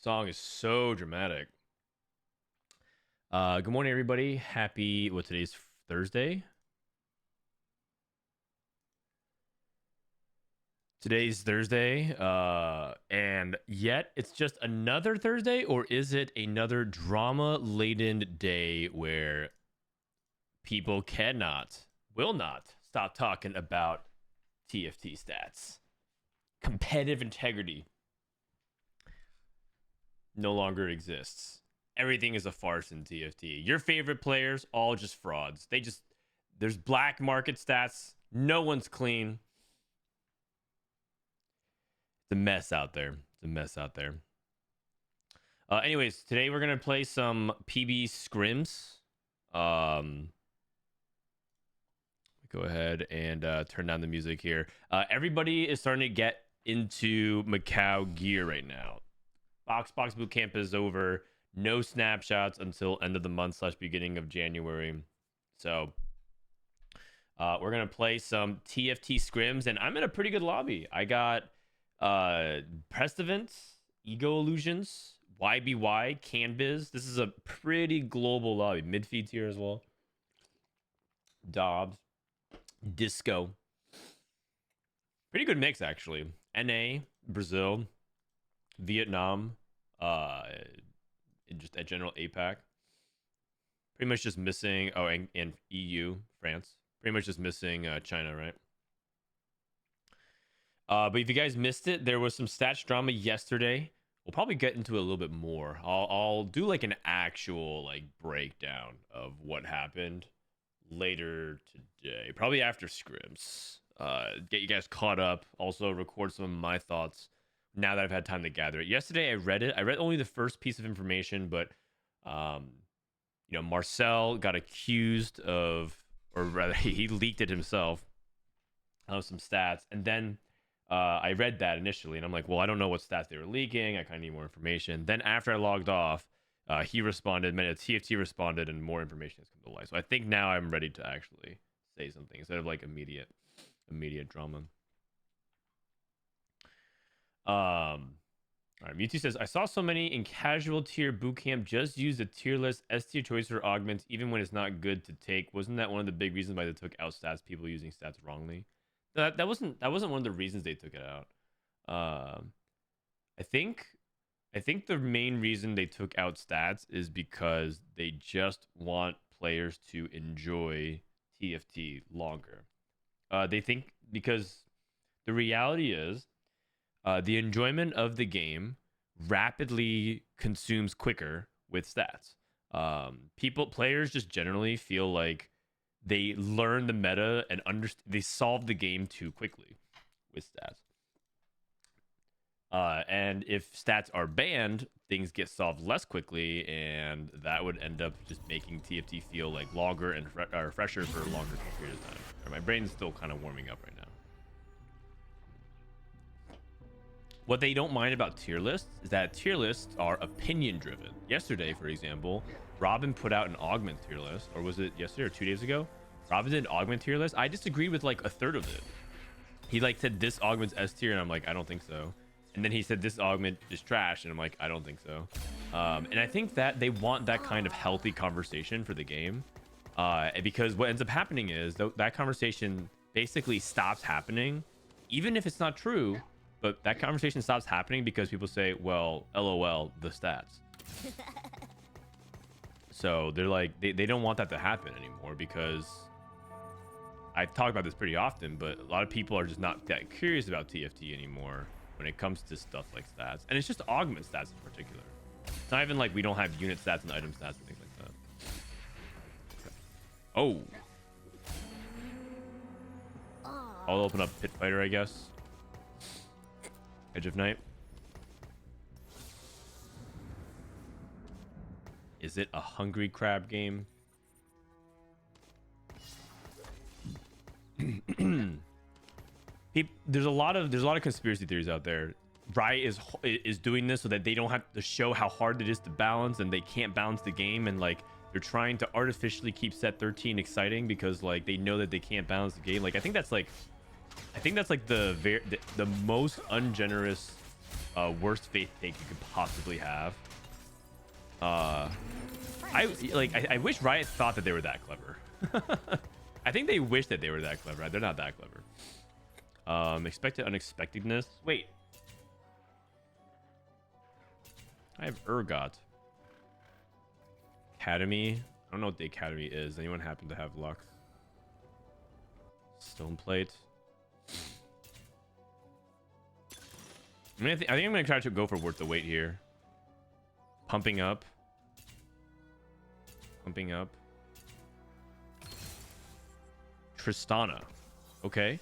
Song is so dramatic. Good morning, everybody. Happy, today's Thursday? Today's Thursday, and yet it's just another Thursday, or is it another drama-laden day where people will not stop talking about TFT stats? Competitive integrity no longer exists. Everything is a farce in TFT. Your favorite players, all just frauds. There's black market stats. No one's clean. It's a mess out there. Anyways, today we're gonna play some PB Scrims. Go ahead and turn down the music here. Everybody is starting to get into Macau gear right now. Box Bootcamp is over. No snapshots until end of the month / beginning of January. So we're gonna play some TFT scrims, and I'm in a pretty good lobby. I got Prestivant, Ego Illusions, YBY, Canbiz. This is a pretty global lobby. Midfeed tier as well. Dobbs, Disco. Pretty good mix actually. NA, Brazil, Vietnam, just a general APAC. Pretty much just missing. Oh, and EU, France. Pretty much just missing China, right? But if you guys missed it, there was some stats drama yesterday. We'll probably get into it a little bit more. I'll do like an actual like breakdown of what happened later today, probably after scrims. Get you guys caught up. Also record some of my thoughts now that I've had time to gather it. Yesterday I read it. I read only the first piece of information, but Marcel got accused of, or rather he leaked it himself, of some stats. And then I read that initially and I'm like, well, I don't know what stats they were leaking. I kind of need more information. Then after I logged off, he responded, TFT responded, and more information has come to light. So I think now I'm ready to actually say something instead of like immediate drama. All right, Mewtwo says, I saw so many in casual tier bootcamp just use the tier list S tier choice for augments even when it's not good to take. Wasn't that one of the big reasons why they took out stats? People using stats wrongly. That wasn't one of the reasons they took it out. I think the main reason they took out stats is because they just want players to enjoy TFT longer. They think because the reality is the enjoyment of the game rapidly consumes quicker with stats. Players just generally feel like they learn the meta and they solve the game too quickly with stats. And if stats are banned, things get solved less quickly, and that would end up just making TFT feel like longer and fresher for a longer period of time. My brain's still kind of warming up right now. What they don't mind about tier lists is that tier lists are opinion driven. Yesterday, for example, Robin put out an augment tier list, or was it yesterday or 2 days ago? Robin did an augment tier list. I disagreed with like a third of it. He like said this augment's S tier, and I'm like, I don't think so. And then he said this augment is trash, and I'm like, I don't think so. And I think that they want that kind of healthy conversation for the game, because what ends up happening is that conversation basically stops happening, even if it's not true. But that conversation stops happening because people say, well, LOL, the stats. So they're like, they don't want that to happen anymore, because I've talked about this pretty often, but a lot of people are just not that curious about TFT anymore when it comes to stuff like stats. And it's just augment stats in particular. It's not even like we don't have unit stats and item stats and things like that. Oh. I'll open up Pit Fighter, I guess. Edge of Night. Is it a hungry crab game? There's a lot of conspiracy theories out there. Riot is doing this so that they don't have to show how hard it is to balance, and they can't balance the game, and like they're trying to artificially keep set 13 exciting because like they know that they can't balance the game. Like I think that's like the most ungenerous worst faith take you could possibly have. I wish Riot thought that they were that clever. I think they wish that they were that clever. They're not that clever. Expected unexpectedness. Wait. I have Urgot. Academy. I don't know what the Academy is. Anyone happen to have luck? Stone plate. I think I'm gonna try to go for worth the wait here. Pumping up. Pumping up. Tristana. Okay.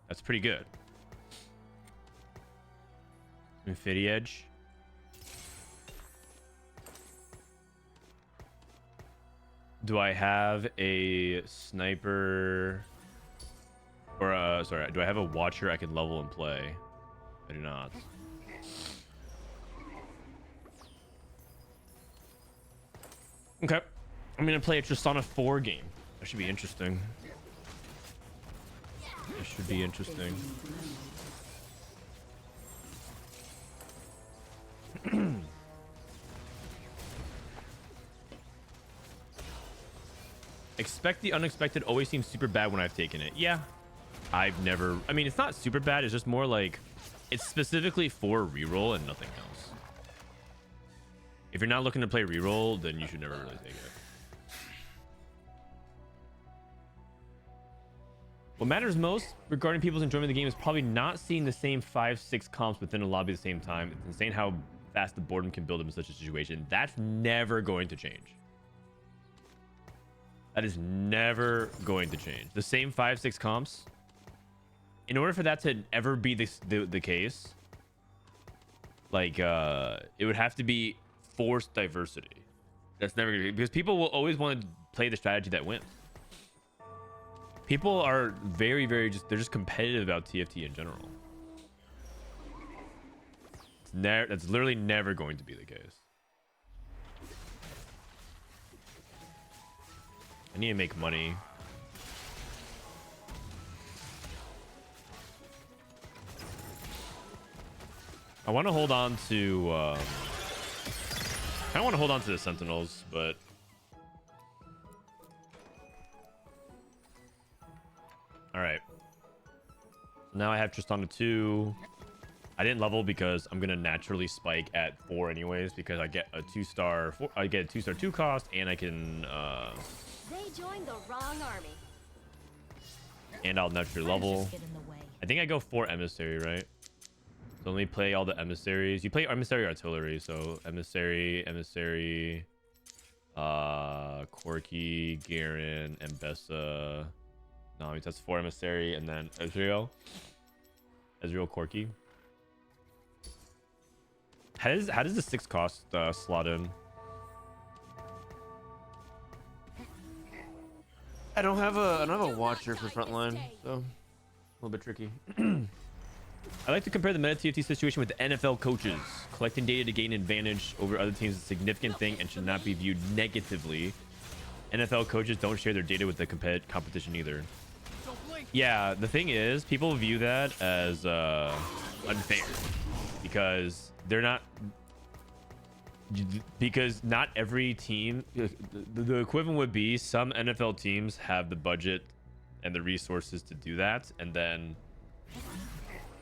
That's pretty good. Infinity Edge. Do I have a sniper? Or, sorry, do I have a watcher I can level and play? I do not. Okay. I'm going to play a Tristana 4 game. That should be interesting. That should be interesting. Expect the unexpected always seems super bad when I've taken it. Yeah. I've never... I mean, it's not super bad. It's just more like... It's specifically for reroll and nothing else. If you're not looking to play reroll, then you should never really take it. What matters most regarding people's enjoyment of the game is probably not seeing the same 5-6 comps within a lobby at the same time. It's insane how fast the boredom can build up in such a situation. That's never going to change. That is never going to change. The same 5-6 comps. In order for that to ever be the case, like it would have to be forced diversity. That's never gonna be, because people will always want to play the strategy that wins. People are very they're just competitive about TFT in general. That's literally never going to be the case. I need to make money. I want to hold on to I kind of want to hold on to the Sentinels, but all right. Now I have Tristana 2. I didn't level because I'm gonna naturally spike at 4 anyways, because I get a 2-star 4, I get a 2-star 2 cost, and I can They joined the wrong army. And I'll naturally level. I think I go 4 emissary, right? So let me play all the emissaries. You play emissary artillery, so emissary, Corky, Garen, Mbessa. No, I mean that's 4 emissary, and then Ezreal, Corky. How does the 6 cost slot in? I don't have a watcher for frontline, so a little bit tricky. I like to compare the meta TFT situation with the NFL coaches. Collecting data to gain advantage over other teams is a significant thing and should not be viewed negatively. NFL coaches don't share their data with the competition either. Yeah, the thing is, people view that as unfair because they're not. Because not every team, the equivalent would be some NFL teams have the budget and the resources to do that, and then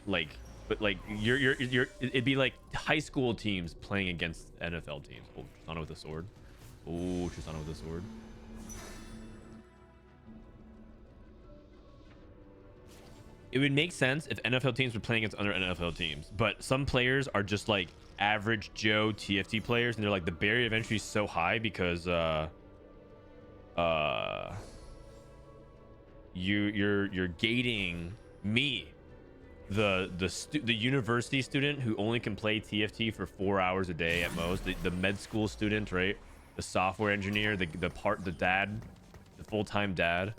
like, but like it'd be like high school teams playing against NFL teams. Oh, Tristana with a sword. Oh, Tristana with a sword. It would make sense if NFL teams were playing against other NFL teams, but some players are just like average Joe TFT players, and they're like, the barrier of entry is so high because you're gating me, the university student who only can play TFT for 4 hours a day at most, the med school student, right? The software engineer, the dad, the full-time dad.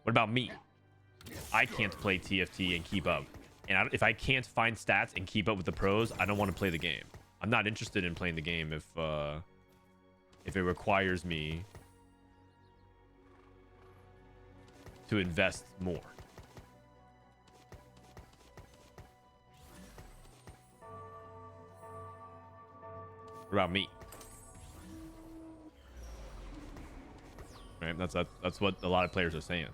What about me? I can't play TFT and keep up. And if I can't find stats and keep up with the pros, I don't want to play the game. I'm not interested in playing the game if it requires me to invest more. What about me? Right, that's what a lot of players are saying.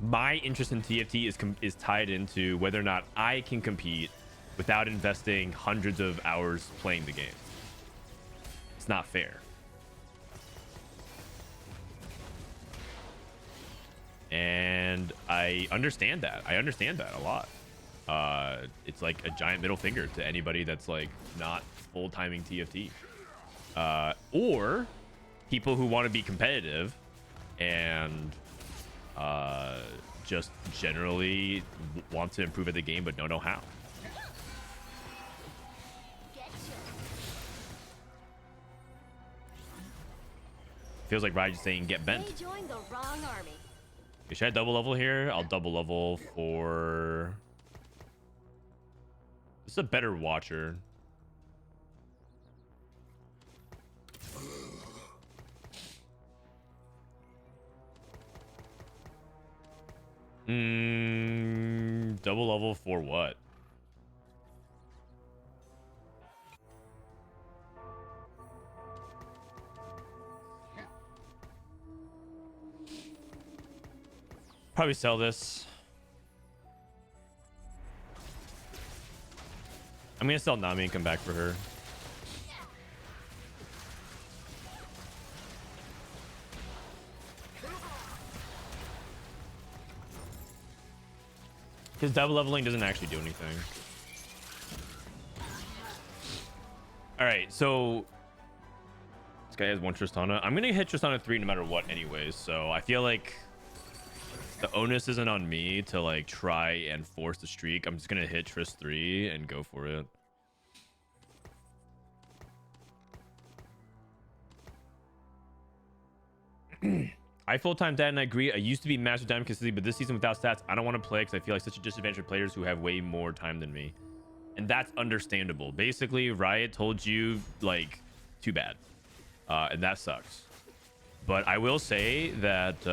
My interest in TFT is tied into whether or not I can compete without investing hundreds of hours playing the game. It's not fair. And I understand that. I understand that a lot. It's like a giant middle finger to anybody that's like not full timing TFT. Or people who want to be competitive and just generally want to improve at the game but don't know how. Feels like Raj is saying get bent. They joined the wrong army. Okay, should I double level here? I'll double level for... This is a better watcher. Double level for what? Probably sell this. I'm gonna sell Nami and come back for her. Because double leveling doesn't actually do anything. All right, so this guy has one Tristana. I'm gonna hit Tristana 3 no matter what anyways, so I feel like the onus isn't on me to like try and force the streak. I'm just gonna hit Trist 3 and go for it. I full-time dad and I agree. I used to be master time consistently, but this season without stats, I don't want to play because I feel like such a disadvantage for players who have way more time than me. And that's understandable. Basically, Riot told you, like, too bad. And that sucks. But I will say that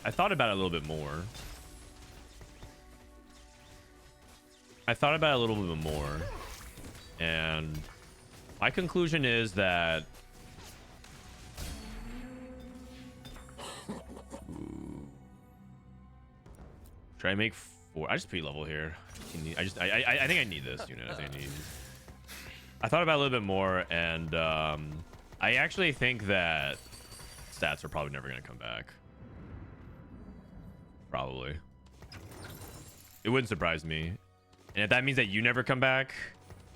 I thought about it a little bit more. And my conclusion is that should I make 4? I just pre-level here. I think I need this unit. I thought about it a little bit more, and I actually think that stats are probably never going to come back. Probably. It wouldn't surprise me. And if that means that you never come back,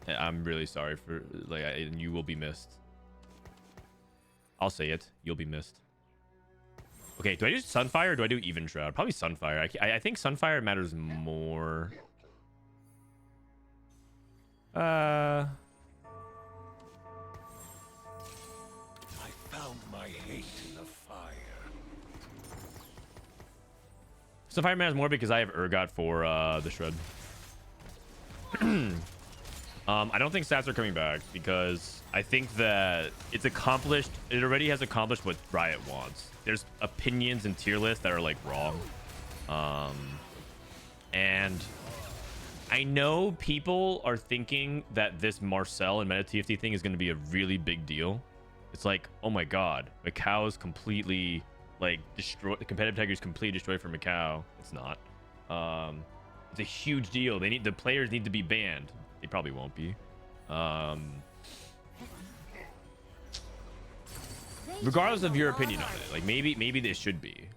I'm really sorry for like you will be missed. I'll say it. You'll be missed. Okay, do I do Sunfire or do I do Even Shroud? Probably Sunfire. I think Sunfire matters more. I found my hate in the fire. Sunfire matters more because I have Urgot for the Shred. I don't think stats are coming back because I think that it's accomplished. It already has accomplished what Riot wants. There's opinions and tier lists that are like wrong. And I know people are thinking that this Marcel and Meta TFT thing is going to be a really big deal. It's like, oh my God, Macau is completely like destroyed. The competitive integrity is completely destroyed for Macau. It's not. It's a huge deal. The players need to be banned. They probably won't be. Regardless of your opinion on it, like maybe this should be.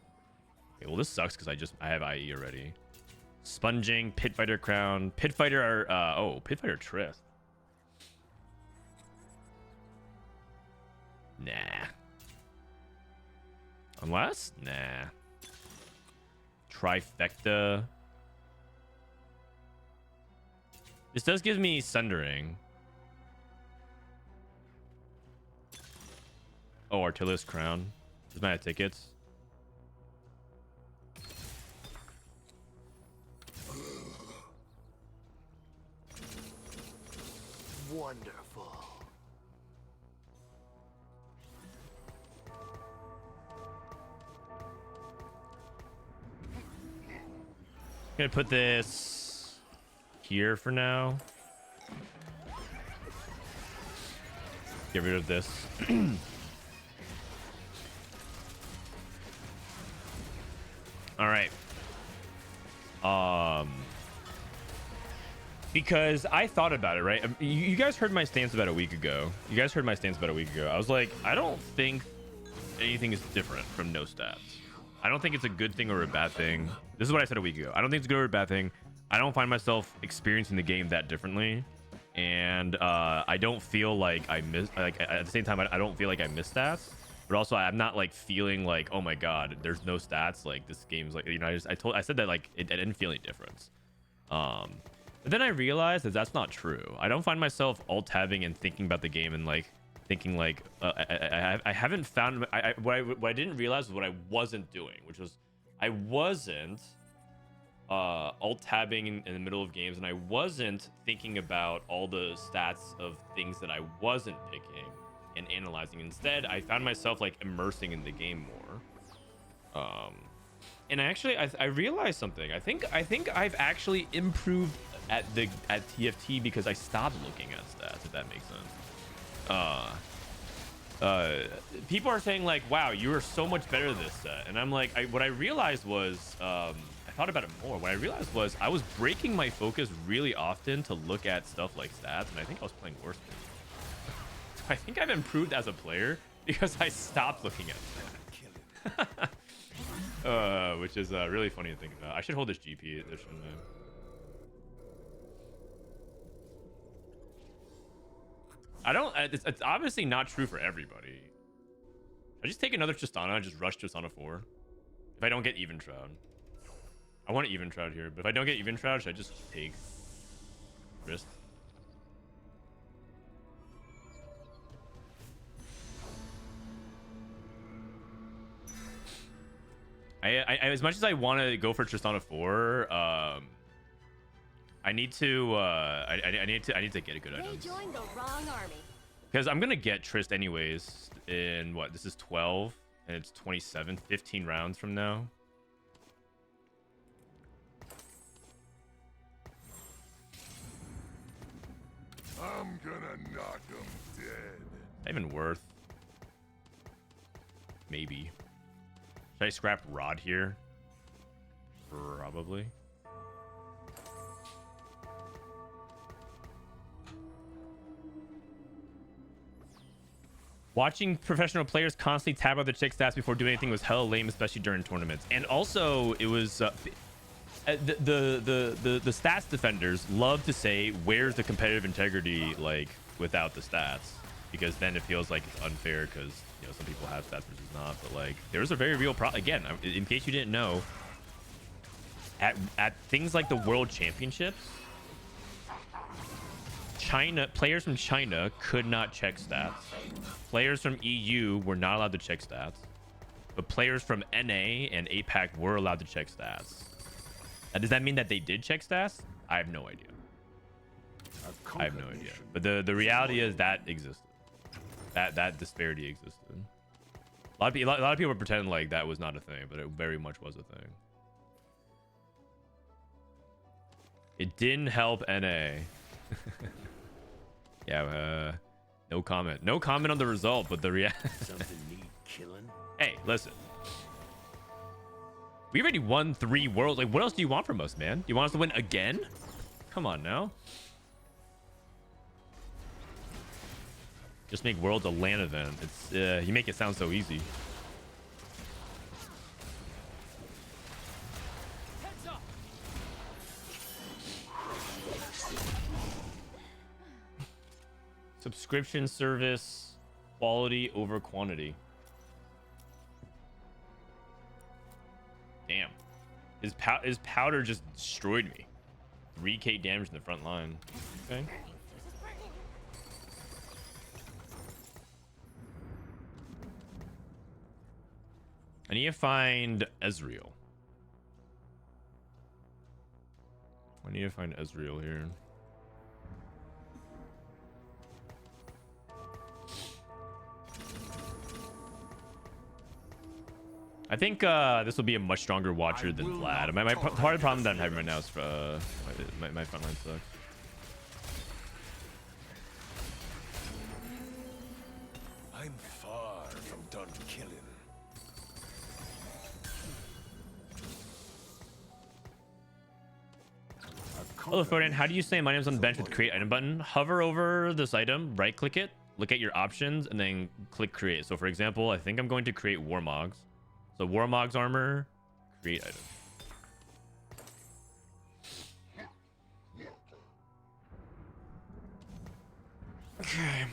Okay, well, this sucks because I have IE already. Sponging, Pitfighter Crown, Pitfighter. Pitfighter Trist. Nah. Unless, nah. Trifecta. This does give me Sundering. Oh, Artillus Crown. This might have tickets. Wonderful. Gonna put this here for now. get rid of this. All right. Because I thought about it, right? You guys heard my stance about a week ago. I was like, I don't think anything is different from no stats. I don't think it's a good thing or a bad thing. This is what I said a week ago. I don't think it's a good or a bad thing. I don't find myself experiencing the game that differently. And I don't feel like I miss, like, at the same time, I don't feel like I miss stats. But also, I'm not like feeling like, oh my god, there's no stats. Like this game's like, you know, I said that like I didn't feel any difference. But then I realized that that's not true. I don't find myself alt tabbing and thinking about the game and like thinking like I haven't found what I didn't realize was what I wasn't doing, which was I wasn't alt tabbing in the middle of games, and I wasn't thinking about all the stats of things that I wasn't picking and analyzing. Instead, I found myself like immersing in the game more. And I realized something. I think I've actually improved at TFT because I stopped looking at stats, if that makes sense. People are saying like, wow, you are so much better this set, and I'm like, what I realized was I thought about it more. What I realized was I was breaking my focus really often to look at stuff like stats, and I think I was playing worse. I think I've improved as a player because I stopped looking at stats. Which is really funny to think about. I should hold this GP, shouldn't I? I don't. It's obviously not true for everybody. I just take another Tristana and just rush Tristana 4. If I don't get even Shroud, I want even Shroud here. But if I don't get even Shroud, should I just take risk? I as much as I want to go for Tristana 4, I need to I need to get a good item. They joined the wrong army. Because I'm gonna get Trist anyways in what, this is 12 and it's 27, 15 rounds from now. I'm gonna knock him dead. Not even worth. Maybe. Should I scrap Rod here? Probably. Watching professional players constantly tab out their check stats before doing anything was hella lame, especially during tournaments. And also, it was the stats defenders love to say, "Where's the competitive integrity like without the stats?" Because then it feels like it's unfair because, you know, some people have stats versus not. But like, there's a very real problem. Again, in case you didn't know, at things like the World Championships, players from China could not check stats. Players from EU were not allowed to check stats, but players from NA and APAC were allowed to check stats. Now, does that mean that they did check stats? I have no idea. I have no idea. But the reality is that existed. That disparity existed. A lot of people pretend like that was not a thing, but it very much was a thing. It didn't help NA. Yeah, no comment. No comment on the result, but the Something need killing. Hey, listen. We already won 3 worlds. Like, what else do you want from us, man? You want us to win again? Come on now. Just make worlds a LAN event. It's you make it sound so easy. Subscription service, quality over quantity. Damn, his powder just destroyed me. 3k damage in the front line. Okay. I need to find Ezreal. I need to find Ezreal here. I think this will be a much stronger watcher than Vlad. My part of the problem that I'm having right now is my front line sucks. done killing. Hello, Frodan. How do you say my name's on bench with create item button? Hover over this item, right click it, look at your options, and then click create. So for example, I think I'm going to create Warmogs. So Warmogs armor, create item. Okay.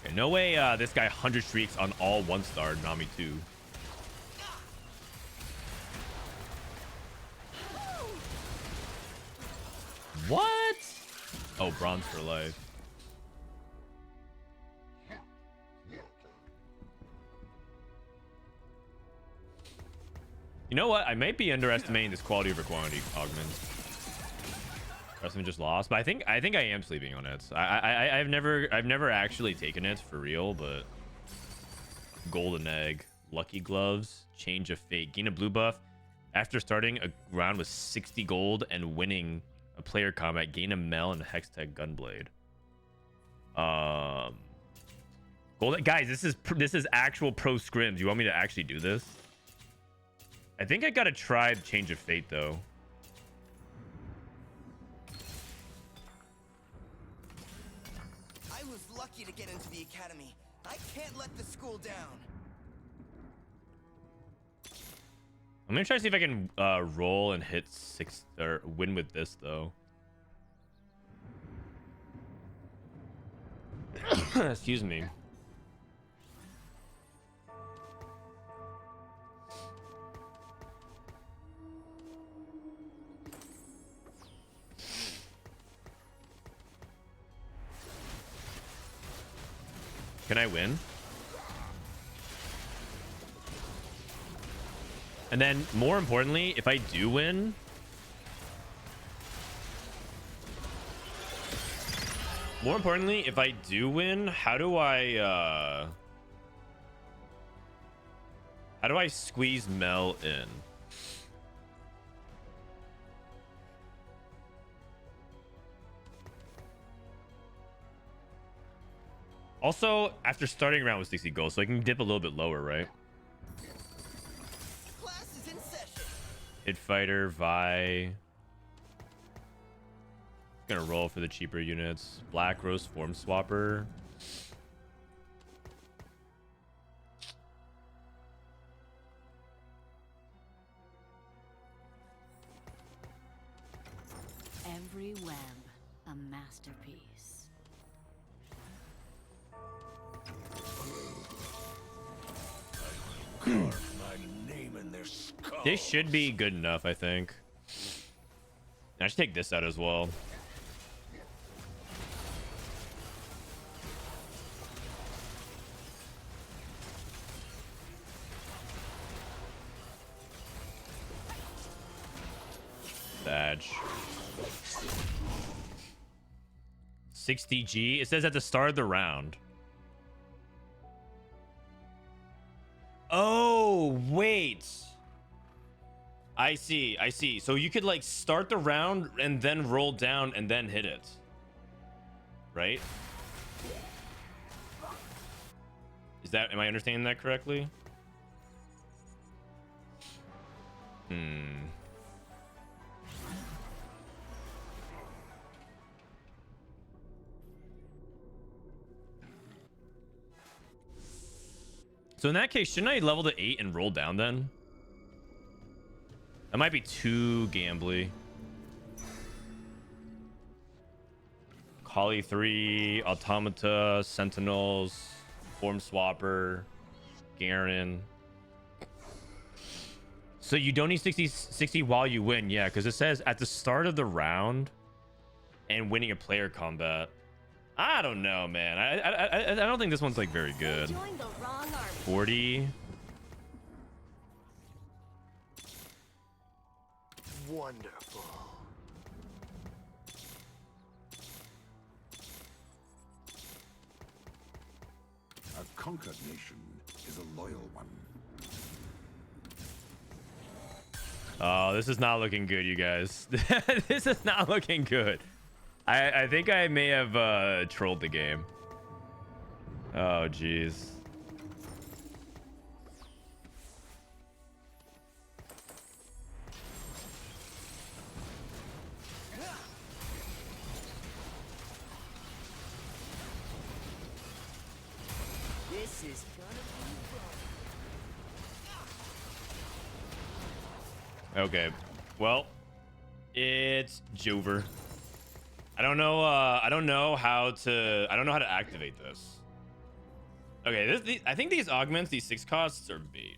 Okay, no way this guy 100 streaks on all 1-star Nami 2. What? Oh, bronze for life. You know what? I might be underestimating this quality over quantity augment. Preston just lost, but I think I am sleeping on it. I've never actually taken it for real, but golden egg, lucky gloves, change of fate, gain a blue buff after starting a round with 60 gold and winning a player combat, gain a Mel and Hex Tech Gunblade. Gold guys, this is actual pro scrims. You want me to actually do this? I think I gotta try change of fate though. I was lucky to get into the academy. I can't let the school down. I'm gonna try to see if I can roll and hit 6 or win with this though. Excuse me. Can I win? And then, more importantly, if I do win, how do I squeeze Mel in? Also, after starting around with 60 gold, so I can dip a little bit lower, right? Class is in session. Hit fighter, Vi. Gonna roll for the cheaper units. Black Rose Form Swapper. Every web, a masterpiece. My name in their skull. This should be good enough, I think. I should take this out as well. Badge. 60G. It says at the start of the round. Oh, wait. I see. So you could like start the round and then roll down and then hit it. Right? Am I understanding that correctly? So in that case, shouldn't I level to 8 and roll down then? That might be too gambly. Kali 3, Automata, Sentinels, Form Swapper, Garen. So you don't need 60 while you win. Yeah, because it says at the start of the round and winning a player combat. I don't know, man. I don't think this one's like very good. Joined the wrong army. 40. Wonderful. A conquered nation is a loyal one. Oh, this is not looking good, you guys. This is not looking good. I think I may have trolled the game. Oh, jeez. This is gonna be Okay. Well, it's Jover. I don't know how to activate this. Okay, I think these augments, these 6 costs are bait.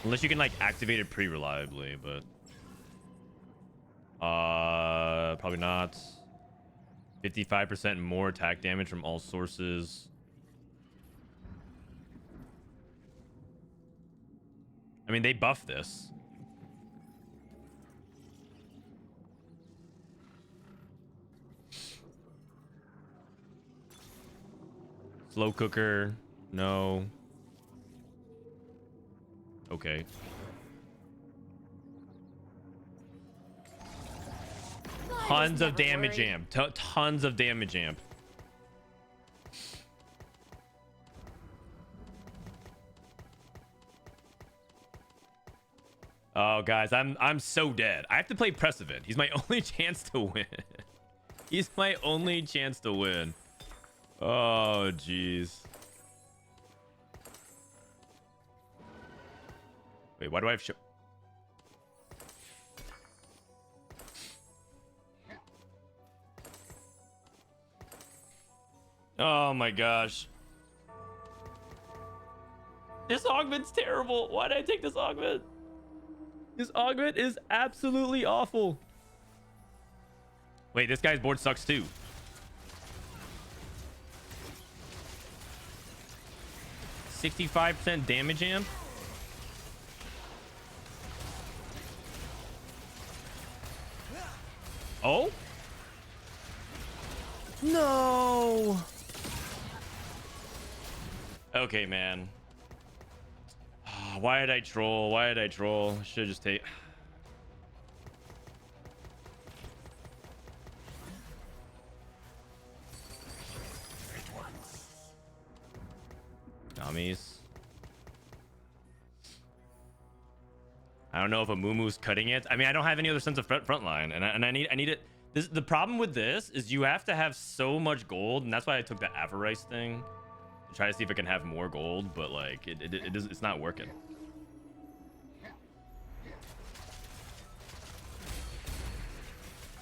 Unless you can like activate it pretty reliably, but probably not. 55% more attack damage from all sources. I mean, they buff this. Slow cooker. No. Okay. Tons of damage amp. Tons of damage amp. Oh, guys, I'm so dead. I have to play Precedent. He's my only chance to win. He's my only chance to win. Oh, jeez. Wait, why do I have Oh my gosh. This augment's terrible. Why did I take this augment? This augment is absolutely awful. Wait, this guy's board sucks too. $65% damage amp. Oh? No. Okay, man. Why did I troll? Why did I troll? Should just take. Dummies. I don't know if a Mumu's cutting it. I mean, I don't have any other sense of front line, and I need it. The problem with this is you have to have so much gold, and that's why I took the Avarice thing to try to see if I can have more gold, but like it's not working.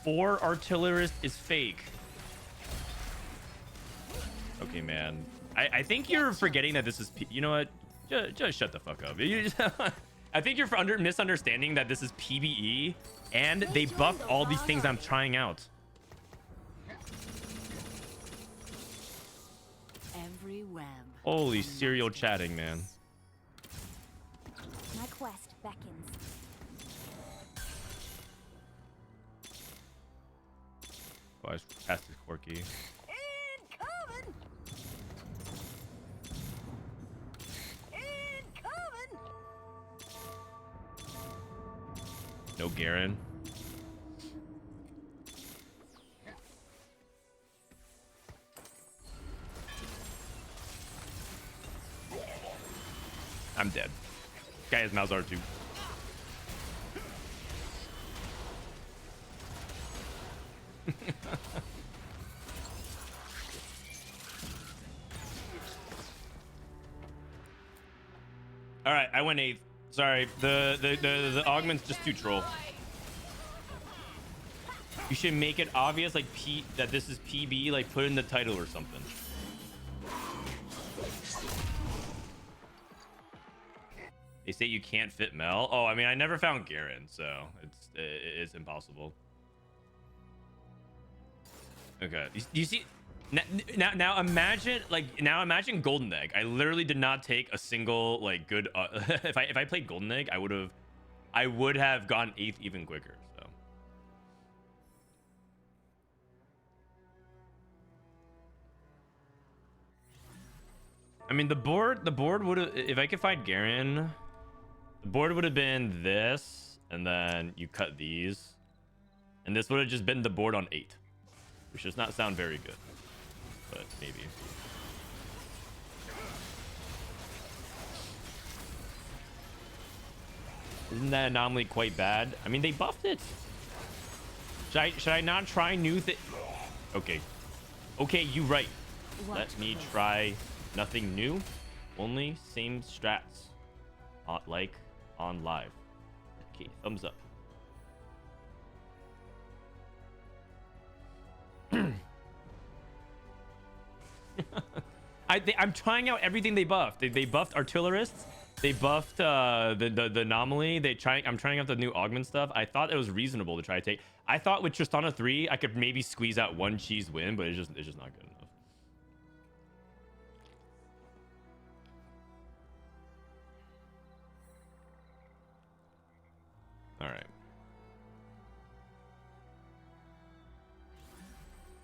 Four artillerist is fake. Okay, man. I think you're forgetting that this is you know what? Just shut the fuck up. I think you're misunderstanding that this is PBE and they buffed all these things I'm trying out. Every web. Holy serial chatting, man. My quest beckons. Oh, I was past this Corky. Incoming! Incoming! No Garen. I'm dead. Guy has Malzar too. All right, I went 8th. Sorry, the augment's just too troll. You should make it obvious, like that this is PB, like put in the title or something. They say you can't fit Mel. Oh, I mean, I never found Garen, so it's impossible. Okay, you see, now imagine Golden Egg. I literally did not take a single like good. If I played Golden Egg, I would have gotten 8th even quicker. So. I mean, the board would have, if I could find Garen, the board would have been this, and then you cut these, and this would have just been the board on 8, which does not sound very good, but maybe. Isn't that anomaly quite bad? I mean, they buffed it. Should I not try new thing? Okay. Okay, you right. Let me try nothing new. Only same strats. Like on live. Okay, thumbs up. I'm trying out everything they buffed. They buffed artillerists. They buffed the anomaly. I'm trying out the new augment stuff. I thought it was reasonable to try to take. I thought with Tristana 3 I could maybe squeeze out one cheese win, but it's just not good enough. All right.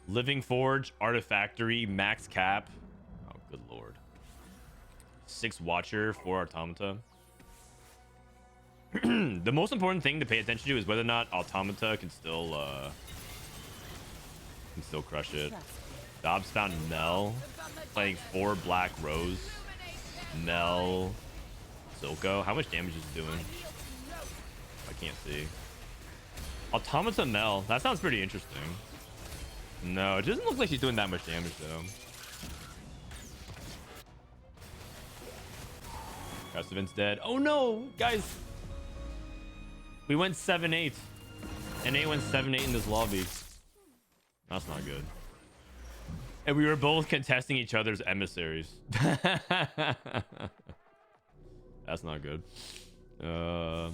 Living Forge, Artifactory, Max Cap. Oh, good lord. 6 Watcher, 4 Automata. The most important thing to pay attention to is whether or not Automata can still crush it. Dobbs found Mel playing 4 Black Rose. Mel, Silco. How much damage is it doing? I can't see. Automata Mel. That sounds pretty interesting. No, it doesn't look like she's doing that much damage though. Custovin's dead. Oh no, guys. We went 7-8. And they went 7-8 in this lobby. That's not good. And we were both contesting each other's emissaries. That's not good. This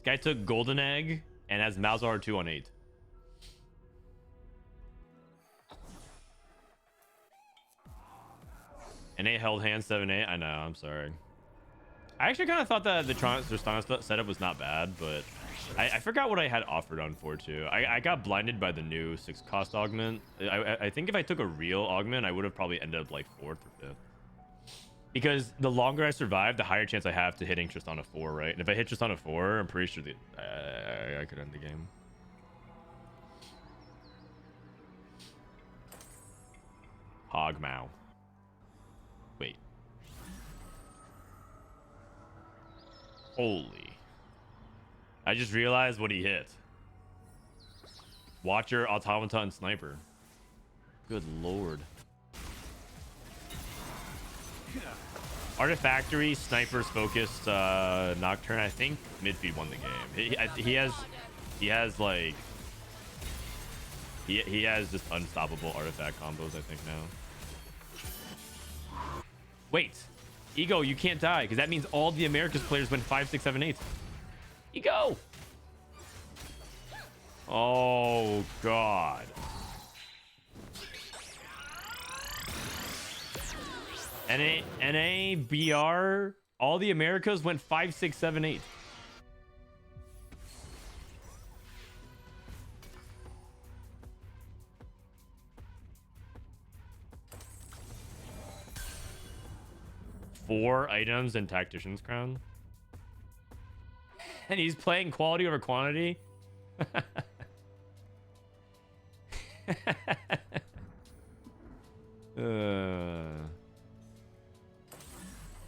guy took Golden Egg and has Malzahar 2 on 8. And they held hands 7-8. I know, I'm sorry. I actually kind of thought that the Tristana setup was not bad, but I forgot what I had offered on 4-2. I got blinded by the new 6 cost augment. I think if I took a real augment, I would have probably ended up like 4th or 5th. Because the longer I survive, the higher chance I have to hitting Tristana 4, right? And if I hit Tristana 4, I'm pretty sure that I could end the game. Kog'maw. Wait. Holy. I just realized what he hit. Watcher, Automata, and Sniper. Good lord. Artifactory, Sniper's focused Nocturne. I think midfeed won the game. He has like he has just unstoppable artifact combos, I think now. Wait, Ego, you can't die because that means all the Americas players went 5, 6, 7, 8. Ego. Oh god. NA, BR, all the Americas went 5, 6, 7, 8. Four items and Tactician's Crown. And he's playing quality over quantity.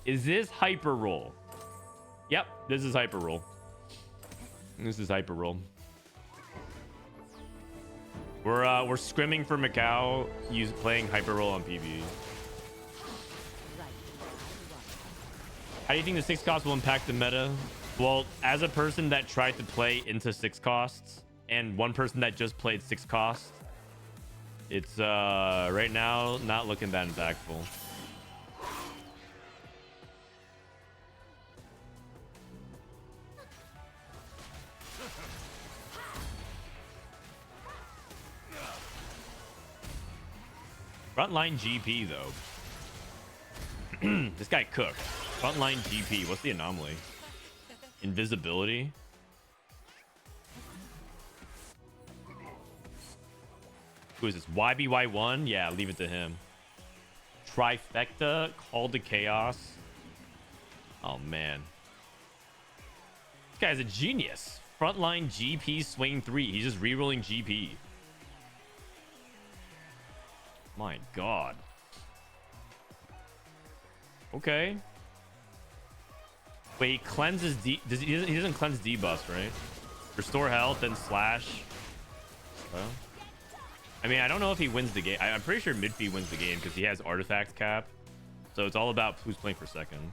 Is this hyper roll? Yep, this is hyper roll. This is hyper roll. We're scrimming for Macau, playing hyper roll on PBE. How do you think the 6 cost will impact the meta? Well, as a person that tried to play into 6 costs and one person that just played 6 costs, it's right now not looking that impactful. Frontline GP though. This guy cooked. Frontline GP. What's the anomaly? Invisibility. Who is this? YBY1? Yeah, leave it to him. Trifecta, Call to Chaos. Oh, man. This guy's a genius. Frontline GP swing 3. He's just rerolling GP. My God. Okay. Wait, he cleanses he doesn't cleanse debuffs, right? Restore health and slash. Well, I mean, I don't know if he wins the game. I'm pretty sure Midfee wins the game because he has artifact cap. So it's all about who's playing for second.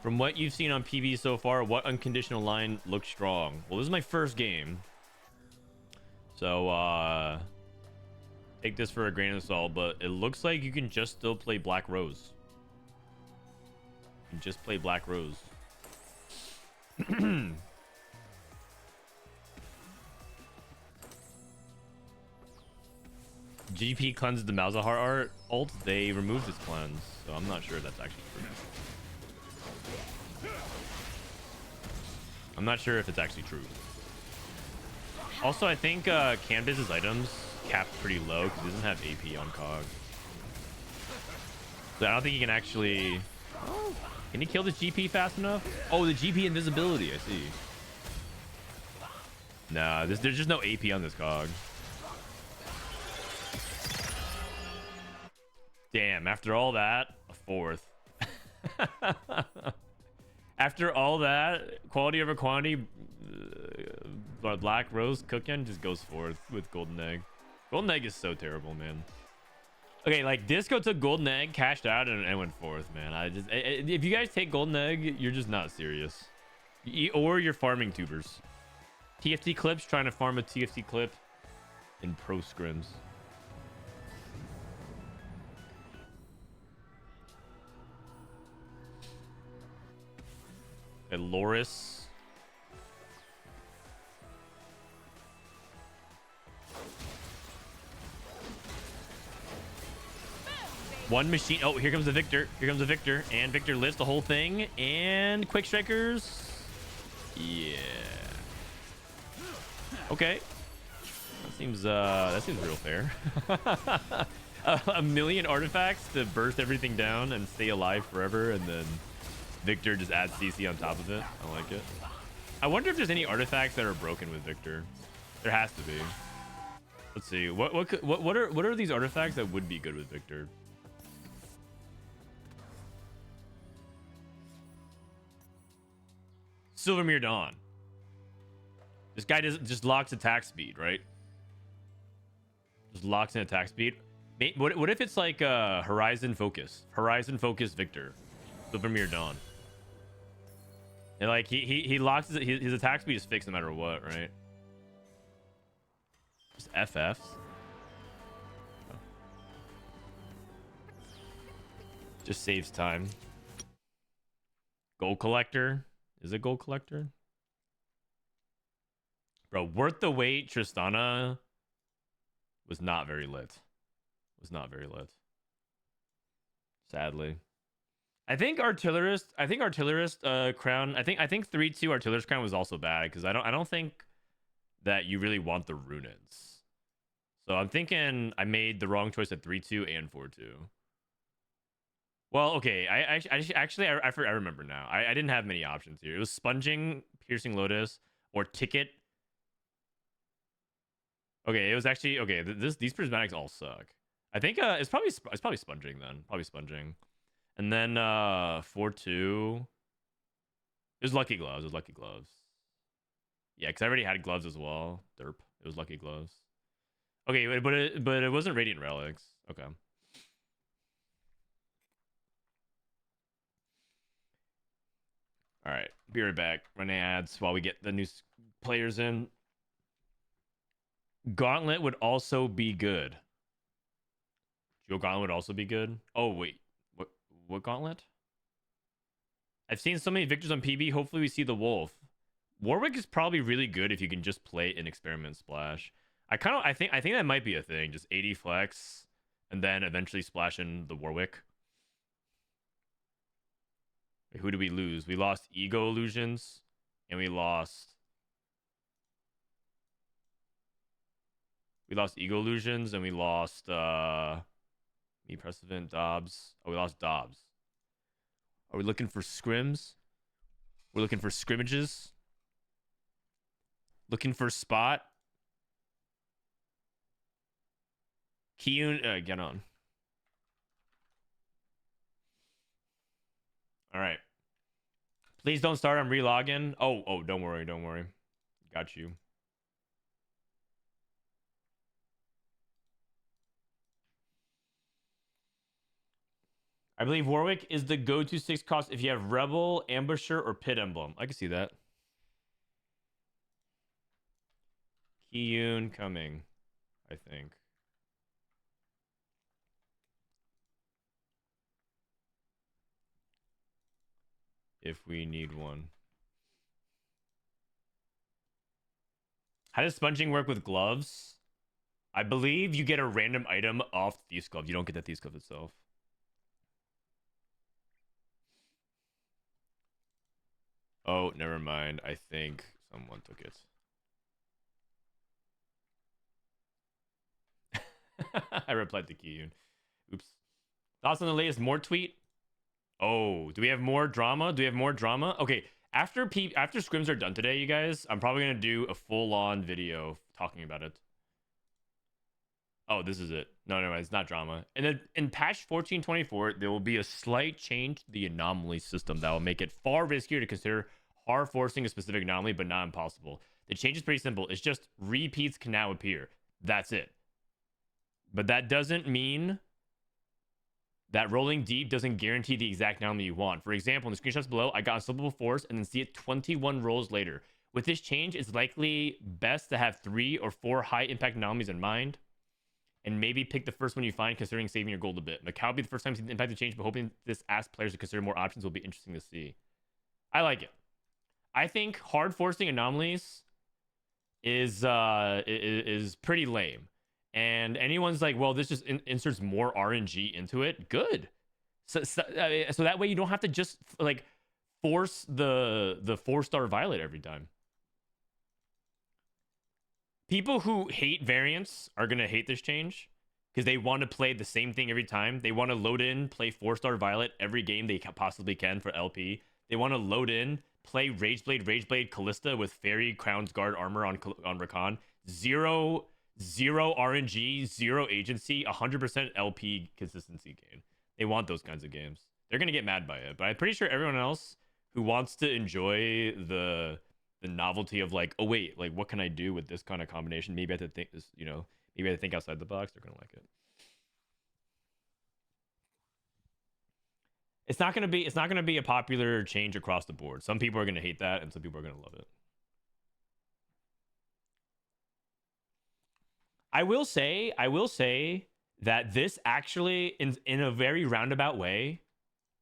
From what you've seen on PB so far, what unconditional line looks strong? Well, this is my first game. So, take this for a grain of salt, but it looks like you can just still play Black Rose. You can just play Black Rose. GP cleansed the Malzahar art ult. They removed his cleanse, so I'm not sure that's actually true. I'm not sure if it's actually true. Also, I think Canvas's items capped pretty low because he doesn't have AP on Cog. So I don't think he can actually... Oh, can he kill this GP fast enough? Oh, the GP invisibility, I see. Nah, there's just no AP on this Cog. Damn, after all that, a fourth. After all that, quality over quantity, Black Rose cooking just goes forth with Golden Egg. Golden Egg is so terrible, man. Okay, like Disco took Golden Egg, cashed out, and went forth, man. If you guys take Golden Egg, you're just not serious. Or you're farming tubers. TFT clips, trying to farm a TFT clip in pro scrims. Loris. One machine. Oh, here comes the Viktor. Here comes the Viktor. And Viktor lifts the whole thing. And quick strikers. Yeah. Okay. That seems real fair. A million artifacts to burst everything down and stay alive forever, and then Viktor just adds CC on top of it. I like it. I wonder if there's any artifacts that are broken with Viktor. There has to be. Let's see. What are these artifacts that would be good with Viktor? Silvermere Dawn. This guy just locks attack speed, right? Just locks in attack speed. What if it's like Horizon Focus? Horizon Focus Viktor. Silvermere Dawn. And like he locks his attack speed is fixed no matter what, right? Just FFs. Just saves time. Gold collector. Is it gold collector? Bro, worth the wait. Tristana was not very lit. Sadly. I think artillerist crown. I think 3-2 artillerist crown was also bad because I don't think that you really want the runes. So I'm thinking I made the wrong choice at 3-2 and 4-2. Well, okay. I remember now. I didn't have many options here. It was sponging, piercing lotus, or ticket. Okay, it was actually okay. These prismatics all suck. I think it's probably sponging then. Probably sponging. And then 4-2. It was lucky gloves. Yeah, because I already had gloves as well. Derp. It was lucky gloves. Okay, but it wasn't radiant relics. Okay. All right, be right back. Running ads while we get the new players in. Gauntlet would also be good. Joe Gauntlet would also be good. Oh wait. What Gauntlet? I've seen so many Victors on PB. Hopefully we see the Wolf. Warwick is probably really good if you can just play an Experiment Splash. I think that might be a thing. Just 80 flex and then eventually splash in the Warwick. Wait, who did we lose? We lost Ego Illusions, and we lost Ego Illusions, and we lost me, Precedent, Dobbs. Oh, we lost Dobbs. Are we looking for scrims? We're looking for scrimmages. Looking for spot. Kiyun, get on. All right. Please don't start. I'm relogging. Oh, don't worry. Don't worry. Got you. I believe Warwick is the go-to 6 cost if you have Rebel, Ambusher, or Pit Emblem. I can see that. Kiyun coming, I think. If we need one. How does sponging work with gloves? I believe you get a random item off Thief's Glove. You don't get the Thief's Glove itself. Oh, never mind. I think someone took it. I replied to Kiyun. Oops. Thoughts on the latest more tweet? Oh, do we have more drama? Do we have more drama? Okay, after scrims are done today, you guys, I'm probably gonna do a full-on video talking about it. Oh, this is it. No, it's not drama. And then in patch 14.24, there will be a slight change to the anomaly system that will make it far riskier to consider hard forcing a specific anomaly, but not impossible. The change is pretty simple. It's just repeats can now appear. That's it. But that doesn't mean that rolling deep doesn't guarantee the exact anomaly you want. For example, in the screenshots below, I got Unstoppable Force and then see it 21 rolls later. With this change, it's likely best to have 3 or 4 high impact anomalies in mind, and maybe pick the first one you find, considering saving your gold a bit. Macau will be the first time to see the impact of change, but hoping this asks players to consider more options will be interesting to see. I like it. I think hard forcing anomalies is pretty lame. And anyone's like, well, this just inserts more RNG into it. Good. So that way you don't have to just like force the 4-star Violet every time. People who hate variants are going to hate this change because they want to play the same thing every time. They want to load in, play 4-star Violet every game they possibly can for LP. They want to load in, play Rageblade Callista with Fairy Crown's Guard armor on Rakan. Zero RNG, zero agency, 100% LP consistency gain. They want those kinds of games. They're going to get mad by it. But I'm pretty sure everyone else who wants to enjoy the novelty of like, oh wait, like what can I do with this kind of combination? Maybe I have to think this, maybe I have to think outside the box. They're going to like it. It's not going to be a popular change across the board. Some people are going to hate that and some people are going to love it. I will say that this actually, in a very roundabout way,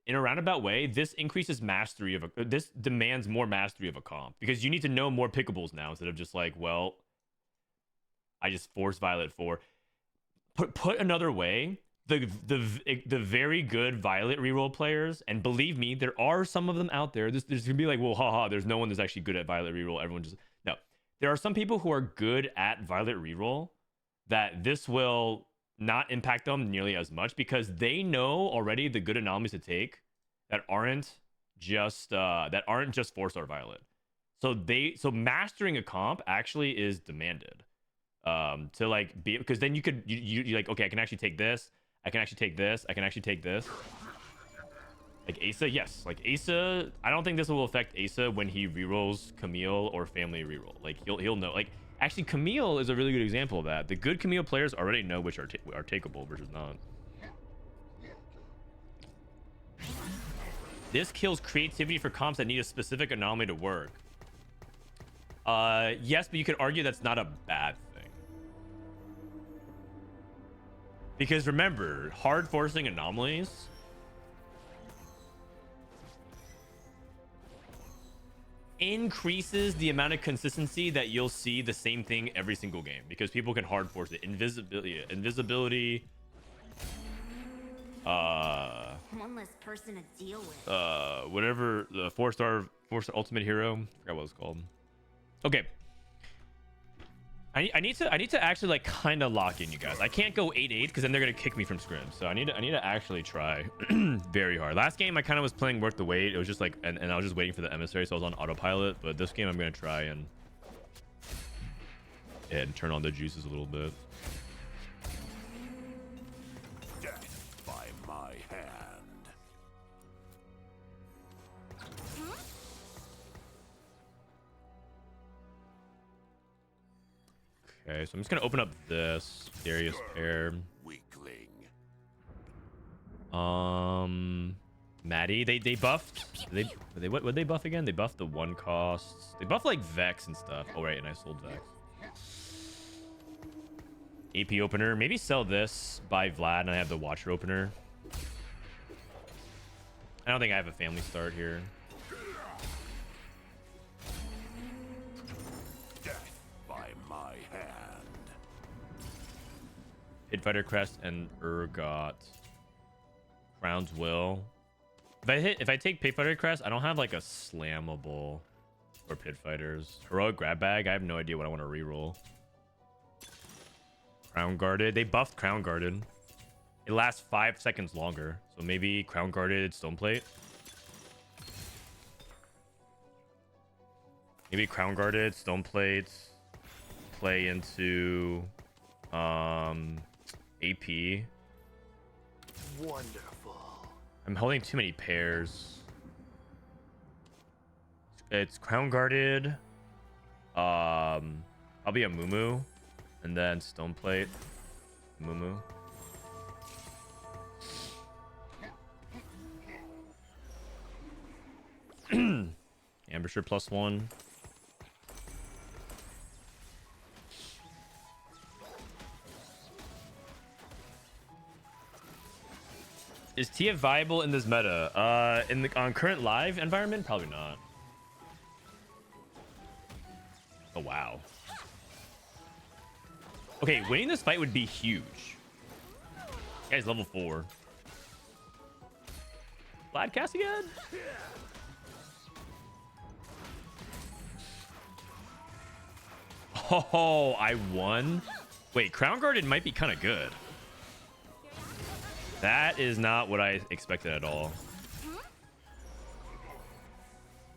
this increases mastery of this demands more mastery of a comp, because you need to know more pickables now instead of just like, well, I just force Violet 4. Put another way, the very good Violet reroll players, and believe me, there are some of them out there. There's gonna be like, well, haha, there's no one that's actually good at Violet reroll. Everyone just no. There are some people who are good at Violet reroll that this will not impact them nearly as much because they know already the good anomalies to take that aren't just 4-star Violet. So mastering a comp actually is demanded to like be, because then you like, okay, I can actually take this, I can actually take this, I can actually take this. Like Asa, yes, like Asa, I don't think this will affect Asa when he rerolls Camille or family reroll. Like he'll know. Like actually, Camille is a really good example of that. The good Camille players already know which are takeable versus not. This kills creativity for comps that need a specific anomaly to work. Yes, but you could argue that's not a bad thing. Because remember, hard forcing anomalies increases the amount of consistency that you'll see the same thing every single game, because people can hard force it. Invisibility, One less person to deal with. Whatever the four-star ultimate hero. I forgot what it's called. Okay. I need to actually like kind of lock in, you guys. I can't go 8-8 because then they're gonna kick me from Scrim. So I need to actually try very hard. Last game I kind of was playing worth the wait. It was just like and I was just waiting for the emissary, so I was on autopilot. But this game I'm gonna try and turn on the juices a little bit. Death by my hand. Okay, so I'm just gonna open up this Darius pair. Weakling. Maddie, they buffed. What would they buff again? They buffed the 1 costs. They buffed like Vex and stuff. Oh right, and I sold Vex. AP opener. Maybe sell this, buy Vlad, and I have the Watcher opener. I don't think I have a family start here. Death by my hand. Pit Fighter Crest and Urgot. Crown's Will. If I take Pit Fighter Crest, I don't have like a slammable for Pit Fighters. Heroic Grab Bag. I have no idea what I want to reroll. Crown Guarded. They buffed Crown Guarded. It lasts 5 seconds longer. So maybe Crown Guarded Stoneplate. Maybe Crown Guarded Stoneplate. Play into AP. Wonderful. I'm holding too many pairs. It's Crown Guarded. Probably a Mumu. And then Stoneplate. Mumu. Ambusher +1. Is TF viable in this meta? On current live environment, probably not. Oh wow. Okay, winning this fight would be huge. Guy's level 4. Vlad cast again? Oh, I won? Wait, Crown Guarded might be kind of good. That is not what I expected at all.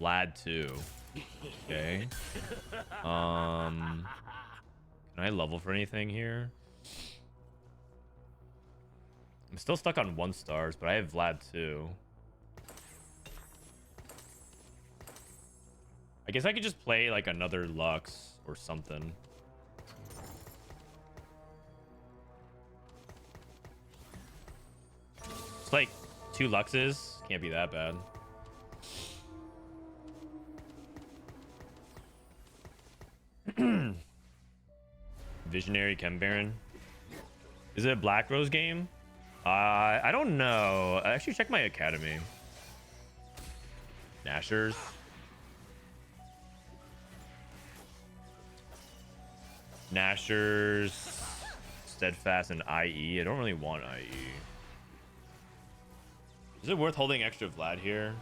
Vlad 2. Okay. Can I level for anything here? I'm still stuck on 1 stars, but I have Vlad 2. I guess I could just play like another Lux or something. It's like 2 Luxes. Can't be that bad. Visionary Chem Baron. Is it a Black Rose game? I don't know. I actually checked my academy. Nashers. Nashers. Steadfast and IE. I don't really want IE. Is it worth holding extra Vlad here?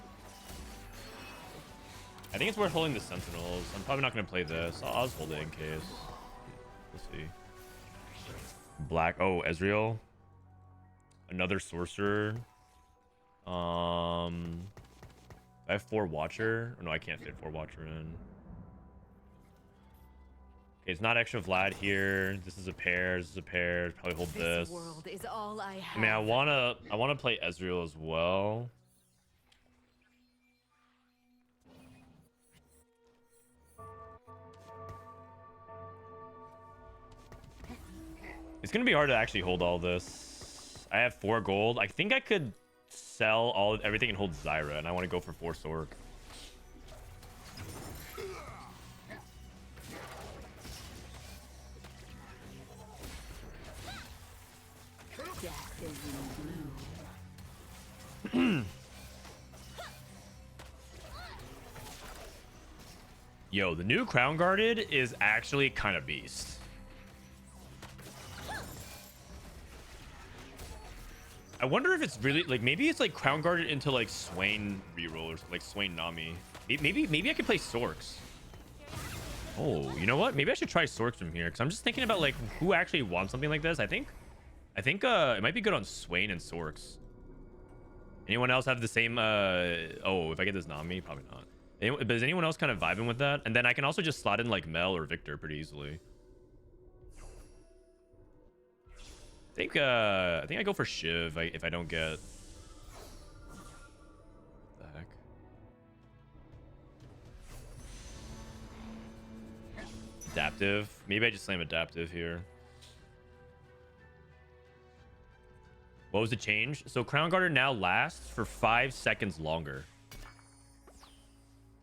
I think it's worth holding the Sentinels. I'm probably not going to play this. I'll just hold it in case. Let's see. Black. Oh, Ezreal. Another Sorcerer. I have 4 Watcher. Oh, no, I can't fit 4 Watcher in. Okay, it's not extra Vlad here. This is a pair. This is a pair. Probably hold this. World is all I have. I mean, I wanna play Ezreal as well. It's gonna be hard to actually hold all this. I have 4 gold. I think I could sell everything and hold Zyra, and I want to go for 4 Sork. Death is in blue. Yo, the new Crown Guarded is actually kind of beast. I wonder if it's really like maybe it's like crown guarded into like Swain reroll or like Swain Nami. Maybe I could play Sorks. Oh, you know what? Maybe I should try Sorks from here because I'm just thinking about like who actually wants something like this. I think it might be good on Swain and Sorks. Anyone else have the same? Oh, if I get this Nami, probably not. But is anyone else kind of vibing with that? And then I can also just slot in like Mel or Viktor pretty easily. I think I go for Shiv if I don't get. What the heck? Adaptive. Maybe I just slam adaptive here. What was the change? So Crown Guarder now lasts for 5 seconds longer,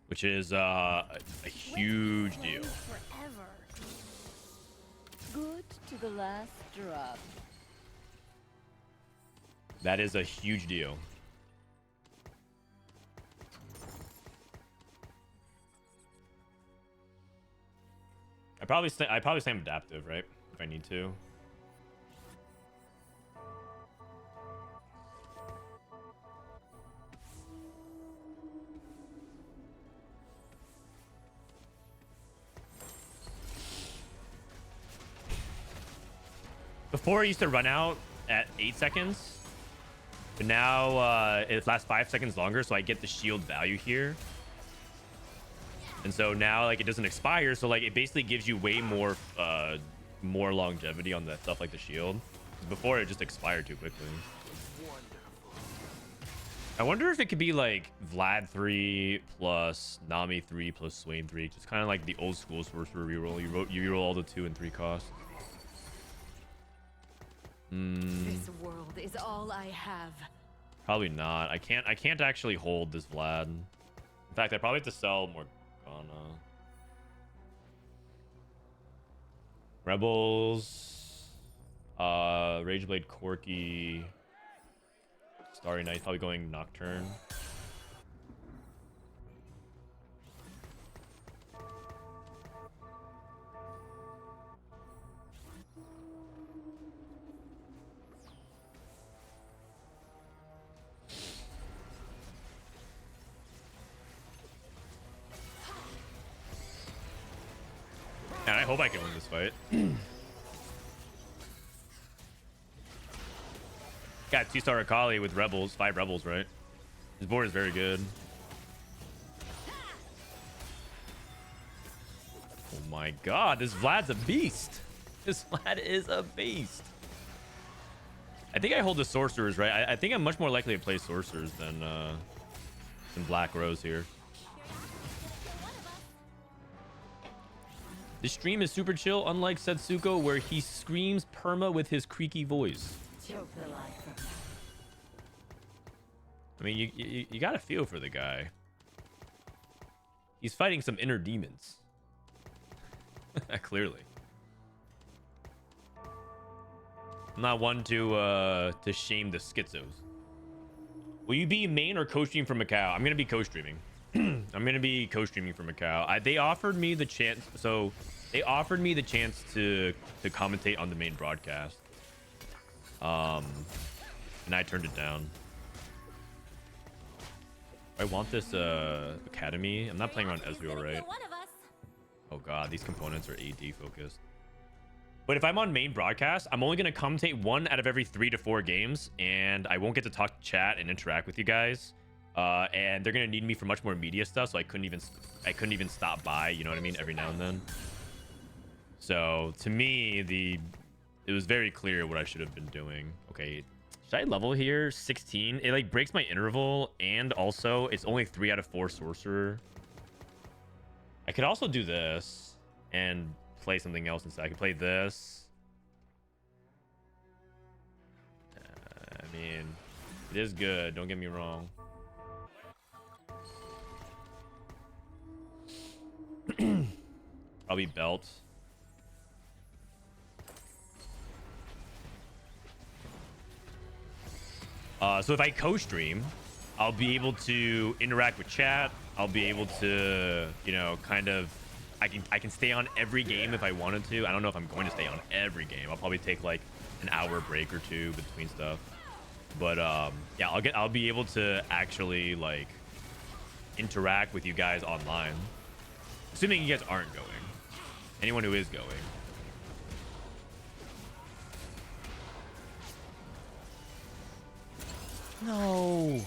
which is a huge deal. Forever. Good to the last drop. That is a huge deal. I probably slam adaptive, right? If I need to. Before, I used to run out at 8 seconds. But now it lasts 5 seconds longer, so I get the shield value here. And so now like it doesn't expire, so like it basically gives you way more longevity on the stuff like the shield. Before it just expired too quickly. I wonder if it could be like Vlad 3 plus Nami 3 plus Swain 3, just kind of like the old school sorcerer reroll. You reroll all the 2 and 3 costs. This world is all I have. Probably not. I can't actually hold this Vlad. In fact, I probably have to sell Morgana. Rebels, Rageblade Corki, Starry Night, probably going Nocturne. And I hope I can win this fight. Got 2-star Akali with Rebels, 5 Rebels, right? His board is very good. Oh my god, this Vlad's a beast. This Vlad is a beast. I think I hold the Sorcerers, right? I think I'm much more likely to play Sorcerers than Black Rose here. The stream is super chill, unlike Setsuko, where he screams perma with his creaky voice. Choke the life from me. I mean, you got to feel for the guy. He's fighting some inner demons. Clearly. I'm not one to shame the schizos. Will you be main or co-stream from Macau? I'm gonna be co-streaming. I'm gonna be co-streaming from Macau. They offered me the chance, so they offered me the chance to commentate on the main broadcast, and I turned it down. I want this academy. I'm not playing around Ezreal, right? Oh god, these components are AD focused. But if I'm on main broadcast, I'm only gonna commentate 1 out of every 3 to 4 games, and I won't get to talk, chat, and interact with you guys. And they're gonna need me for much more media stuff, so I couldn't even stop by, you know what I mean, every now and then. So to me, it was very clear what I should have been doing. Okay, should I level here? 16. It like breaks my interval, and also it's only 3 out of 4 sorcerer. I could also do this and play something else instead. I could play this. I mean, it is good, don't get me wrong. Probably belt. So if I co-stream, I'll be able to interact with chat. I'll be able to, you know, kind of, I can stay on every game if I wanted to. I don't know if I'm going to stay on every game. I'll probably take like an hour break or 2 between stuff. But yeah, I'll be able to actually like interact with you guys online, assuming you guys aren't going. Anyone who is going. No,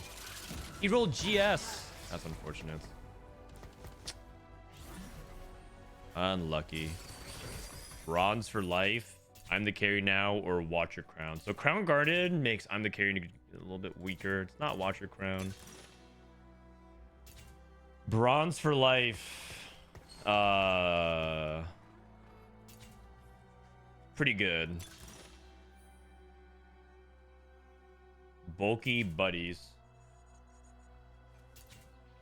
he rolled GS. That's unfortunate. Unlucky. Bronze for life. I'm the carry now, or Watcher Crown. So Crown Guarded makes I'm the carry a little bit weaker. It's not Watcher Crown. Bronze for life. Pretty good. Bulky Buddies.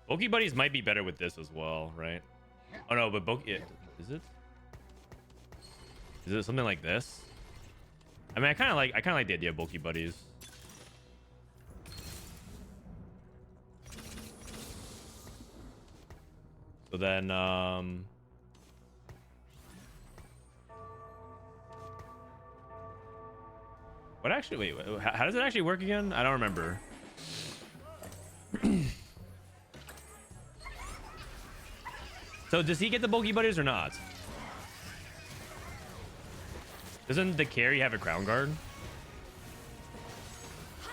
Bulky Buddies might be better with this as well, right? Oh no, but Bulky... Is it? Is it something like this? I mean, I kind of like the idea of Bulky Buddies. So then, what actually, wait, how does it actually work again? I don't remember. So does he get the Bulky Buddies or not? Doesn't the carry have a Crown Guard?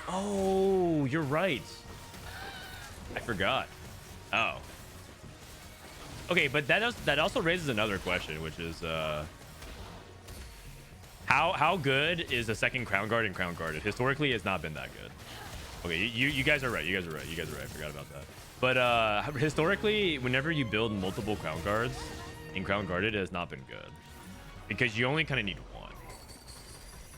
Oh, you're right. I forgot. Oh. Okay, but that also raises another question, which is how good is the second Crown Guard and Crown Guarded? Historically, it's not been that good. Okay, you guys are right. You guys are right. You guys are right. I forgot about that. But historically, whenever you build multiple Crown Guards in Crown Guarded, it has not been good because you only kind of need one.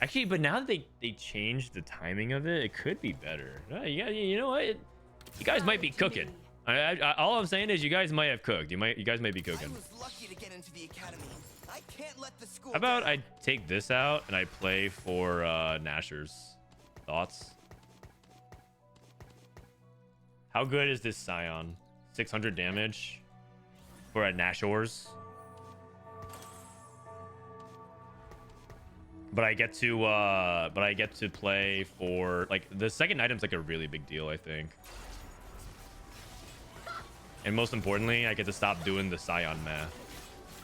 Actually, but now that they changed the timing of it, it could be better. You know what? You guys might be cooking. All I'm saying is you guys might have cooked. You guys might be cooking. I was lucky to get into the academy. I can't let the school How about down. I take this out and I play for Nashers? Thoughts? How good is this Scion? 600 damage for a Nashors. But I get to play for like the second item's like a really big deal, I think. And most importantly, I get to stop doing the Scion math,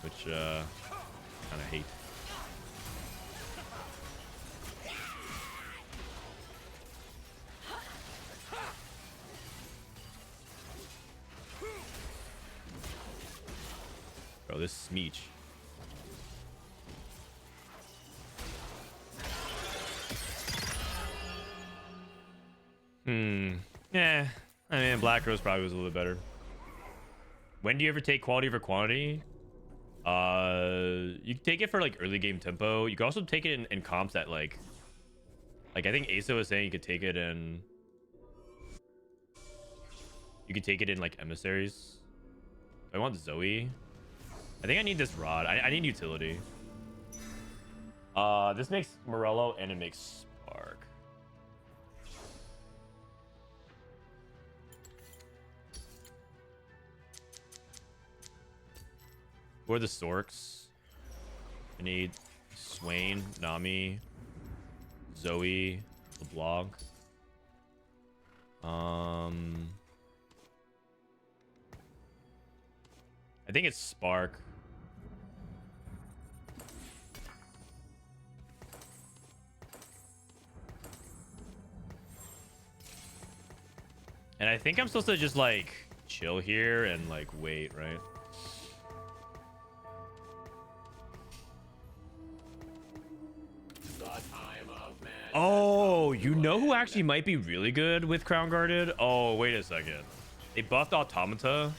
which kind of hate. Bro, this Smeech. Yeah. I mean, Black Rose probably was a little bit better. When do you ever take quality over quantity? You can take it for like early game tempo. You can also take it in comps that like I think Asa was saying you could take it in. You could take it in like emissaries. I want Zoe. I think I need this rod. I need utility. This makes Morello and it makes Spark. Who are the Storks? I need Swain, Nami, Zoe, LeBlanc. I think it's Spark. And I think I'm supposed to just like chill here and like wait, right? Oh, you know who actually might be really good with Crown Guarded? Oh, wait a second. They buffed Automata.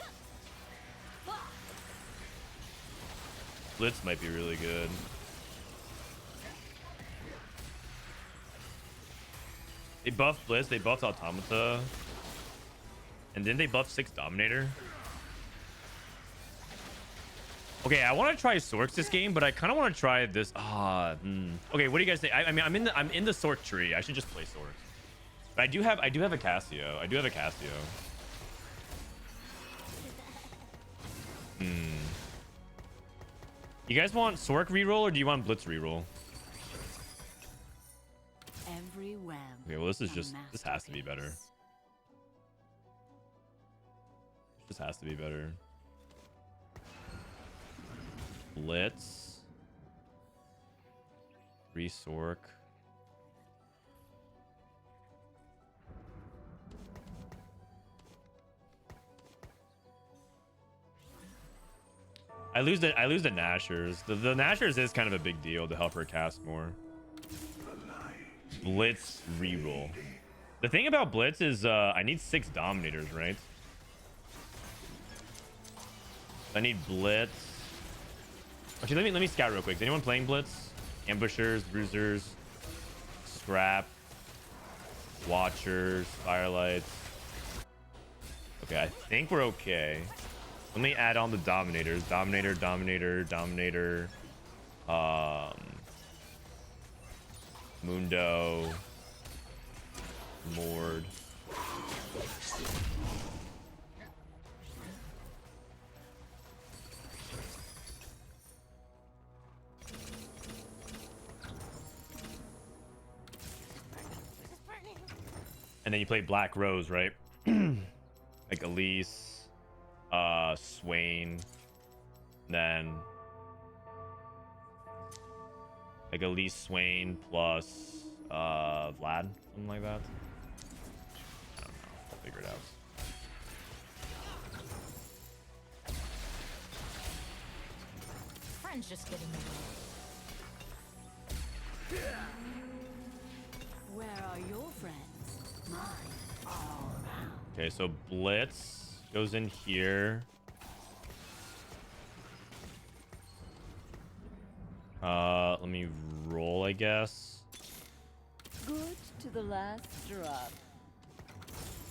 Blitz might be really good. They buffed Blitz, they buffed Automata. And then they buffed 6 Dominator. Okay, I want to try Sorks this game, but I kind of want to try this. Okay, what do you guys think? I mean, I'm in the Sork tree. I should just play Sorks. But I do have a Cassio. I do have a Cassio. You guys want Sork reroll or do you want Blitz reroll? Every program. Okay, well this is a just this has to be better. masterpiece. This has to be better. Blitz. Resork. I lose the Nashers. The Nashers is kind of a big deal to help her cast more. Blitz reroll. The thing about Blitz is I need 6 Dominators, right? I need Blitz. Actually, let me scout real quick. Is anyone playing Blitz? Ambushers, Bruisers, Scrap, Watchers, Firelights. Okay, I think we're okay. Let me add on the Dominators. Dominator, Mundo, Mord. And then you play Black Rose, right? Like Elise, Swain, then like Elise, Swain plus Vlad, something like that. I don't know. I'll figure it out. Friends just getting in the way. Where are your friends? Mine all around. Okay, so Blitz goes in here. Let me roll, I guess. Good to the last drop.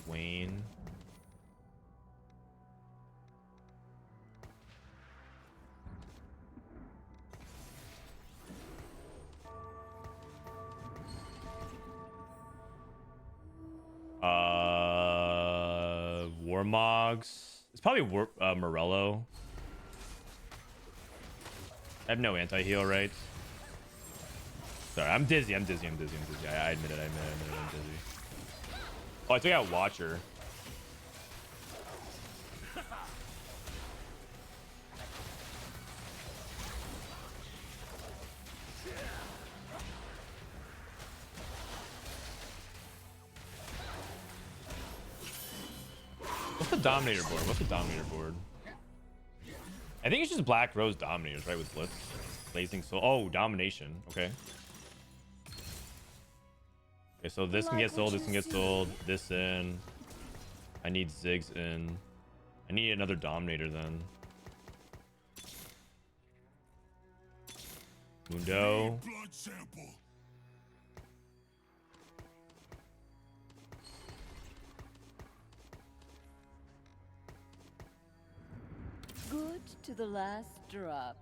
Wayne. Warmogs. It's probably Morello. I have no anti-heal, right? Sorry, I'm dizzy. I admit it. I'm dizzy. I'm dizzy. Oh, I took out Watcher. What's the Dominator board? I think it's just Black Rose Dominators, right? With Blitz. Blazing Soul. Oh, Domination. Okay. Okay, so this can get sold. This can get sold. This in. I need Ziggs in. I need another Dominator then. Mundo. Blood sample. Good to the last drop.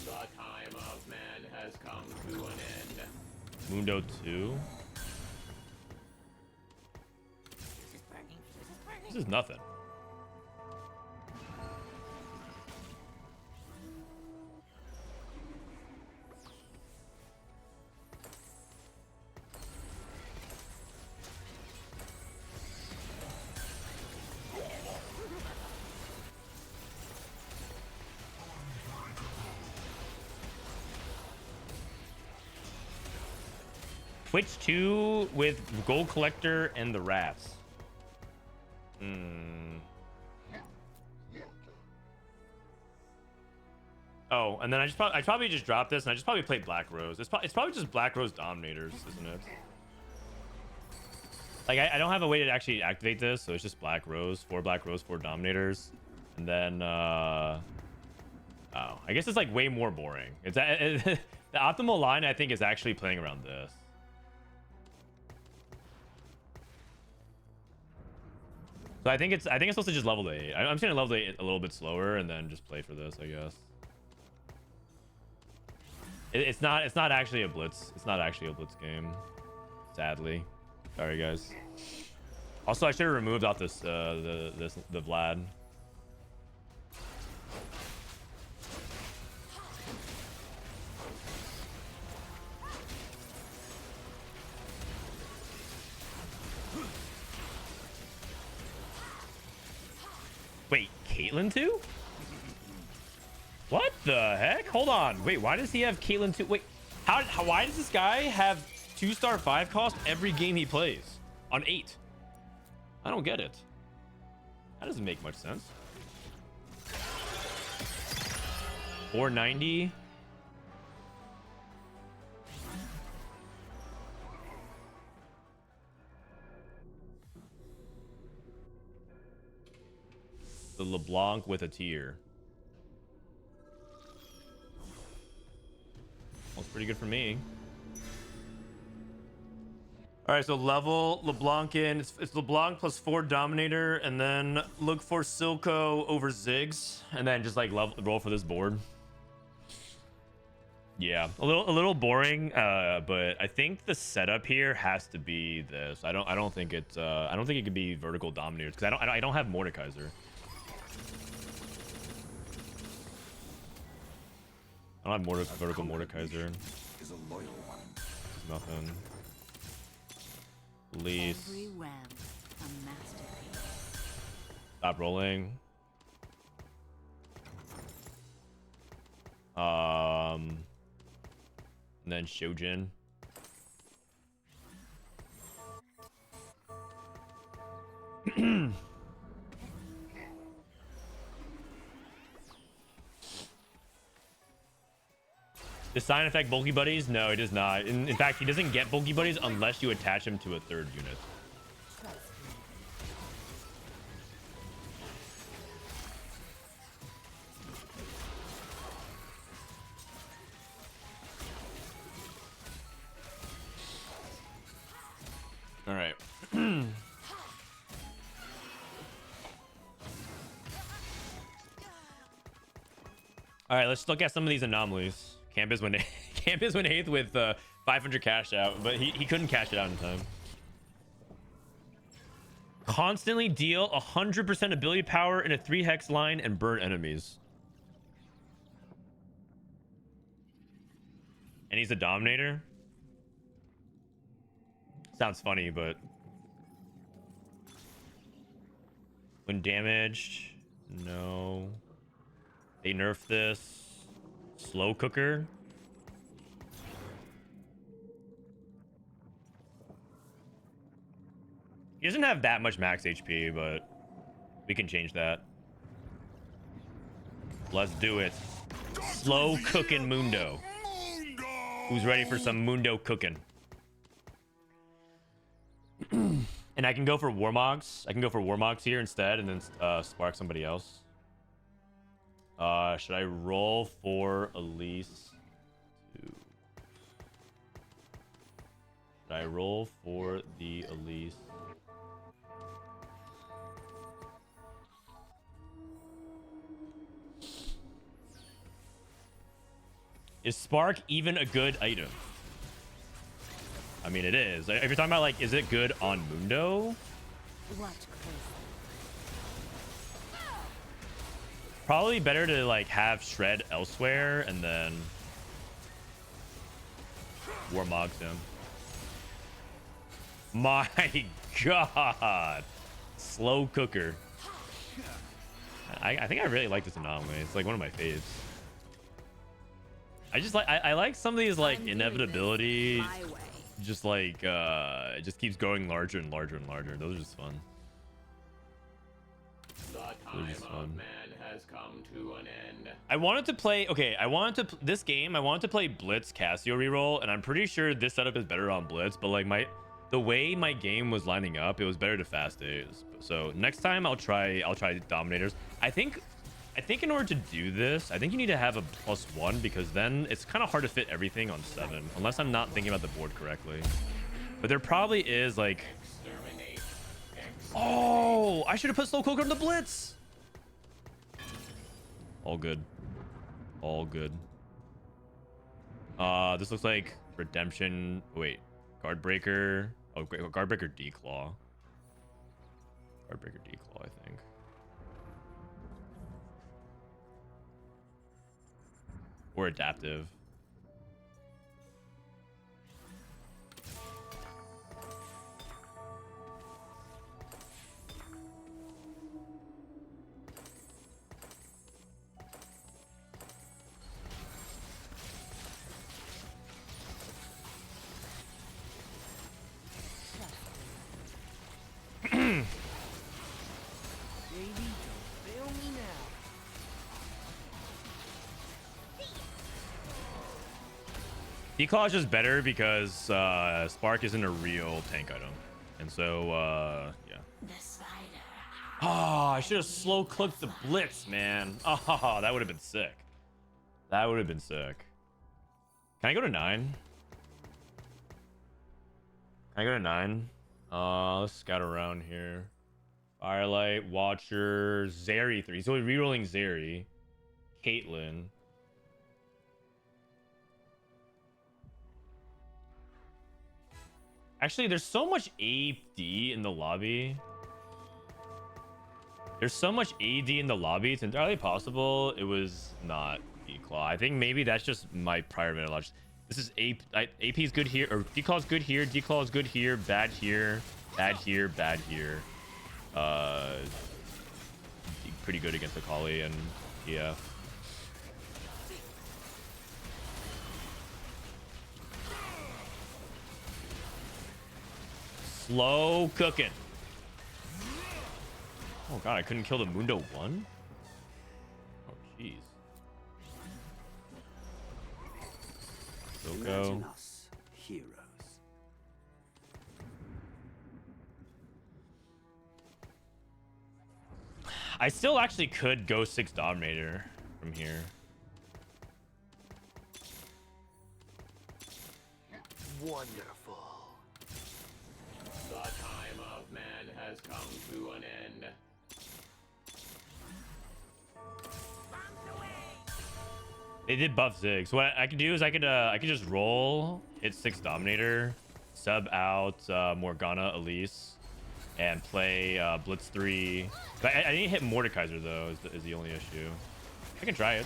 The time of man has come to an end. Mundo 2. This is nothing. Twitch 2 with Gold Collector and the Rats. Oh, and then I probably just dropped this and I just probably played Black Rose. It's probably just Black Rose Dominators, isn't it? Like I don't have a way to actually activate this, so it's just Black Rose, 4 Black Rose, 4 Dominators, and then oh, I guess it's like way more boring. It's the optimal line I think is actually playing around this. So I think it's supposed to just level to 8. I'm just gonna level to 8 a little bit slower and then just play for this, I guess. It's not actually a blitz. It's not actually a blitz game, sadly. Sorry guys. Also, I should have removed out this the Vlad. Wait, Caitlyn too? What the heck? Hold on. Wait, why does he have Caitlyn too? Wait, why does this guy have 2-star 5 cost every game he plays on 8? I don't get it. That doesn't make much sense. 490. The LeBlanc with a tier. Looks pretty good for me. All right, so level LeBlanc in. It's LeBlanc plus 4 Dominator, and then look for Silco over Ziggs, and then just like roll for this board. Yeah, a little boring, but I think the setup here has to be this. I don't think it could be vertical Dominators because I don't have Mordekaiser. I don't have vertical Mordekaiser. Is a loyal one. Nothing. Release. Every web, a masterpiece. Stop rolling. And then Shojin. Does Sign affect bulky buddies? No, it does not. In fact, he doesn't get bulky buddies unless you attach him to a 3rd unit. All right. All right, let's look at some of these anomalies. Campus went 8th with 500 cash out, but he couldn't cash it out in time. Constantly deal 100% ability power in a 3 hex line and burn enemies. And he's a Dominator. Sounds funny, but when damaged, no. They nerfed this. Slow cooker. He doesn't have that much max HP, but we can change that. Let's do it. Slow cooking Mundo. Who's ready for some Mundo cooking? And I can go for Warmogs. I can go for Warmogs here instead and then spark somebody else. Should I roll for Elise? Should I roll for the Elise? Is Spark even a good item? I mean, it is. If you're talking about, like, is it good on Mundo? What Probably better to, like, have Shred elsewhere and then Warmogs him. My God. Slow cooker. I think I really like this anomaly. It's like one of my faves. I like some of these like inevitability. Just like it just keeps going larger and larger and larger. Those are just fun. The time of man has come to an end. I wanted to play this game. I wanted to play Blitz Cassio reroll, and I'm pretty sure this setup is better on Blitz. But like the way my game was lining up, it was better to fast days. So next time I'll try Dominators. I think in order to do this, I think you need to have a +1 because then it's kind of hard to fit everything on 7 unless I'm not thinking about the board correctly. But there probably is like, oh, I should have put Slow Cooker on the Blitz. All good. All good. This looks like Redemption. Wait, Guardbreaker. Oh, great. Guardbreaker Declaw. Guardbreaker Declaw, I think. Or Adaptive. Declaw is just better because Spark isn't a real tank item. And so, yeah. Oh, I should have slow clicked the blitz, man. Oh, that would have been sick. That would have been sick. Can I go to 9? Can I go to 9? Let's scout around here. Firelight, Watcher, Zeri 3. So we're rerolling Zeri. Caitlyn. Actually, there's so much AD in the lobby. There's so much AD in the lobby. It's entirely possible it was not Declaw. I think maybe that's just my prior meta logic. This is AP is good here, or Declaw is good here. Declaw is good here, bad here, bad here, bad here. Pretty good against Akali, and yeah. Slow cooking. Oh god, I couldn't kill the Mundo 1? Oh jeez. Imagine us, heroes. I still actually could go 6 Dominator from here. Wonderful. The time of man has come to an end. They did buff Zig. So what I could do is I could just roll, hit 6 Dominator, sub out Morgana Elise, and play Blitz 3. But I need to hit Mordekaiser though, is the only issue. I can try it.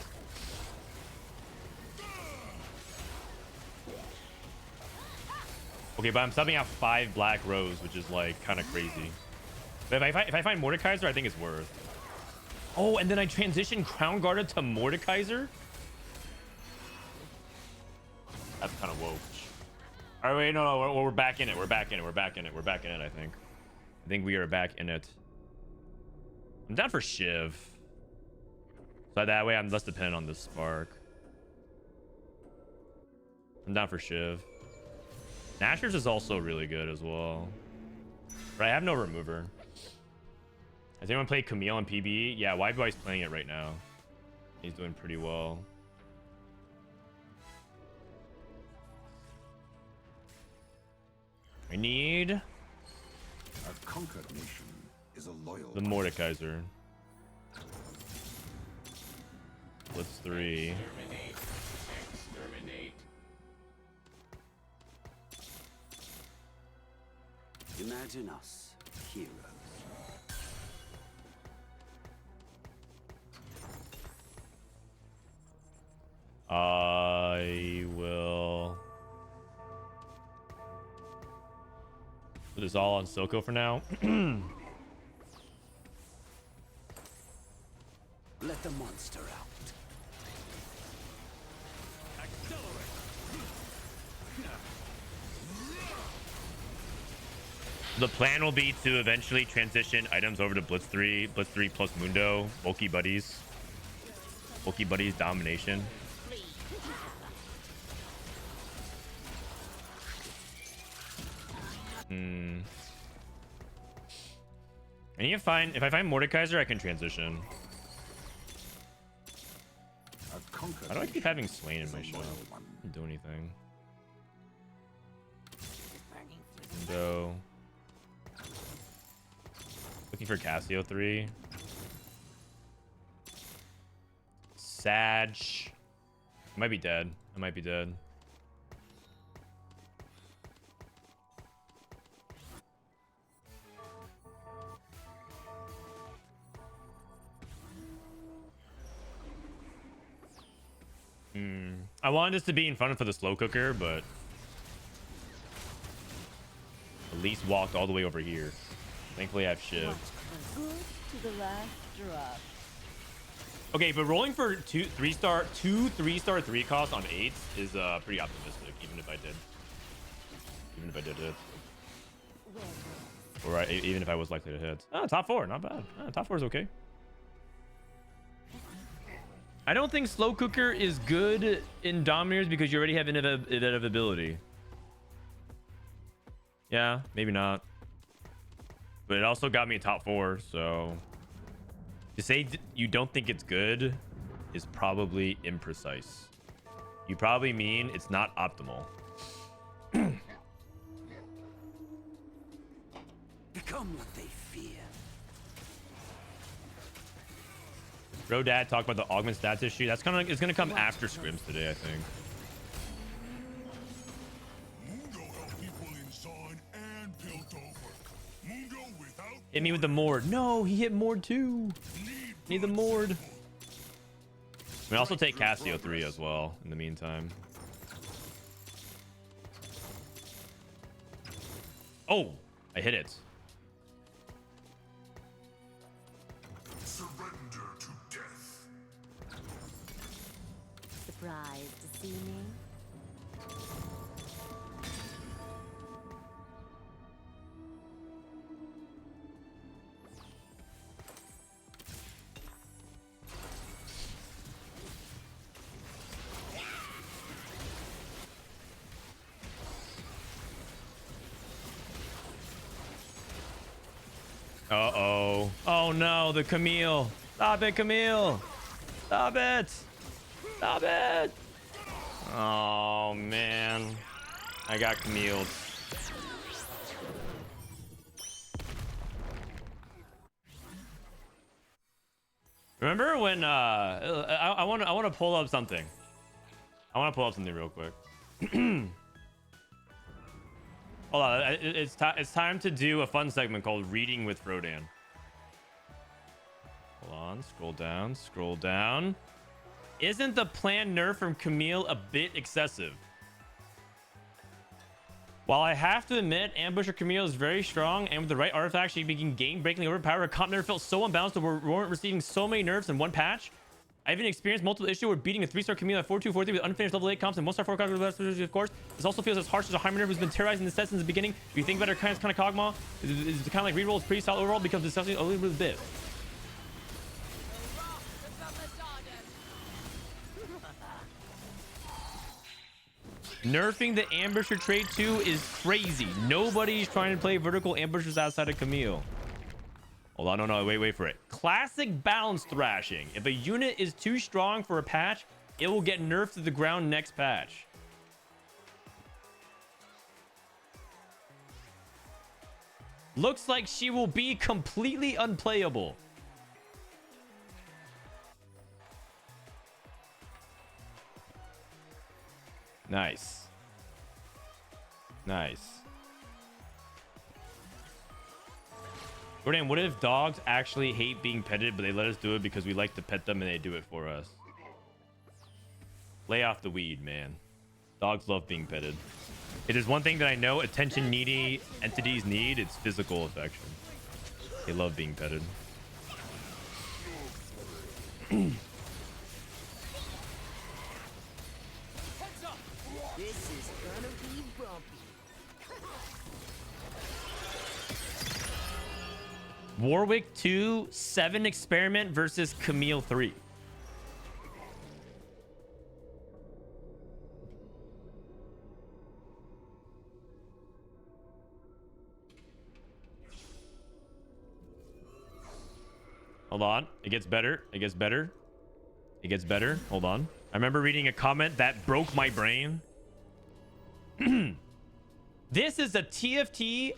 Okay, but I'm subbing out 5 Black Rose, which is like kind of crazy. But if I find Mordekaiser, I think it's worth. Oh, and then I transition Crown Guarded to Mordekaiser? That's kind of woke. All right, wait, no, we're back in it. We're back in it. We're back in it. We're back in it, I think we are back in it. I'm down for Shiv. So that way I'm less dependent on the Spark. I'm down for Shiv. Nashor's is also really good as well. But I have no remover. Has anyone played Camille on PBE? Yeah, Boy's playing it right now. He's doing pretty well. I need A conquered nation is a loyal. the Mordekaiser. Blitz 3. Exterminate. Exterminate. Imagine us, heroes. I will put this all on Silco for now. Let the monster out. The plan will be to eventually transition items over to Blitz 3 plus Mundo, Bulky Buddies, Domination. I need to find, if I find Mordekaiser, I can transition. How do I keep having Swain in my show? Didn't do anything. Mundo. Looking for Cassio 3. Sag. I might be dead. I might be dead. I wanted this to be in front for the slow cooker, but Elise walked all the way over here. Thankfully, I have Shiv. To the last drop. Okay, but rolling for two three-star 3 costs on 8s is pretty optimistic, even if I did hit. Or even if I was likely to hit. Oh, top 4, not bad. Top 4 is okay. I don't think slow cooker is good in Dominators because you already have inevitability. Yeah, maybe not. But it also got me a top 4, so to say you don't think it's good is probably imprecise. You probably mean it's not optimal. Become what they fear. Rodad talked about the augment stats issue. That's kind of it's gonna come after scrims today, I think. Mundo helped people inside and built over. Mundo without Hit me with the Mord. No, he hit Mord too. Need the Mord. We also take Cassio 3 as well in the meantime. Oh, I hit it. surrender to death. Surprised to see me? Uh-oh. Oh no, the Camille. Stop it, Camille. Stop it. Stop it. Oh man. I got Camille. Remember when I want to pull up something. I want to pull up something real quick. Hold on, it's time to do a fun segment called Reading with Frodan. Hold on, scroll down, scroll down. Isn't the planned nerf from Camille a bit excessive? While I have to admit, Ambusher Camille is very strong, and with the right artifact, she became game-breakingly overpowered. Her comp never felt so unbalanced that we weren't receiving so many nerfs in one patch. I even experienced multiple issues where beating a 3-star Camille at 4-2, 4-3 with unfinished level 8 comps and 1-star 4 comps, of course. This also feels as harsh as a Heimer who's been terrorizing the set since the beginning. If you think about her kind of Kog'Maw, it's kind of like Reroll is pretty solid overall, becomes disgusting a little bit. Nerfing the Ambusher trade too is crazy. Nobody's trying to play vertical ambushers outside of Camille. Hold on, no, wait for it. Classic balance thrashing. If a unit is too strong for a patch, it will get nerfed to the ground next patch. Looks like she will be completely unplayable. Nice. Nice. Jordan, what if dogs actually hate being petted, but they let us do it because we like to pet them and they do it for us? Lay off the weed, man. Dogs love being petted. It is one thing that I know attention needy entities need. It's physical affection. They love being petted. This is gonna be bumpy. Warwick 2 7 experiment versus Camille 3. Hold on. It gets better. It gets better. It gets better. Hold on. I remember reading a comment that broke my brain. This is a TFT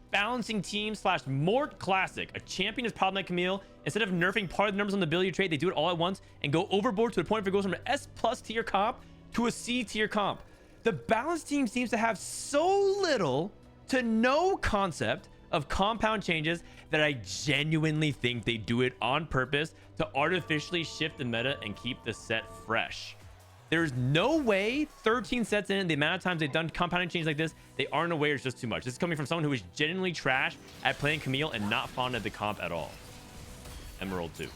balancing team / Mort Classic. A champion is problematic Camille. Instead of nerfing part of the numbers on the ability trait, they do it all at once and go overboard to the point where it goes from an S+ tier comp to a C tier comp. The balance team seems to have so little to no concept of compound changes that I genuinely think they do it on purpose to artificially shift the meta and keep the set fresh. There's no way 13 sets in, the amount of times they've done compounding changes like this, they aren't aware it's just too much. This is coming from someone who is genuinely trash at playing Camille and not fond of the comp at all. Emerald 2.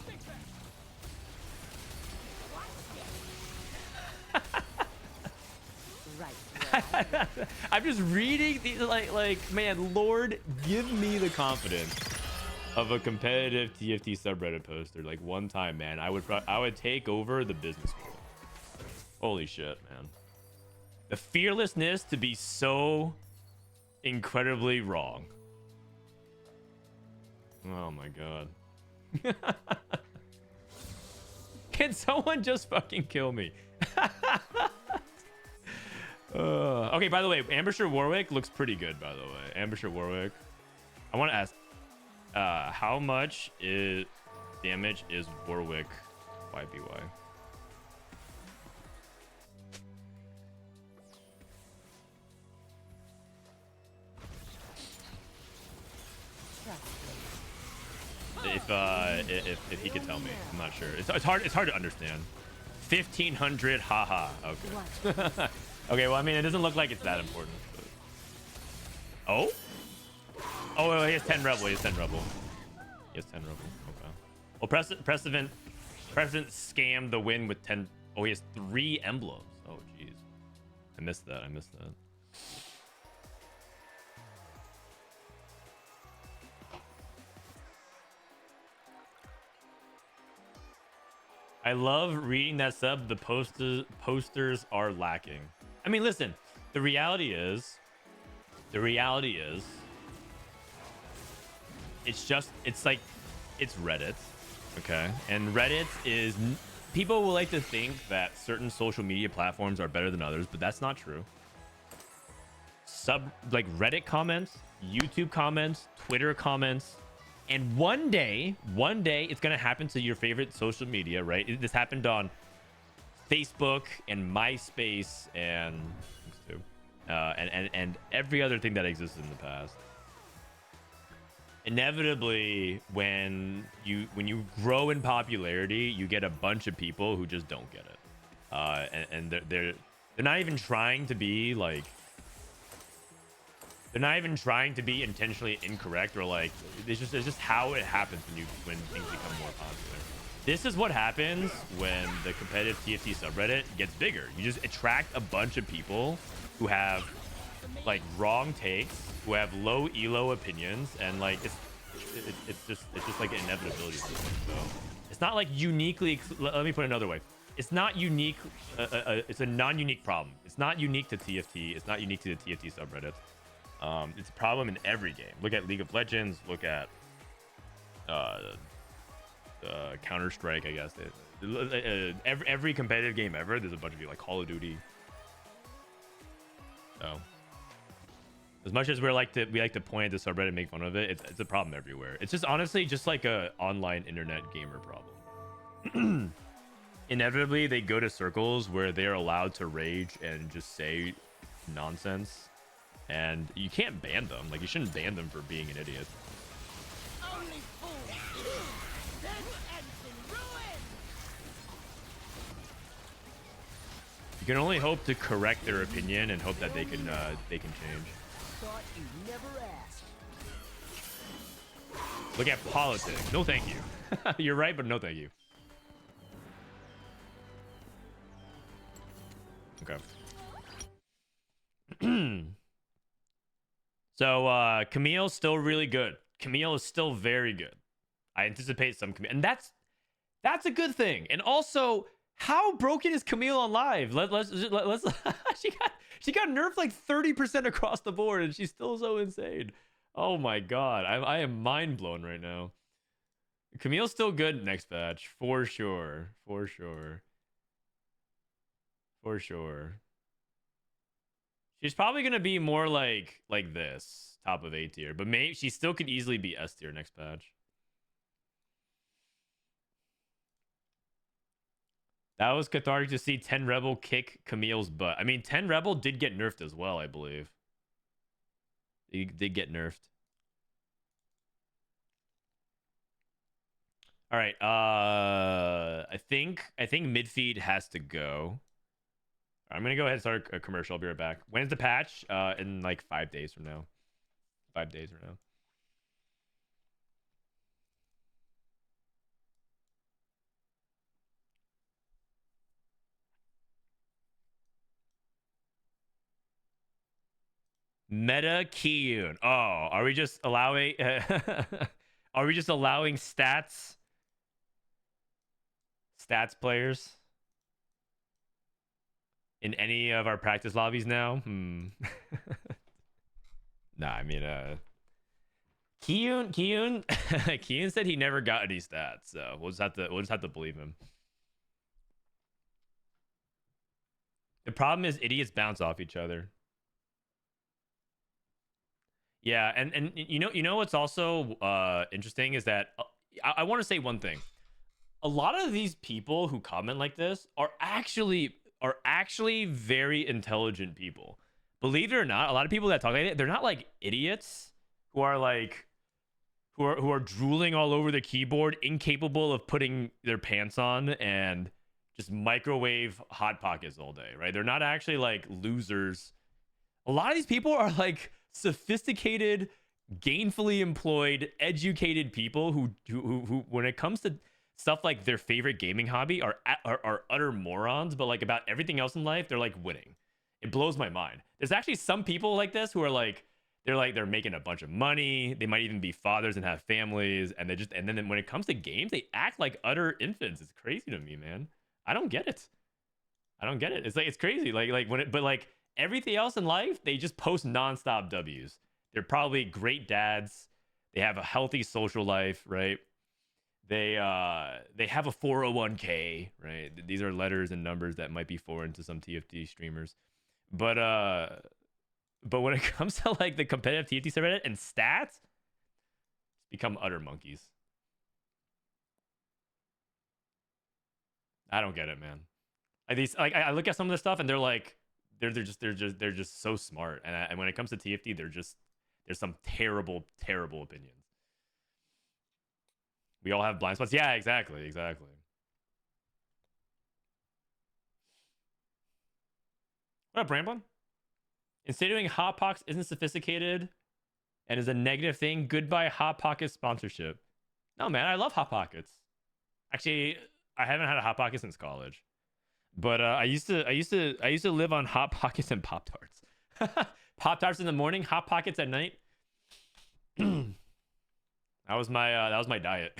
Right. I'm just reading these like man, Lord, give me the confidence. of a competitive TFT subreddit poster, like one time, man, I would take over the business world. Holy shit, man. The fearlessness to be so incredibly wrong. Oh my god. Can someone just fucking kill me? Okay, by the way, Ambusher Warwick looks pretty good, by the way. Ambusher Warwick. I want to ask, how much damage is Warwick YBY? If he could tell me, I'm not sure. It's hard to understand. 1500, haha. Okay. Okay, well, I mean, it doesn't look like it's that important. But... Oh? Oh, well, he has 10 rebel. He has 10 rebel. He has 10 rebel. Okay. Well, President scammed the win with 10. Oh, he has 3 emblems. Oh, jeez. I missed that. I love reading that sub. The posters are lacking. I mean, listen, the reality is, it's like, it's Reddit, okay? And Reddit is, people will like to think that certain social media platforms are better than others, but that's not true. Like Reddit comments, YouTube comments, Twitter comments, and one day it's gonna happen to your favorite social media, right? This happened on Facebook and MySpace and every other thing that existed in the past. Inevitably, when you grow in popularity, you get a bunch of people who just don't get it, and they're not even trying to be like. They're not even trying to be intentionally incorrect, or like it's just how it happens when things become more popular. This is what happens when the competitive TFT subreddit gets bigger. You just attract a bunch of people who have like wrong takes, who have low elo opinions, and like it's just like an inevitability. So it's not like uniquely. Let me put it another way. It's not unique. It's a non-unique problem. It's not unique to TFT. It's not unique to the TFT subreddit. It's a problem in every game. Look at League of Legends. Look at Counter-Strike, I guess. Every competitive game ever, there's a bunch of you, like Call of Duty. So, as much as we like to point at the subreddit and make fun of it, it's a problem everywhere. It's just honestly just like a online internet gamer problem. Inevitably, they go to circles where they're allowed to rage and just say nonsense. And you can't ban them. Like, you shouldn't ban them for being an idiot. You can only hope to correct their opinion and hope that they can change. Look at politics. No, thank you. You're right, but no, thank you. Okay. So Camille's still really good. Camille is still very good. I anticipate some and that's a good thing. And also, how broken is Camille on live? Let's she got nerfed like 30% across the board, and she's still so insane. Oh my god, I am mind blown right now. Camille's still good next patch for sure, for sure. She's probably gonna be more like this, top of A tier, but maybe she still could easily be S tier next patch. That was cathartic to see 10 Rebel kick Camille's butt. I mean, 10 Rebel did get nerfed as well, I believe. He did get nerfed. All right. I think midfeed has to go. I'm gonna go ahead and start a commercial. I'll be right back. When's the patch? In like 5 days from now. 5 days from now. Meta Kiyun. Oh, are we just allowing Are we just allowing stats players in any of our practice lobbies now? Nah, I mean, Kiyun said he never got any stats, so we'll just have to believe him. The problem is idiots bounce off each other. Yeah, and you know what's also interesting is that I want to say one thing. A lot of these people who comment like this are actually very intelligent people. Believe it or not, a lot of people that talk like that, they're not like idiots who are like who are drooling all over the keyboard, incapable of putting their pants on and just microwave hot pockets all day, right? They're not actually like losers. A lot of these people are like sophisticated, gainfully employed, educated people who when it comes to stuff like their favorite gaming hobby are utter morons, but like about everything else in life, they're like winning. It blows my mind. There's actually some people like this who are like they're making a bunch of money. They might even be fathers and have families, and then when it comes to games, they act like utter infants. It's crazy to me, man. I don't get it. It's crazy. Like everything else in life, they just post nonstop W's. They're probably great dads. They have a healthy social life, right? They have a 401k, right? These are letters and numbers that might be foreign to some TFT streamers. But when it comes to like the competitive TFT subreddit and stats, become utter monkeys. I don't get it, man. I look at some of this stuff and they're just so smart. And when it comes to TFT, there's some terrible opinions. We all have blind spots. Yeah, exactly. What up, Bramblin? Insinuating Hot Pockets isn't sophisticated and is a negative thing. Goodbye, Hot Pockets sponsorship. No, man, I love Hot Pockets. Actually, I haven't had a Hot Pocket since college, but I used to live on Hot Pockets and Pop Tarts. Pop Tarts in the morning, Hot Pockets at night. That was my diet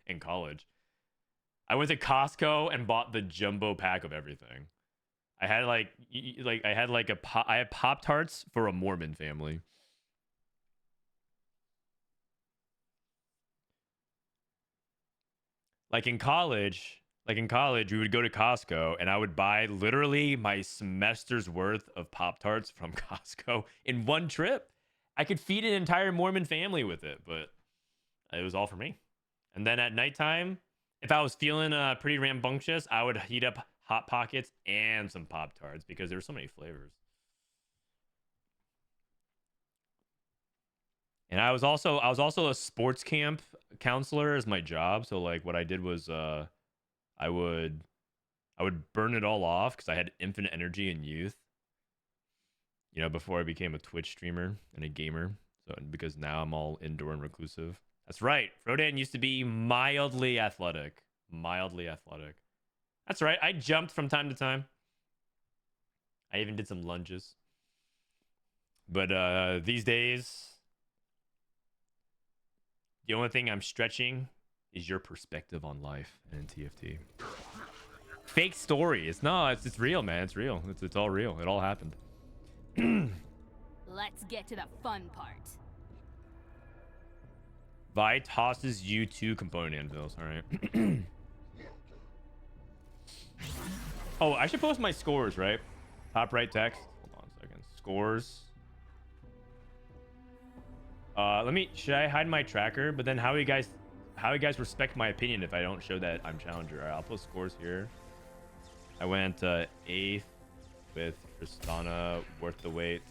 in college. I went to Costco and bought the jumbo pack of everything. I had Pop Tarts for a Mormon family. Like in college, we would go to Costco and I would buy literally my semester's worth of Pop Tarts from Costco in one trip. I could feed an entire Mormon family with it, but it was all for me. And then at nighttime, if I was feeling pretty rambunctious, I would heat up Hot Pockets and some Pop Tarts because there were so many flavors. And I was also a sports camp counselor as my job. So like what I did was I would burn it all off because I had infinite energy in youth. You know, before I became a Twitch streamer and a gamer. So because now I'm all indoor and reclusive. That's right. Frodan used to be mildly athletic. That's right. I jumped from time to time. I even did some lunges. But these days, the only thing I'm stretching is your perspective on life and TFT. Fake story. It's real, man. It's real. It's all real. It all happened. Let's get to the fun part. Vi tosses you 2 component anvils. All right. Oh, I should post my scores, right? Top right text. Hold on a second. Scores. Should I hide my tracker? But then how you guys respect my opinion if I don't show that I'm challenger? All right, I'll post scores here. I went 8th with Tristana, worth the wait.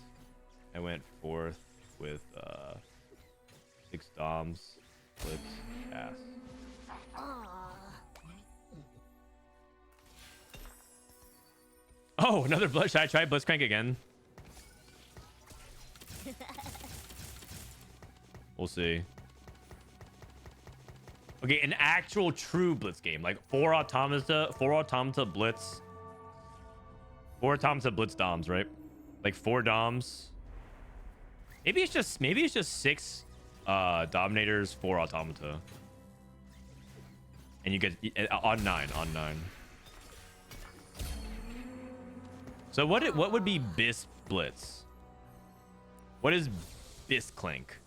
I went 4th with 6 doms, flips, ass. Oh, another blood. Should I try Blitzcrank again? We'll see. Okay, an actual true blitz game, like 4 automata blitz. 4 automata blitz doms, right? Like 4 doms. Maybe it's just 6 Dominators, 4 Automata. And you get on 9. So what would be Bis Blitz? What is Bis Clank?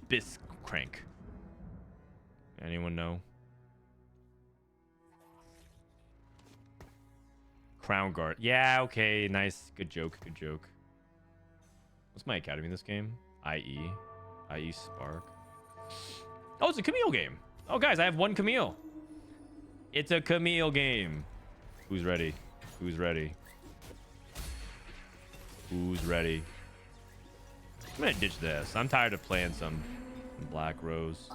Bis Crank? Anyone know? Crown Guard. Yeah, okay, nice. Good joke. What's my academy in this game? IE Spark. Oh, it's a Camille game. Oh, guys, I have 1 Camille. It's a Camille game. Who's ready? I'm gonna ditch this. I'm tired of playing some Black Rose.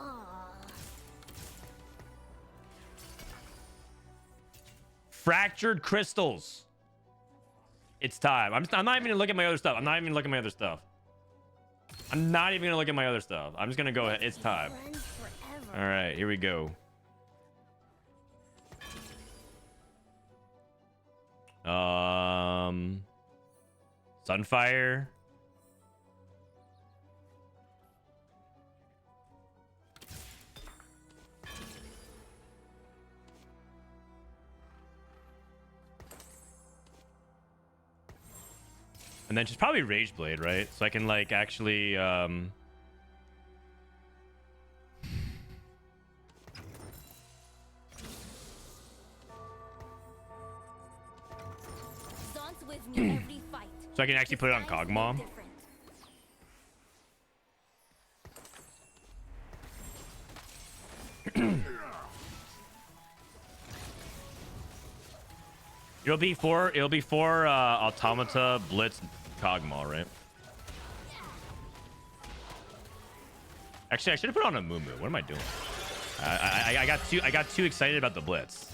Fractured crystals. It's time. I'm not even gonna look at my other stuff. I'm not even gonna look at my other stuff. I'm just gonna go ahead. It's time. All right, here we go. Sunfire. And then she's probably Rage Blade, right? So I can like actually so I can actually put it on Kog'maw. It'll be for Automata, Blitz, Kog'Maw, right? Actually, I should have put on a Mumu. What am I doing? I got too excited about the Blitz.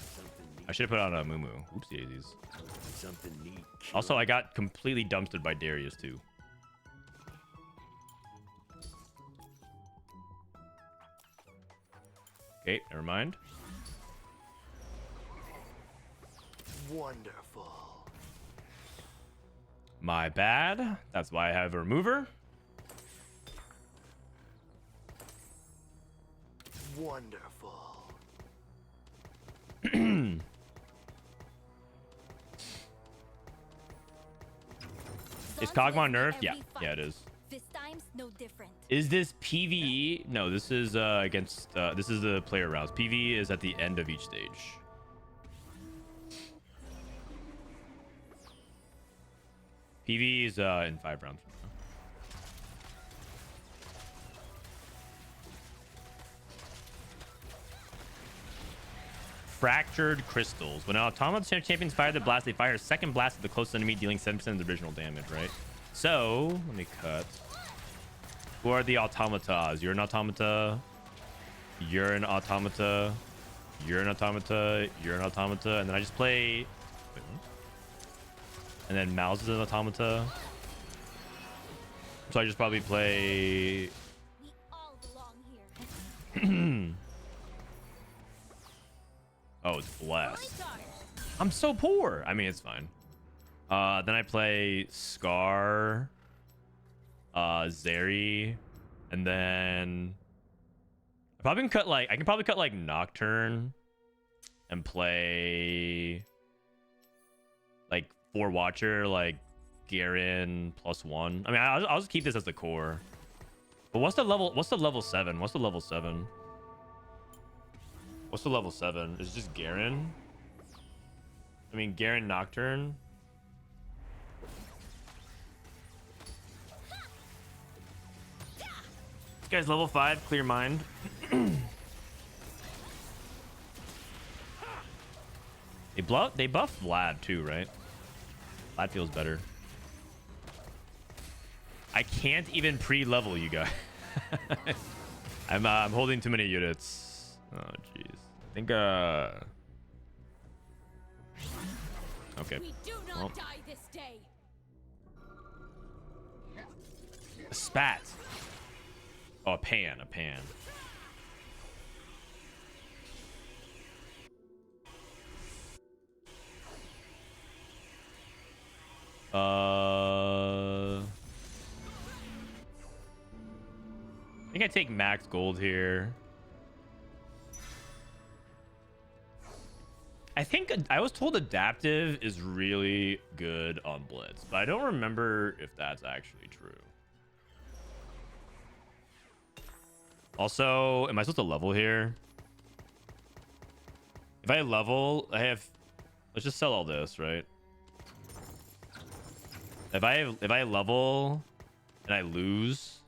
I should have put on a Mumu. Oopsie daisies. Also, I got completely dumpstered by Darius too. Okay, never mind. Wonderful. My bad. That's why I have a remover. Wonderful. Is Kog'Maw nerfed? Yeah, it is. This time's no different. Is this PVE? No, this is against. This is the player rounds. PVE is at the end of each stage. PVE is in 5 rounds. Fractured crystals. When an Automata champions fire the blast, they fire a second blast at the closest enemy, dealing 7% of the original damage, right? So, let me cut. Who are the Automatas? You're an Automata. You're an Automata. You're an Automata. You're an Automata. And then I just play... And then Mouse is an Automata. So I just probably play... We all belong here. Oh, it's blessed. I'm so poor. I mean, it's fine. Then I play Scar, Zeri, and then I probably can cut like Nocturne and play like 4 Watcher, like Garen +1. I mean, I'll just keep this as the core. But what's the level 7? What's the level 7? What's the level 7? Is it just Garen? I mean, Garen Nocturne. This guy's level 5, clear mind. They buff Vlad too, right? Vlad feels better. I can't even pre-level you guys. I'm holding too many units. Oh jeez. I think okay. We do not Well. die this day. A spat. Oh, a pan. I think I take max gold here. I think I was told adaptive is really good on blitz, but I don't remember if that's actually true. Also, am I supposed to level here? If I level, I have, let's just sell all this, right? If I level and I lose,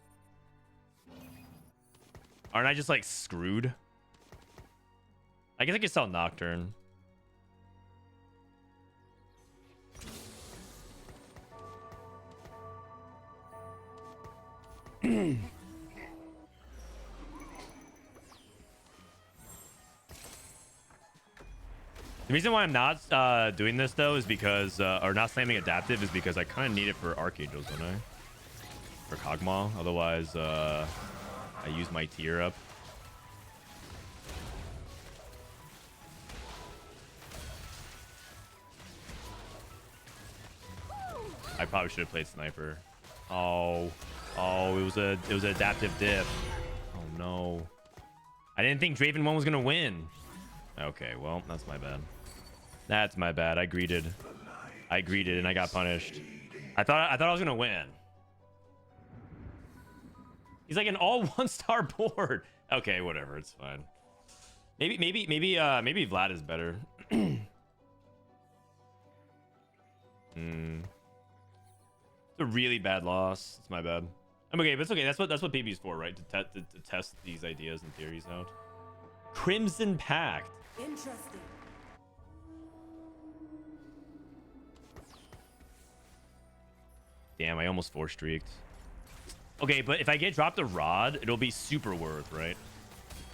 aren't I just like screwed? I guess I could sell Nocturne. The reason why I'm not doing this though is because, or not slamming adaptive, is because I kind of need it for Archangels, don't I? For Kog'maw. Otherwise, I use my tier up. I probably should have played Sniper. Oh, it was an adaptive diff. Oh no. I didn't think Draven 1 was gonna win. Okay, well, that's my bad. That's my bad. I greeted and I got punished. I thought I was gonna win. He's like an all 1-star board. Okay, whatever, it's fine. Maybe Vlad is better. It's a really bad loss. It's my bad. I'm okay, but it's okay. That's what PBE is for, right? To test these ideas and theories out. Crimson Pact. Interesting. Damn, I almost 4-streaked. Okay, but if I get dropped a rod, it'll be super worth, right?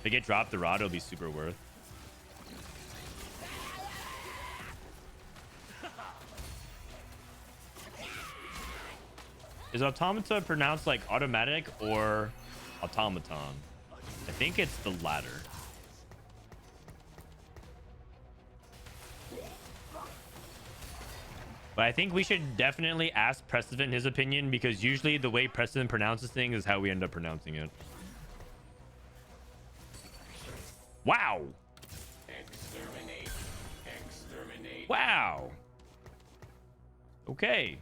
If I get dropped the rod, it'll be super worth. Is automata pronounced like automatic or automaton? I think it's the latter. But I think we should definitely ask Precedent his opinion, because usually the way Precedent pronounces things is how we end up pronouncing it. Wow. Exterminate. Exterminate. Wow. Okay.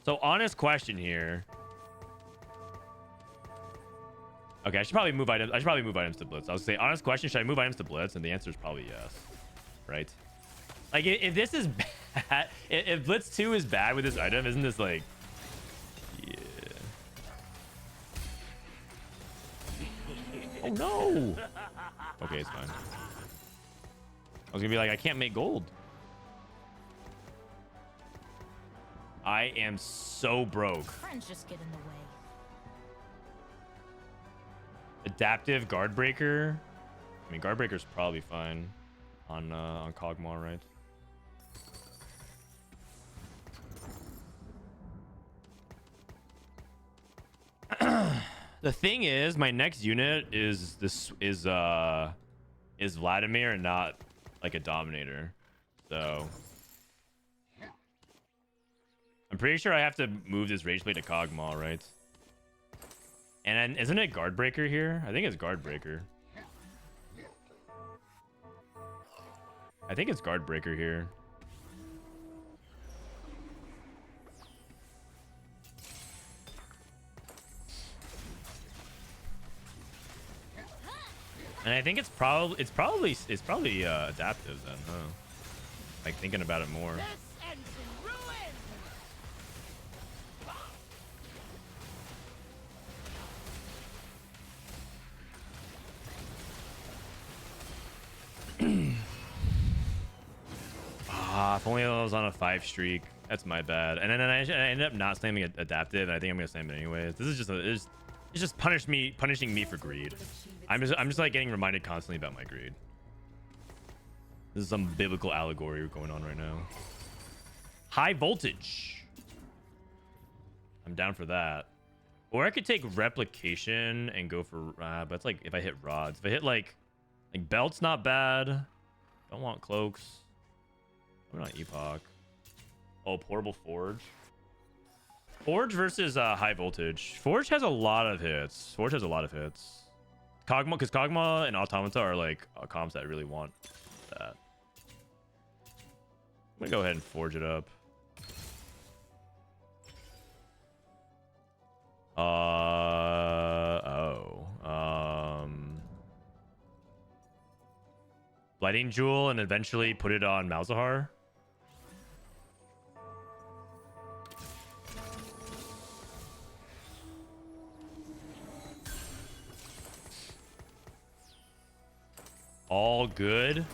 So honest question here. Okay, I should probably move items. I should probably move items to Blitz. I was say, honest question: should I move items to Blitz? And the answer is probably yes. Right? Like, if this is bad, if Blitz 2 is bad with this item, isn't this like, yeah? Oh no! Okay, it's fine. I was gonna be like, I can't make gold. I am so broke. Friends just get in the way. Adaptive guard breaker. I mean, guard breaker's probably fine on Kog'Maw, right? The thing is, my next unit is Vladimir and not like a Dominator. So I'm pretty sure I have to move this Rage Blade to Kog'Maw, right? And then, isn't it Guard Breaker here? I think it's Guard Breaker. I think it's Guard Breaker here. And I think it's probably adaptive then, huh? Like, thinking about it more. If only I was on a 5-streak. That's my bad. And then I ended up not slamming adaptive, and I think I'm gonna slam it anyways. This is just it's just punishing me for greed. I'm just like getting reminded constantly about my greed. This is some biblical allegory going on right now. High voltage. I'm down for that. Or I could take replication and go for but it's like if I hit rods. If I hit like belt's not bad. Don't want cloaks. I'm not epoch. Oh, portable Forge. Forge versus high voltage. Forge has a lot of hits. Forge has a lot of hits. Kog'maw, because Kog'maw and Automata are like comps that I really want that. I'm gonna go ahead and Forge it up. Blighting Jewel and eventually put it on Malzahar. All good.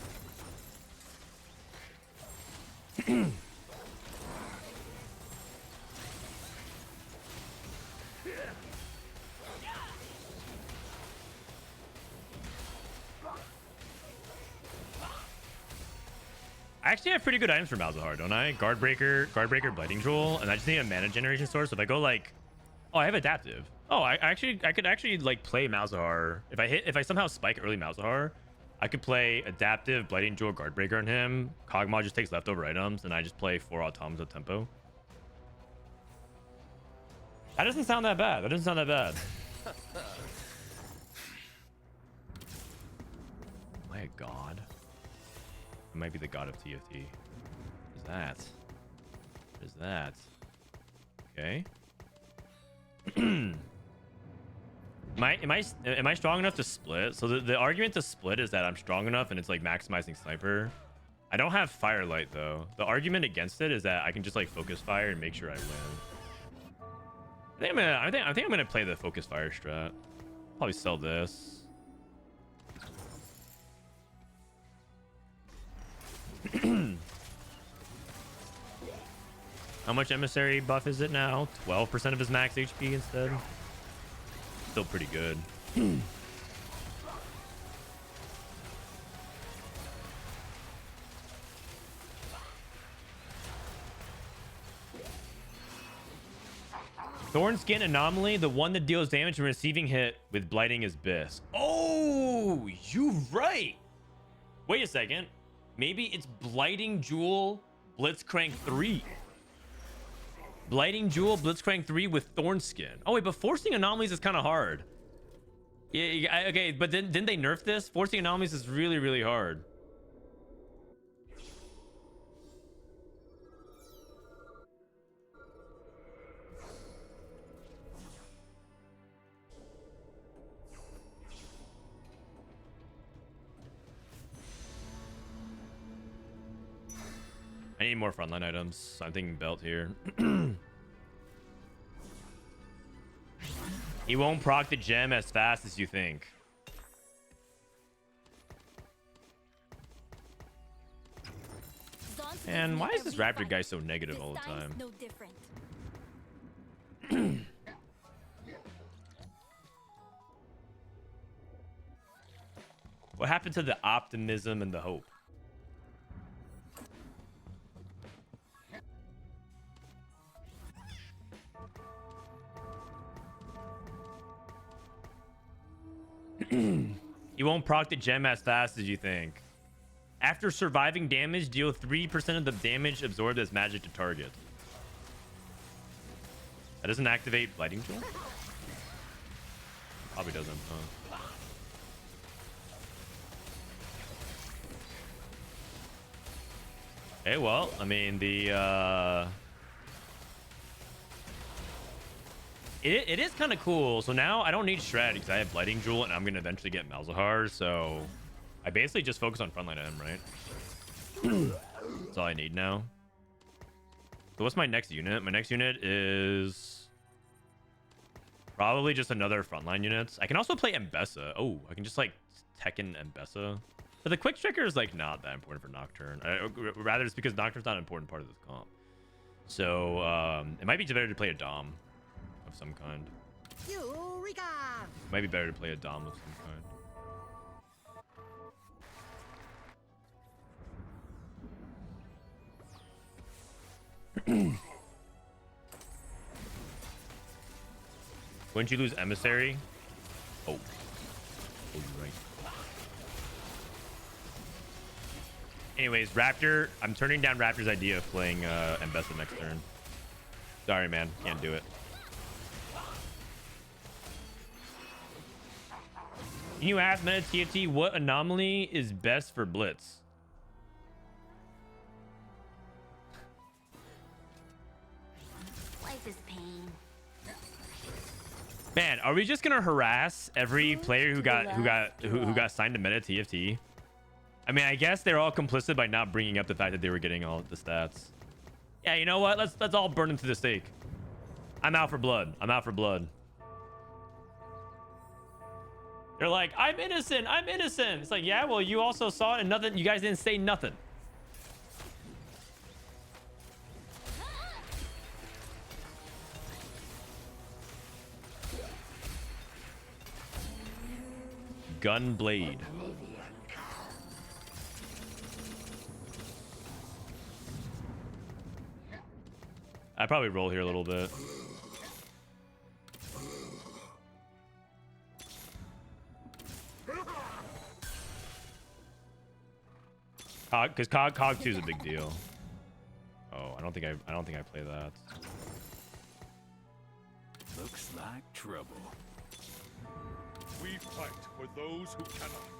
I actually have pretty good items for Malzahar, don't I? Guardbreaker, Blighting Jewel, and I just need a mana generation source. So if I go like, oh, I have adaptive. Oh, I could actually like play Malzahar. If I somehow spike early Malzahar, I could play adaptive, Blighting Jewel, Guardbreaker on him. Kog'Maw just takes leftover items, and I just play 4 Automata tempo. That doesn't sound that bad. That doesn't sound that bad. Am I a god? I might be the god of TFT. What is that? What is that? Okay. Am I strong enough to split? So the argument to split is that I'm strong enough and it's like maximizing sniper. I don't have firelight though. The argument against it is that I can just like focus fire and make sure I win. I think I'm gonna play the focus fire strat. Probably sell this. How much emissary buff is it now? 12% of his max HP instead. Still pretty good. Thorn Skin Anomaly, the one that deals damage when receiving hit with Blighting is Biss. Oh, you're right. Wait a second. Maybe it's Blighting Jewel Blitzcrank 3. Blighting Jewel Blitzcrank 3 with Thorn Skin. Oh wait, but forcing anomalies is kind of hard. Yeah, okay, but then didn't they nerf this? Forcing anomalies is really, really hard. I need more frontline items. I'm thinking belt here. He won't proc the gem as fast as you think. And why is this Raptor guy so negative all the time? No different. What happened to the optimism and the hope? You won't proc the gem as fast as you think. After surviving damage, deal 3% of the damage absorbed as magic to target. That doesn't activate Blighting Jewel? Probably doesn't, huh? Okay, well, I mean, It is kind of cool. So now I don't need Shred because I have Blighting Jewel and I'm going to eventually get Malzahar. So I basically just focus on frontline M, right? That's all I need now. So what's my next unit? My next unit is probably just another frontline unit. I can also play Mbessa. Oh, I can just like Tekken Mbessa. But the quick trigger is like not that important for Nocturne. Rather, it's because Nocturne's not an important part of this comp. So it might be better to play a Dom of some kind. Eureka! Might be better to play a Dom of some kind. Wouldn't you lose Emissary? Oh. Oh, you're right. Anyways, Raptor, I'm turning down Raptor's idea of playing Mbessa next turn. Sorry, man. Can't do it. Can you ask Meta TFT what anomaly is best for Blitz? Life is pain. Man, are we just gonna harass every player who got signed to Meta TFT? I mean, I guess they're all complicit by not bringing up the fact that they were getting all the stats. Yeah, you know what? Let's all burn them to the stake. I'm out for blood. I'm out for blood. They're like, I'm innocent. I'm innocent. It's like, yeah, well, you also saw it and nothing. You guys didn't say nothing. Gunblade. I probably roll here a little bit. Because Cog 2 is a big deal. Oh, I don't think I play that. Looks like trouble. We fight for those who cannot.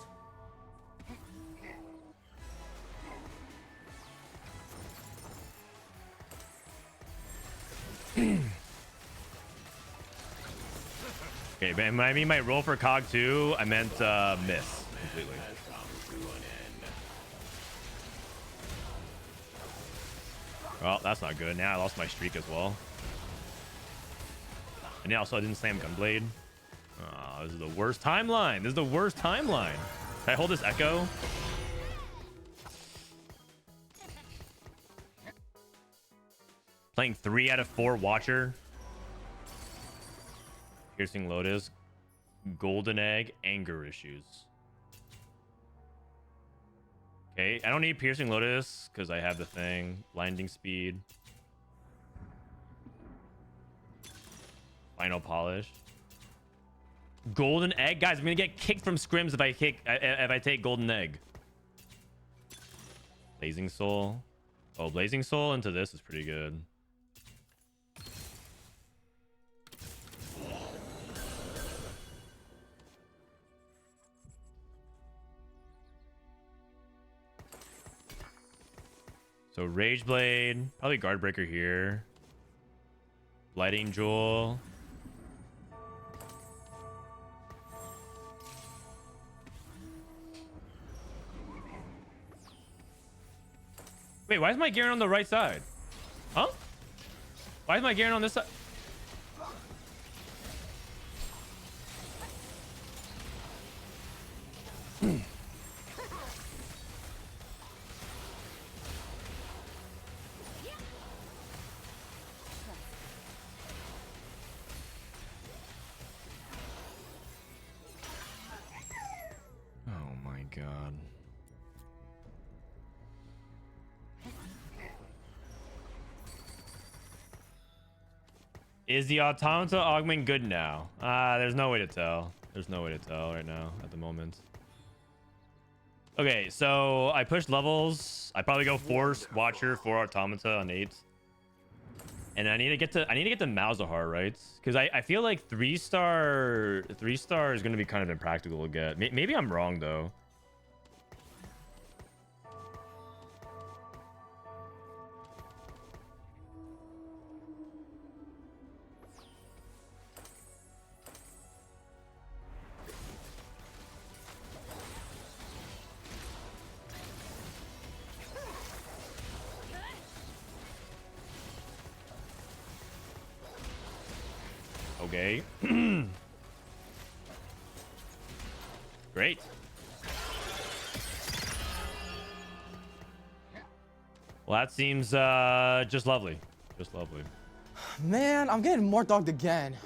Okay, but when I mean my roll for Cog 2, I meant miss completely. Well, that's not good. Now I lost my streak as well. And also I didn't slam Gunblade. Oh, this is the worst timeline. This is the worst timeline. Can I hold this Echo? Playing 3 out of 4 Watcher. Piercing Lotus. Golden Egg. Anger issues. Okay, I don't need Piercing Lotus because I have the thing. Blinding Speed. Final Polish. Golden Egg? Guys, I'm gonna get kicked from scrims if I take Golden Egg. Blazing Soul. Oh, Blazing Soul into this is pretty good. So Rage Blade, probably Guard Breaker here. Lighting Jewel. Wait, why is my Garen on the right side? Huh? Why is my Garen on this side? Oh my god. Is the Automata augment good now? There's no way to tell. There's no way to tell right now at the moment. Okay, so I pushed levels. I probably go 4 Watcher, 4 Automata on 8. And I need to get to Malzahar, right? Because I feel like 3-star is gonna be kind of impractical to get. Maybe I'm wrong though. Okay. Great. Well, that seems just lovely. Just lovely. Man, I'm getting more dogged again.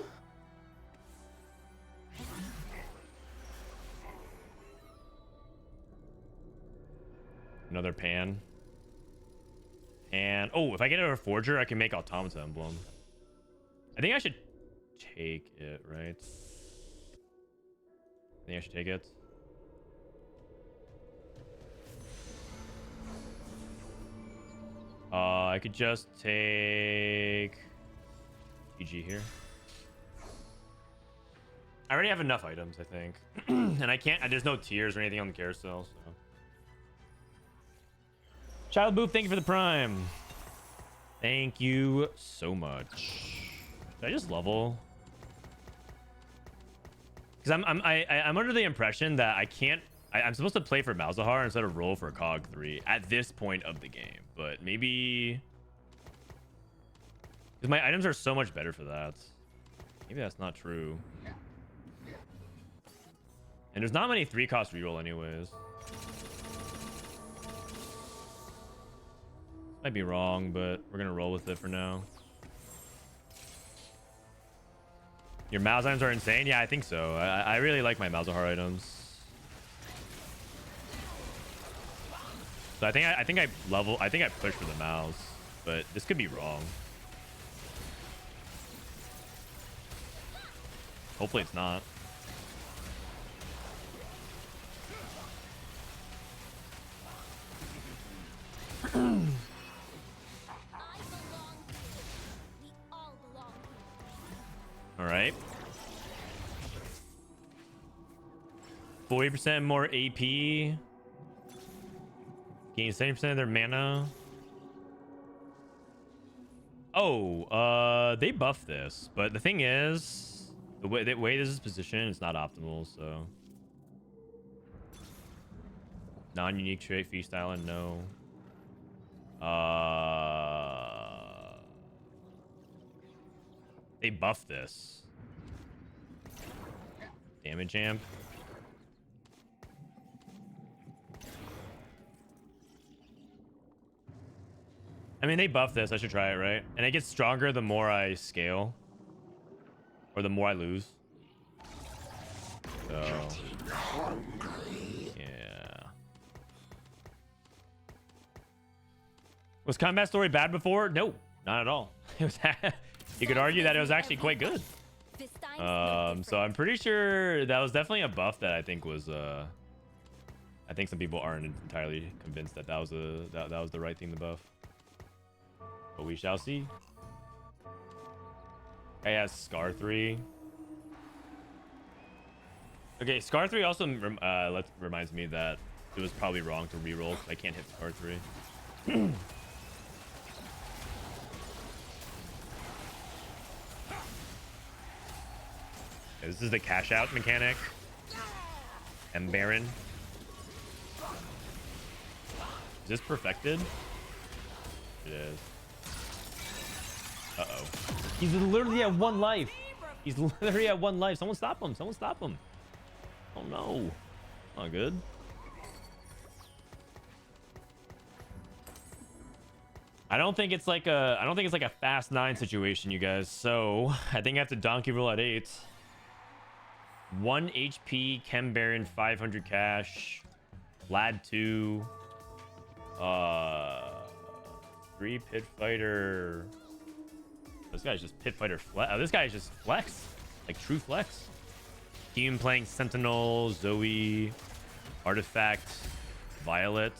Another pan. And oh, if I get a Forger, I can make Automata Emblem. I think I should take it, right? I think I should take it. I could just take GG here. I already have enough items, I think. And I can't, there's no tiers or anything on the carousel, so. Child Booth, thank you for the prime. Thank you so much. Did I just level? Because I'm under the impression that I'm supposed to play for Malzahar instead of roll for Cog 3 at this point of the game. But maybe... Because my items are so much better for that. Maybe that's not true. And there's not many 3-cost reroll anyways. Might be wrong, but we're gonna roll with it for now. Your Malz items are insane? Yeah, I think so. I really like my Malzahar items. So I think I push for the Malz, but this could be wrong. Hopefully it's not. All right. 40% more AP. Gain 70% of their mana. Oh, they buffed this, but the thing is, the way this is positioned is not optimal. So, non-unique trait, Feast Island, no. They buffed this. Damage amp. I mean, they buffed this. I should try it, right? And it gets stronger the more I scale. Or the more I lose. So... yeah. Was Combat Story bad before? No, not at all. It was... You could argue that it was actually quite good. So I'm pretty sure that was definitely a buff that I think was I think some people aren't entirely convinced that that was the right thing to buff. But we shall see. Guy has Scar 3. Okay, Scar 3 also reminds me that it was probably wrong to reroll. I can't hit Scar 3. This is the cash out mechanic. And Baron. Is this perfected? It is. Uh-oh. He's literally at 1 life. He's literally at 1 life. Someone stop him. Someone stop him. Oh no. Not good. I don't think it's like a fast 9 situation, you guys. So I think I have to donkey roll at 8. 1 HP, Chem Baron, 500 cash, Lad 2, 3 Pit Fighter. This guy's just Pit Fighter flex. Oh, this guy is just flex, like true flex. Team playing Sentinel, Zoe, Artifact, Violet.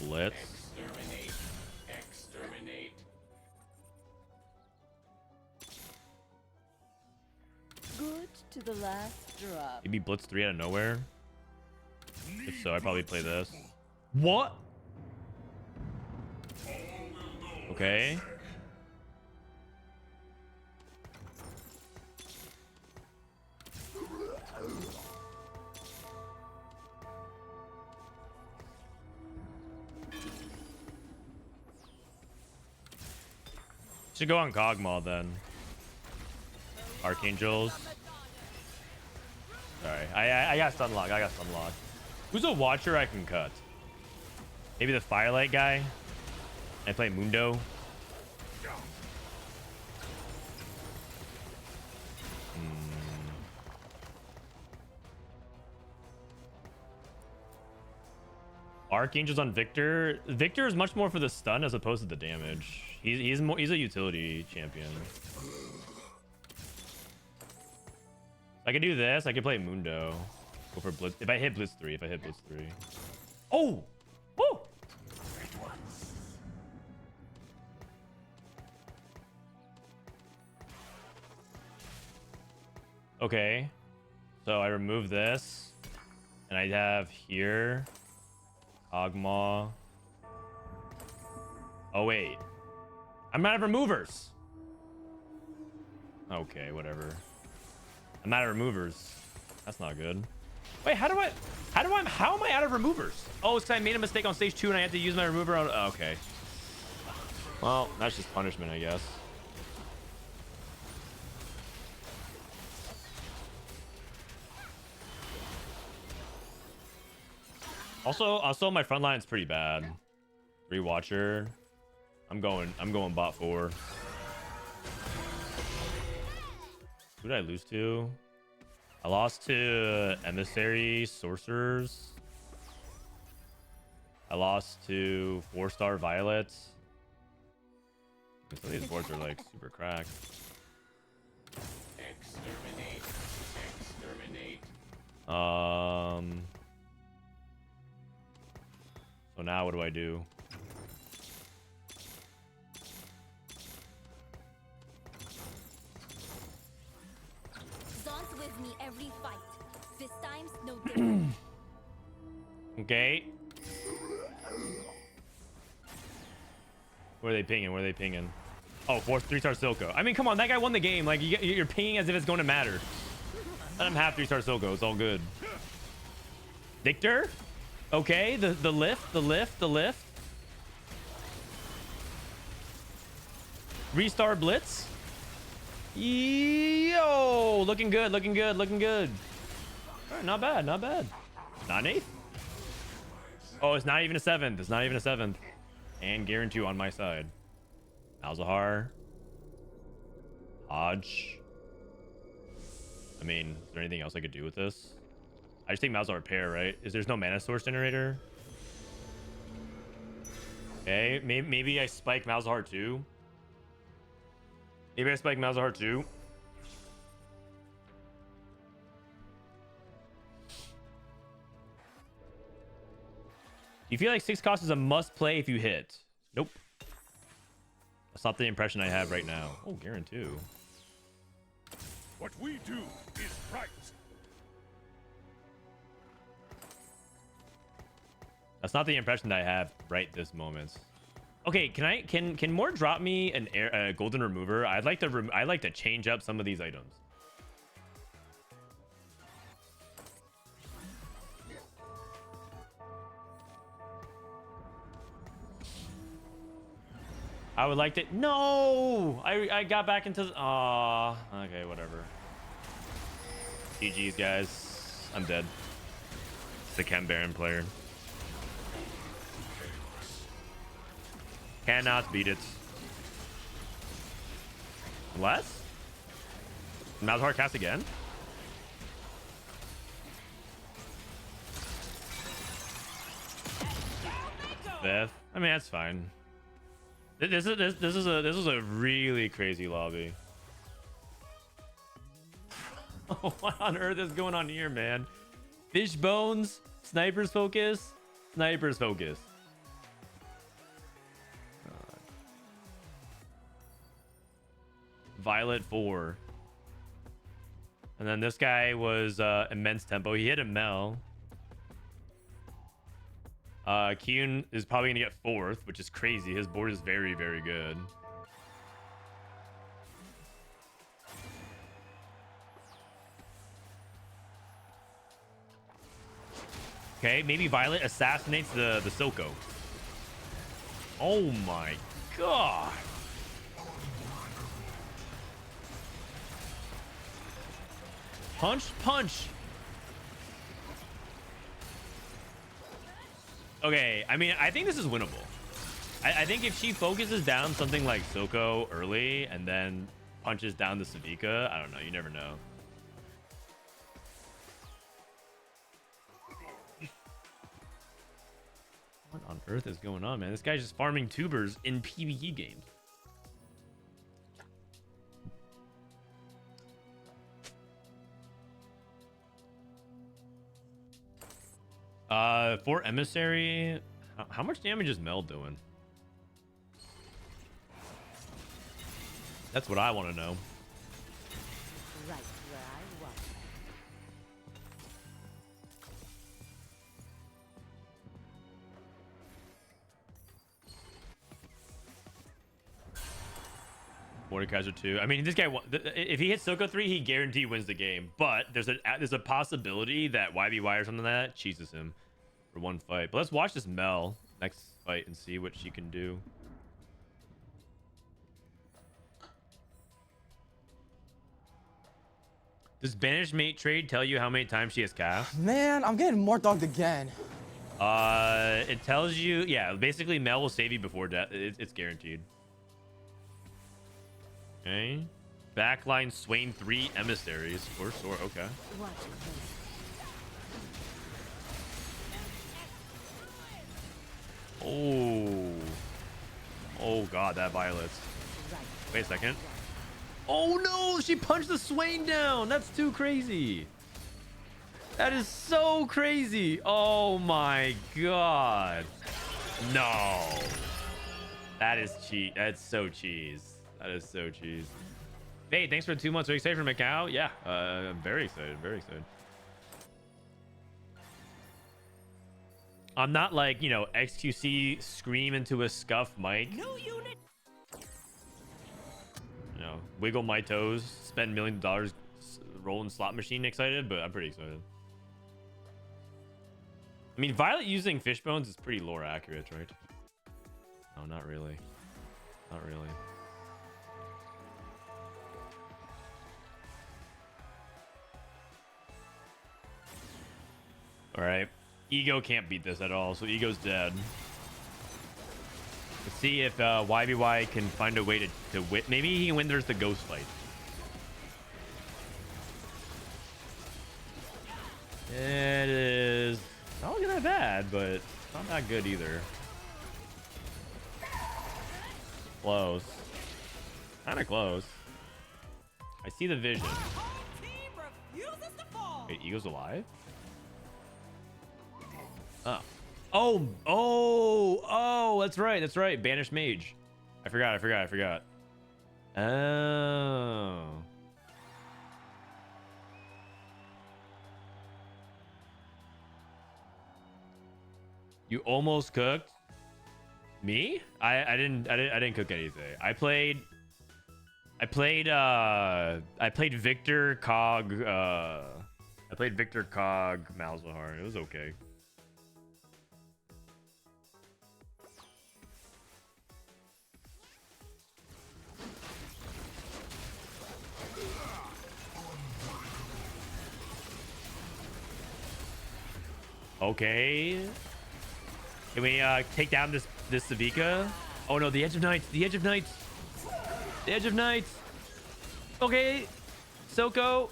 Blitz. Exterminate. Good to the last drop. Maybe Blitz 3 out of nowhere. If so, I'd probably play this. What? Okay. Should go on Kog'Maw then. Archangels. Sorry, I got Stunlock. I got Stunlock. Who's a watcher I can cut? Maybe the Firelight guy. I play Mundo. Archangels on Viktor. Viktor is much more for the stun as opposed to the damage. He's a utility champion. I can do this. I can play Mundo. Go for Blitz. If I hit Blitz 3. Oh! Woo! Okay. So I remove this. And I have here Kog'maw. Oh, wait. I'm out of removers. Okay, whatever. I'm out of removers. That's not good. Wait, how am I out of removers? Oh, it's because I made a mistake on stage 2 and I had to use my remover on... Oh, okay. Well, that's just punishment, I guess. Also, my front line's pretty bad. Rewatcher. I'm going bot 4. Who did I lose to? I lost to Emissary Sorcerers. I lost to 4-star Violets. Some of these boards are like super cracked. Exterminate. So now what do I do? Zon's with me every fight. This time's no different. Okay. Where are they pinging? Oh, 3-star Silco. I mean, come on, that guy won the game. Like, you're pinging as if it's going to matter. Let him have 3-star Silco. It's all good. Viktor? Okay, the lift. Restart Blitz. Yo, looking good. All right, not bad. Not an 8th. Oh, it's not even a 7th. And guarantee on my side. Malzahar. Hodge. I mean, is there anything else I could do with this? I just take Malzahar pair, right? There's no mana source generator? Okay, maybe I spike Malzahar 2. Do you feel like 6 cost is a must play if you hit? Nope. That's not the impression I have right now. Oh, Garen too. What we do is right. That's not the impression that I have right this moment. Okay, can more drop me a golden remover? I'd like to change up some of these items. I would like to... No! I got back into... Aw. Okay, whatever. GG's, guys. I'm dead. It's the Chem Baron player. Cannot beat it. Less? Malzahar cast again? Fifth. I mean, that's fine. This is a really crazy lobby. What on earth is going on here, man? Fish bones, snipers focus. Violet 4. And then this guy was immense tempo. He hit a Mel. Kyun is probably gonna get 4th, which is crazy. His board is very, very good. Okay, maybe Violet assassinates the Silco. Oh my god. Punch. Okay, I mean, I think this is winnable. I think if she focuses down something like Silco early and then punches down the Savika, I don't know. You never know. What on earth is going on, man? This guy's just farming tubers in PBE games. For Emissary, how much damage is Mel doing? That's what I want to know. Right where I was. Mordekaiser 2. I mean, this guy, if he hits Soko 3, he guaranteed wins the game. But there's a possibility that YBY or something like that cheeses him for one fight. But let's watch this Mel next fight and see what she can do. Does Banished Mate trade tell you how many times she has cast? Man, I'm getting more dogged again. It tells you, yeah, basically Mel will save you before death. It's guaranteed. Okay. Backline Swain 3 emissaries for sure. Okay. Watch your face. Oh. Oh god, that Violet's. Right. Wait a second. Oh no, she punched the Swain down. That's too crazy. That is so crazy. Oh my god. No. That is cheese. That's so cheese. That is so cheese. Hey, thanks for 2 months. Are you excited for Macau? Yeah, I'm very excited. Very excited. I'm not like, you know, XQC scream into a scuff mic. New unit. You know, wiggle my toes, spend $1 million rolling slot machine excited, but I'm pretty excited. I mean, Violet using Fishbones is pretty lore accurate, right? No, not really. Not really. All right. Ego can't beat this at all, so Ego's dead. Let's see if YBY can find a way to win. Maybe he can win. There's the ghost fight. It is not looking that bad, but it's not that good either. Close. Kind of close. I see the vision. Wait, Ego's alive? Oh. Oh, that's right. That's right. Banished Mage. I forgot. Oh. You almost cooked? Me? I didn't cook anything. I played Viktor Cog Malzahar. It was okay. Okay. Can we take down this Savika? Oh no, the Edge of Nights. The Edge of Nights. The Edge of Nights. Okay. Soko.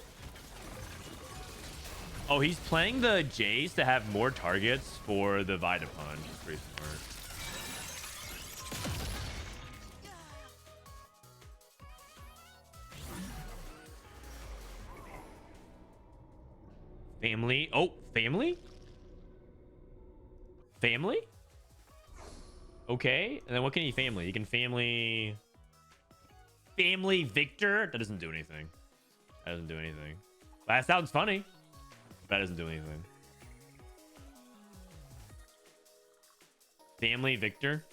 Oh, he's playing the Jace to have more targets for the Vita Punch. It's pretty smart. Family. Oh, family? Family? Okay. And then what can he family? He can family Viktor. That doesn't do anything. That doesn't do anything. That sounds funny. That doesn't do anything. Family Viktor.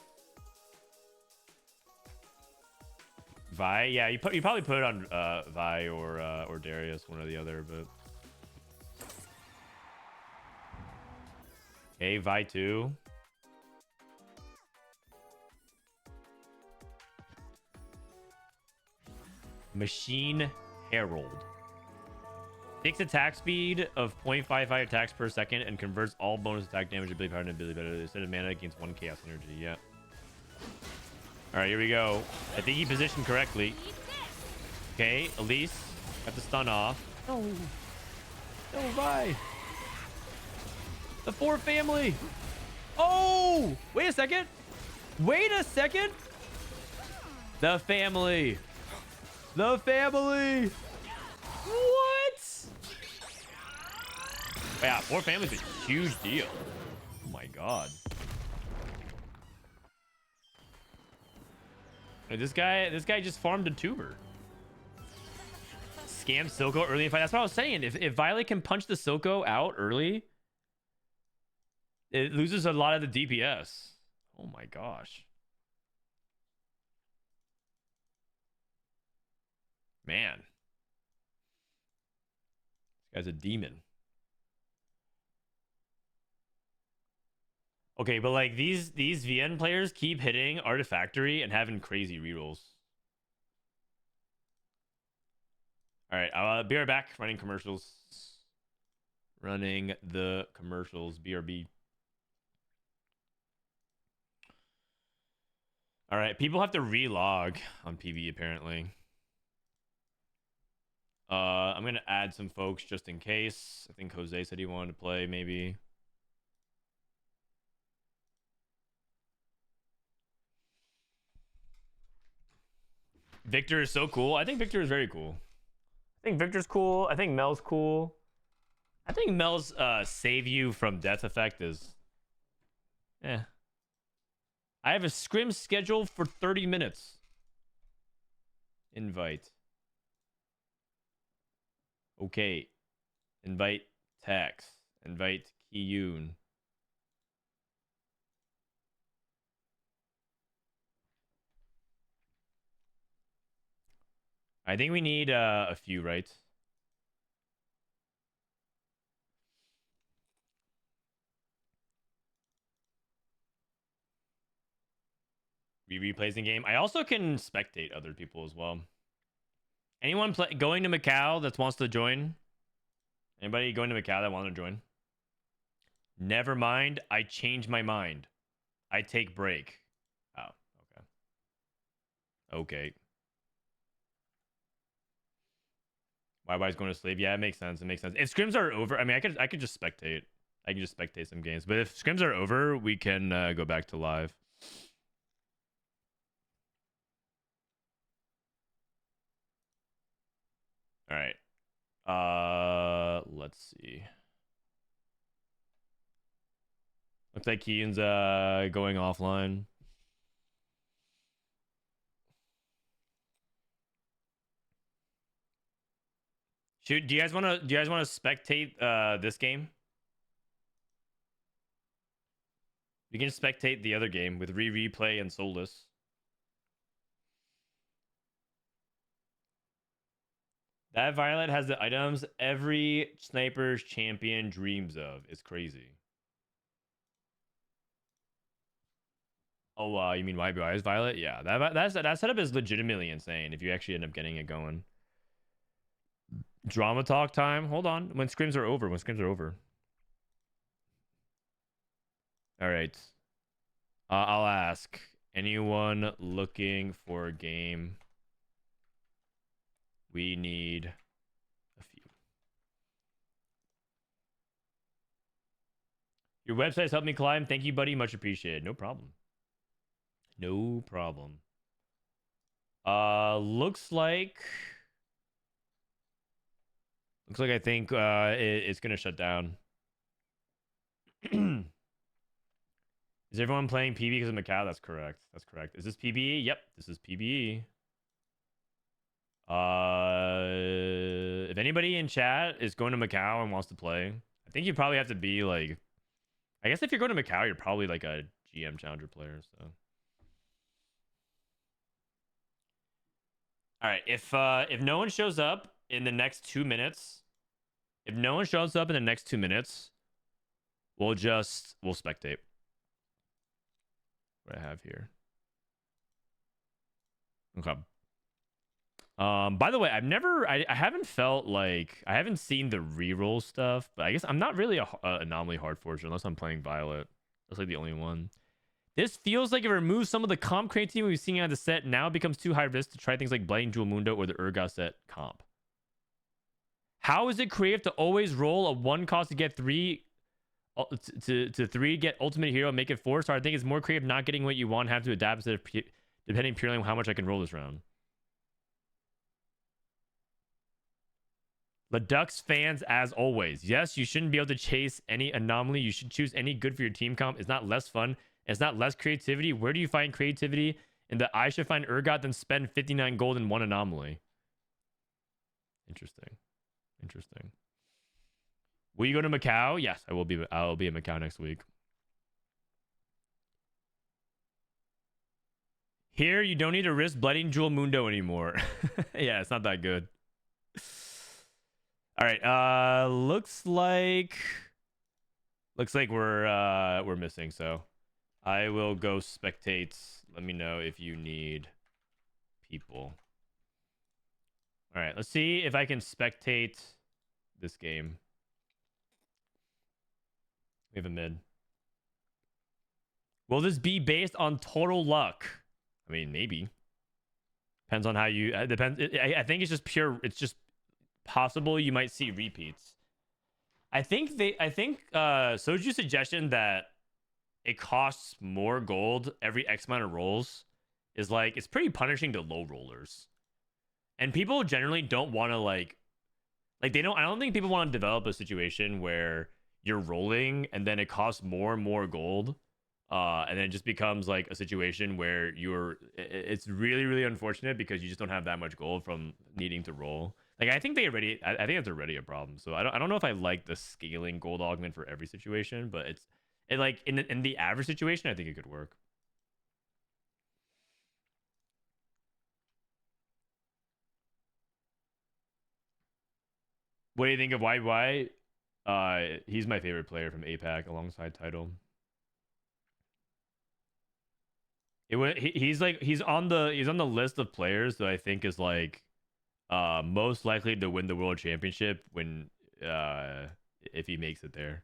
Vi. Yeah, you probably put it on Vi or Darius, one or the other, but okay, Vi 2. Machine Herald. Takes attack speed of 0.55 attacks per second and converts all bonus attack damage ability power and ability better. Instead of mana against 1 chaos energy. Yeah. Alright, here we go. I think he positioned correctly. Okay, Elise. Got the stun off. No. No, Vi. The 4 family. Oh! Wait a second. Wait a second. The family. The family. What? Yeah, 4 families is a huge deal. Oh my god. This guy just farmed a tuber. Scam Silco early in fight. That's what I was saying. If Violet can punch the Silco out early, it loses a lot of the DPS. Oh my gosh. Man. This guy's a demon. Okay, but like these VN players keep hitting Artifactory and having crazy rerolls. All right, I'll be right back. Running commercials. Running the commercials. BRB. All right, people have to relog on PBE apparently. I'm gonna add some folks just in case. I think Jose said he wanted to play maybe. Viktor is so cool. I think Viktor is very cool. I think Victor's cool. I think Mel's cool. I think Mel's save you from death effect is... I have a scrim scheduled for 30 minutes. Invite. Okay. Invite Tax. Invite Kiyun. I think we need a few, right? Replays the game. I also can spectate other people as well. Anyone going to Macau that wants to join? Anybody going to Macau that want to join? Never mind. I changed my mind. I take break. Oh, okay. Okay. YY's going to sleep. Yeah, it makes sense. It makes sense. If scrims are over, I mean, I could just spectate. I can just spectate some games. But if scrims are over, we can go back to live. All right. Let's see. Looks like Keen's going offline. Do you guys want to spectate this game? You can spectate the other game with replay and Solus. That Violet has the items every sniper's champion dreams of. It's crazy. Oh, you mean YBY's Violet? Yeah, that setup is legitimately insane if you actually end up getting it going. Drama talk time. Hold on. When scrims are over. All right. I'll ask. Anyone looking for a game? We need a few. Your website's helped me climb. Thank you, buddy. Much appreciated. No problem. No problem. Looks like I think it's gonna shut down. Is everyone playing PBE because of Macau? That's correct. That's correct. Is this PBE? Yep, this is PBE. If anybody in chat is going to Macau and wants to play, I think you probably have to be like, I guess if you're going to Macau, you're probably like a GM challenger player. So, all right. If no one shows up in the next 2 minutes, we'll spectate. What I have here. Okay. By the way, I haven't felt like I haven't seen the reroll stuff, but I guess I'm not really a anomaly hard forger unless I'm playing Violet. That's like the only one. This feels like it removes some of the comp creativity we've seen out of the set. Now it becomes too high risk to try things like Blighting Jewel Mundo or the Urga set comp. How is it creative to always roll a 1 cost to get 3 to 3 get ultimate hero and make it 4? So I think it's more creative not getting what you want, have to adapt instead of depending purely on how much I can roll this round. Ledux fans, as always. Yes, you shouldn't be able to chase any anomaly. You should choose any good for your team comp. It's not less fun. It's not less creativity. Where do you find creativity in the I should find Urgot then spend 59 gold in one anomaly? Interesting. Interesting. Will you go to Macau? Yes, I will be. I'll be in Macau next week. Here, you don't need to risk blooding Jewel Mundo anymore. Yeah, it's not that good. All right. Looks like we're missing. So I will go spectate. Let me know if you need people. All right. Let's see if I can spectate this game. We have a mid. Will this be based on total luck? I mean, maybe. Depends on how you. Depends. I think it's just pure. It's just possible you might see repeats. I think Soju's suggestion that it costs more gold every X amount of rolls is like it's pretty punishing to low rollers, and people generally don't want to like they don't. I don't think people want to develop a situation where you're rolling and then it costs more and more gold. And then it just becomes like a situation where it's really, really unfortunate because you just don't have that much gold from needing to roll. Like, I think I think it's already a problem. So I don't know if I like the scaling gold augment for every situation, but it like in the average situation, I think it could work. What do you think of YY? He's my favorite player from APAC alongside Title. He's on the list of players that I think is like most likely to win the world championship when if he makes it there.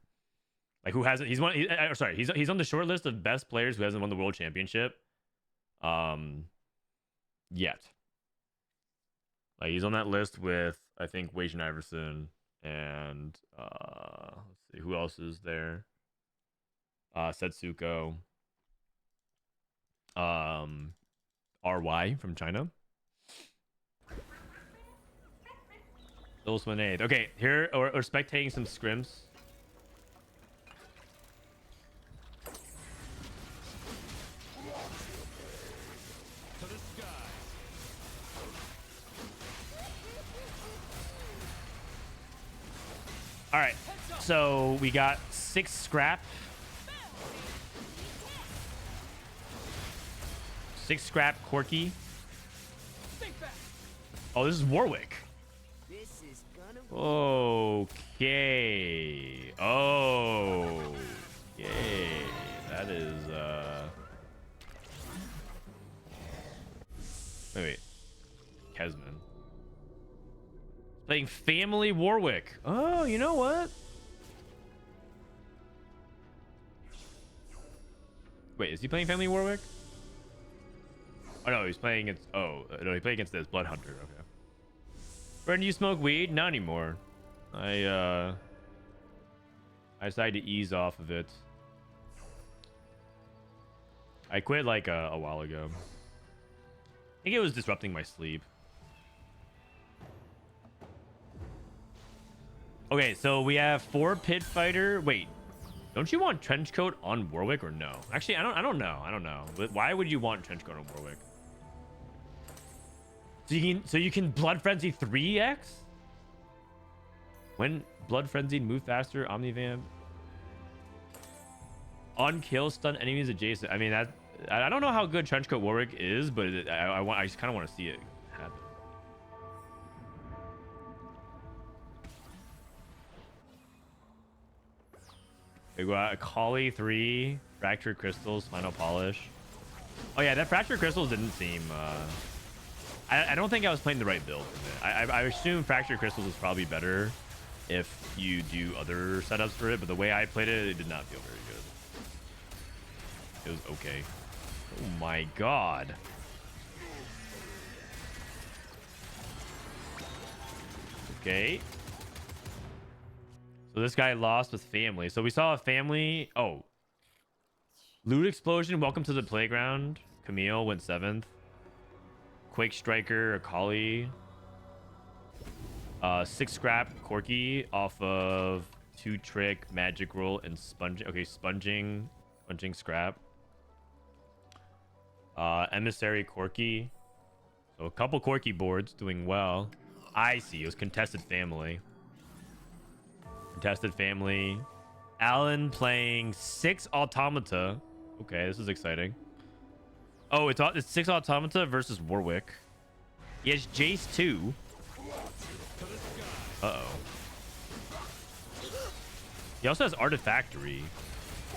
Like who hasn't? He's on the short list of best players who hasn't won the world championship yet. Like he's on that list with I think Wage Iverson and let's see who else is there. Setsuko. RY from China. Those one eight. Okay, here or spectating some scrims. All right, so we got 6 scrap. 6 scrap Corky. Oh, this is Warwick. This is gonna Okay. Oh. Yay. That is wait. Kesman. Playing family Warwick. Oh, you know what? Wait, is he playing family Warwick? Oh no, he's playing against. Oh no, he played against this Blood Hunter. Okay. Brendan, you smoke weed? Not anymore. I decided to ease off of it. I quit like a while ago. I think it was disrupting my sleep. Okay, so we have 4 pit fighter. Wait, don't you want trench coat on Warwick or no? Actually, I don't know. Why would you want trench coat on Warwick? So you can Blood Frenzy 3x? When Blood Frenzy move faster, Omnivamp. On kill stun enemies adjacent. I mean I don't know how good Trenchcoat Warwick is, but I just kind of want to see it happen. We got a Collie 3, Fractured Crystals, Final Polish. Oh yeah, that Fractured Crystals didn't seem I don't think I was playing the right build in it. I assume Fractured Crystals is probably better if you do other setups for it, but the way I played it, it did not feel very good. It was okay. Oh my god. Okay. So this guy lost with family. So we saw a family. Oh. Loot Explosion, welcome to the playground. Camille went 7th. Quake Striker, Akali. 6 scrap Corky off of 2 trick magic roll and sponging. Okay, sponging scrap. Emissary Corky. So a couple Corky boards doing well. I see. It was contested family. Contested family. Alan playing 6 automata. Okay, this is exciting. Oh, it's 6 automata versus Warwick. He has Jace 2. Uh-oh. He also has Artifactory.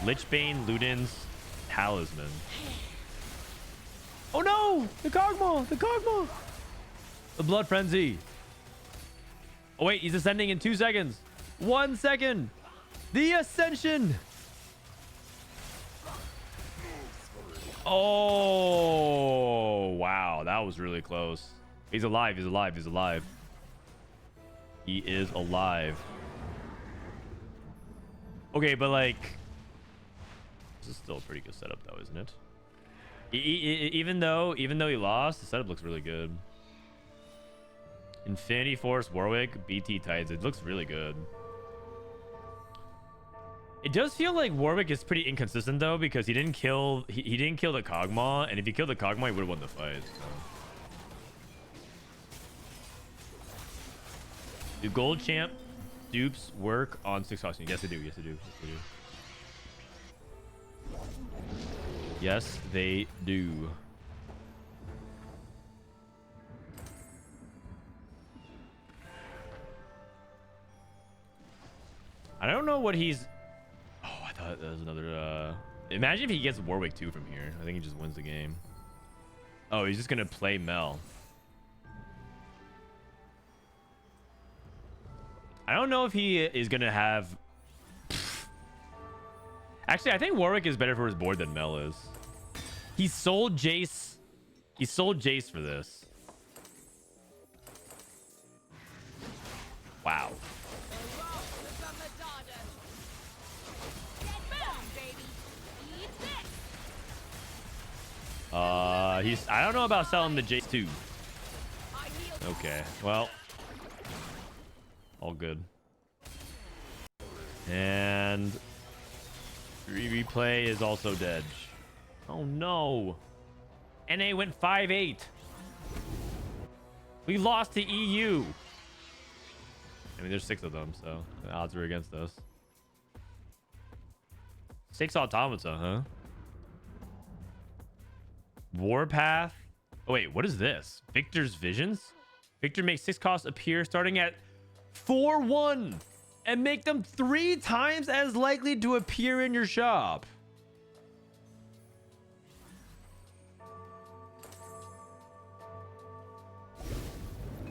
Lichbane, Luden's Talisman. Oh no! The Kog'maw! The Kog'maw! The Blood Frenzy. Oh wait, he's ascending in 2 seconds. 1 second. The Ascension. Oh, wow. That was really close. He's alive. He's alive. He's alive. He is alive. Okay, but like, this is still a pretty good setup though, isn't it? Even though he lost, the setup looks really good. Infinity Force, Warwick, BT Tides. It looks really good. It does feel like Warwick is pretty inconsistent though, because he didn't kill the Kog'Maw, and if he killed the Kog'Maw, he would have won the fight. So. Do gold champ dupes work on 6 costumes? Yes, they do. Yes, they do. Yes, they do. Yes, they do. I don't know what he's... Oh, I thought that was another... Imagine if he gets Warwick 2 from here. I think he just wins the game. Oh, he's just going to play Mel. I don't know if he is going to have... Actually, I think Warwick is better for his board than Mel is. He sold Jace. He sold Jace for this. Wow. I don't know about selling the Jace 2. Okay, well. All good. And replay is also dead. Oh no. NA went 5-8. We lost to EU. I mean, there's 6 of them, so the odds are against us. 6 automata, huh? Warpath. Oh wait, what is this? Viktor's Visions? Viktor makes 6 costs appear starting at 4-1 and make them 3 times as likely to appear in your shop.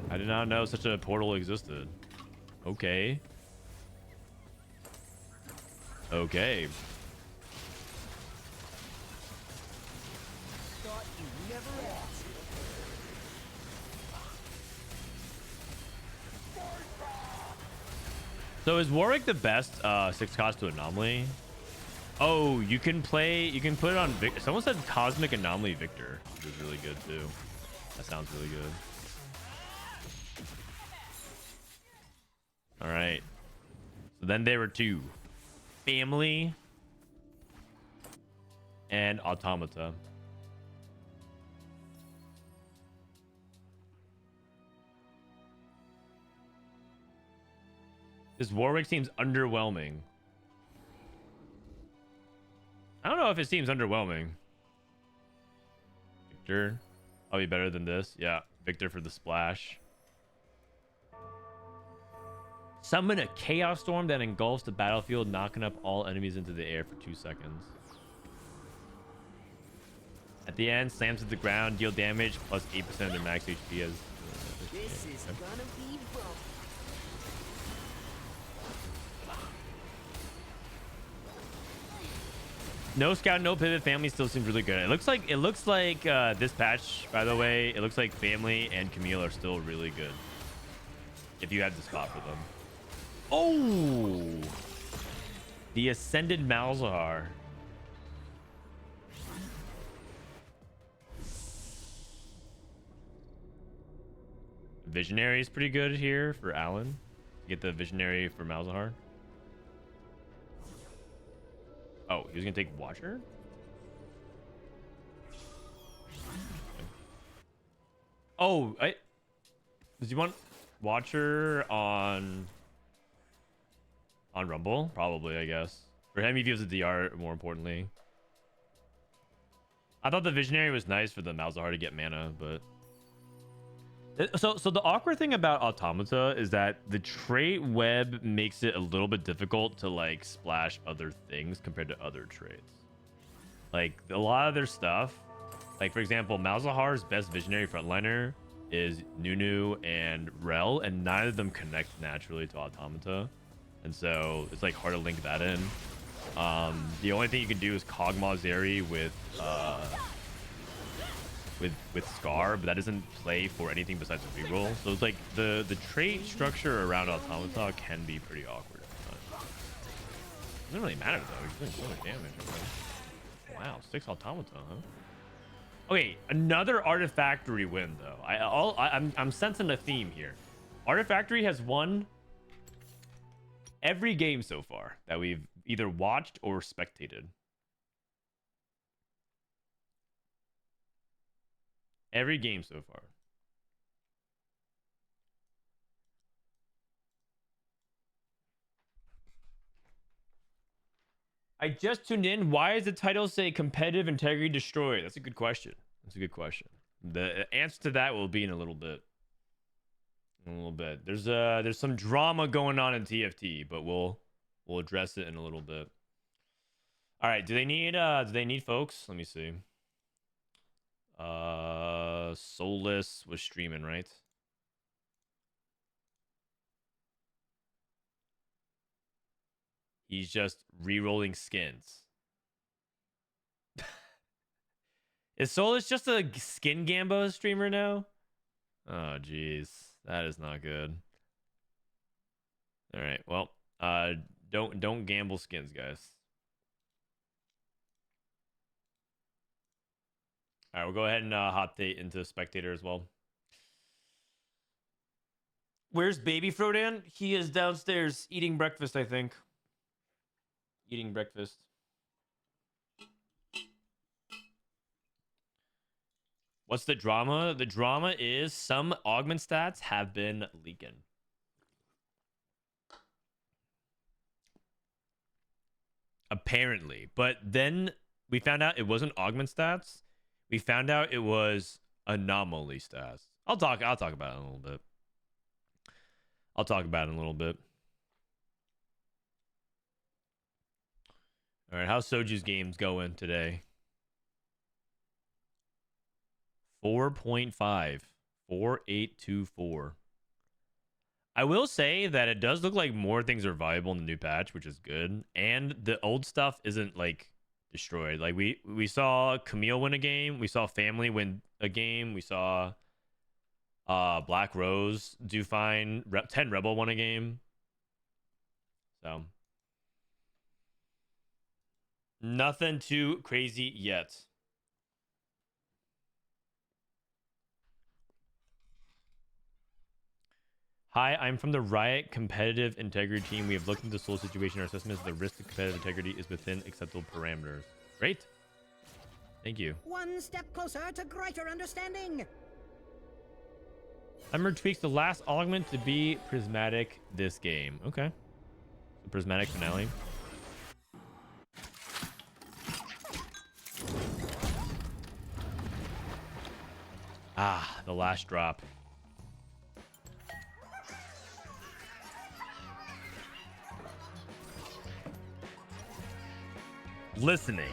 I did not know such a portal existed. Okay. Okay. So is Warwick the best 6 cost to Anomaly? Oh, you can put it on Victor. Someone said Cosmic Anomaly Victor, which is really good too. That sounds really good. All right. So then there were 2. Family and Automata. This Warwick seems underwhelming. I don't know if it seems underwhelming. Victor. Probably better than this. Yeah, Victor for the splash. Summon a Chaos Storm that engulfs the battlefield, knocking up all enemies into the air for 2 seconds. At the end, slams to the ground, deal damage, plus 8% of their max HP as... This is gonna be bumpy. No scout, no pivot. Family still seems really good. It looks like this patch, by the way, it looks like Family and Camille are still really good. If you had the spot for them. Oh, the Ascended Malzahar. Visionary is pretty good here for Alan. Get the Visionary for Malzahar. Oh, he was gonna take Watcher? Oh, does he want Watcher on Rumble? Probably, I guess. For him, he gives the DR more importantly. I thought the Visionary was nice for the Malzahar to get mana, but so the awkward thing about Automata is that the trait web makes it a little bit difficult to like splash other things compared to other traits. Like a lot of their stuff, like for example, Malzahar's best Visionary frontliner is Nunu and Rel, and neither of them connect naturally to Automata, and so it's like hard to link that in. The only thing you can do is Kog'maw Zeri with Scar, but that doesn't play for anything besides a reroll. So it's like the trait structure around Automata can be pretty awkward. Doesn't really matter though. He's doing so much damage. Wow, 6 Automata, huh? Okay, another Artifactory win though. I'm sensing a theme here. Artifactory has won every game so far that we've either watched or spectated. Every game so far. I just tuned in. Why does the title say competitive integrity destroyed? That's a good question. That's a good question. The answer to that will be in a little bit. In a little bit. There's some drama going on in TFT, but we'll address it in a little bit. All right. Do they need folks? Let me see. Soulless was streaming, right? He's just re-rolling skins. Is Soulless just a skin Gambo streamer now? Oh jeez, that is not good. All right, well, don't gamble skins, guys. All right, we'll go ahead and hot date into Spectator as well. Where's baby Frodan? He is downstairs eating breakfast, I think. Eating breakfast. What's the drama? The drama is some augment stats have been leaking. Apparently. But then we found out it wasn't augment stats. We found out it was anomaly stats. I'll talk about it in a little bit. I'll talk about it in a little bit. All right, how's Soju's games going today? 4.5. 4824. I will say that it does look like more things are viable in the new patch, which is good. And the old stuff isn't like destroyed. Like we saw Camille win a game, we saw Family win a game, we saw Black Rose do fine, 10 Rebel won a game. So nothing too crazy yet. Hi, I'm from the Riot Competitive Integrity team. We have looked into the Soul situation. Our assessment is the risk to competitive integrity is within acceptable parameters. Great. Thank you. One step closer to greater understanding. Summer tweaks the last augment to be prismatic this game. Okay. So prismatic finale. Ah, the last drop. Listening.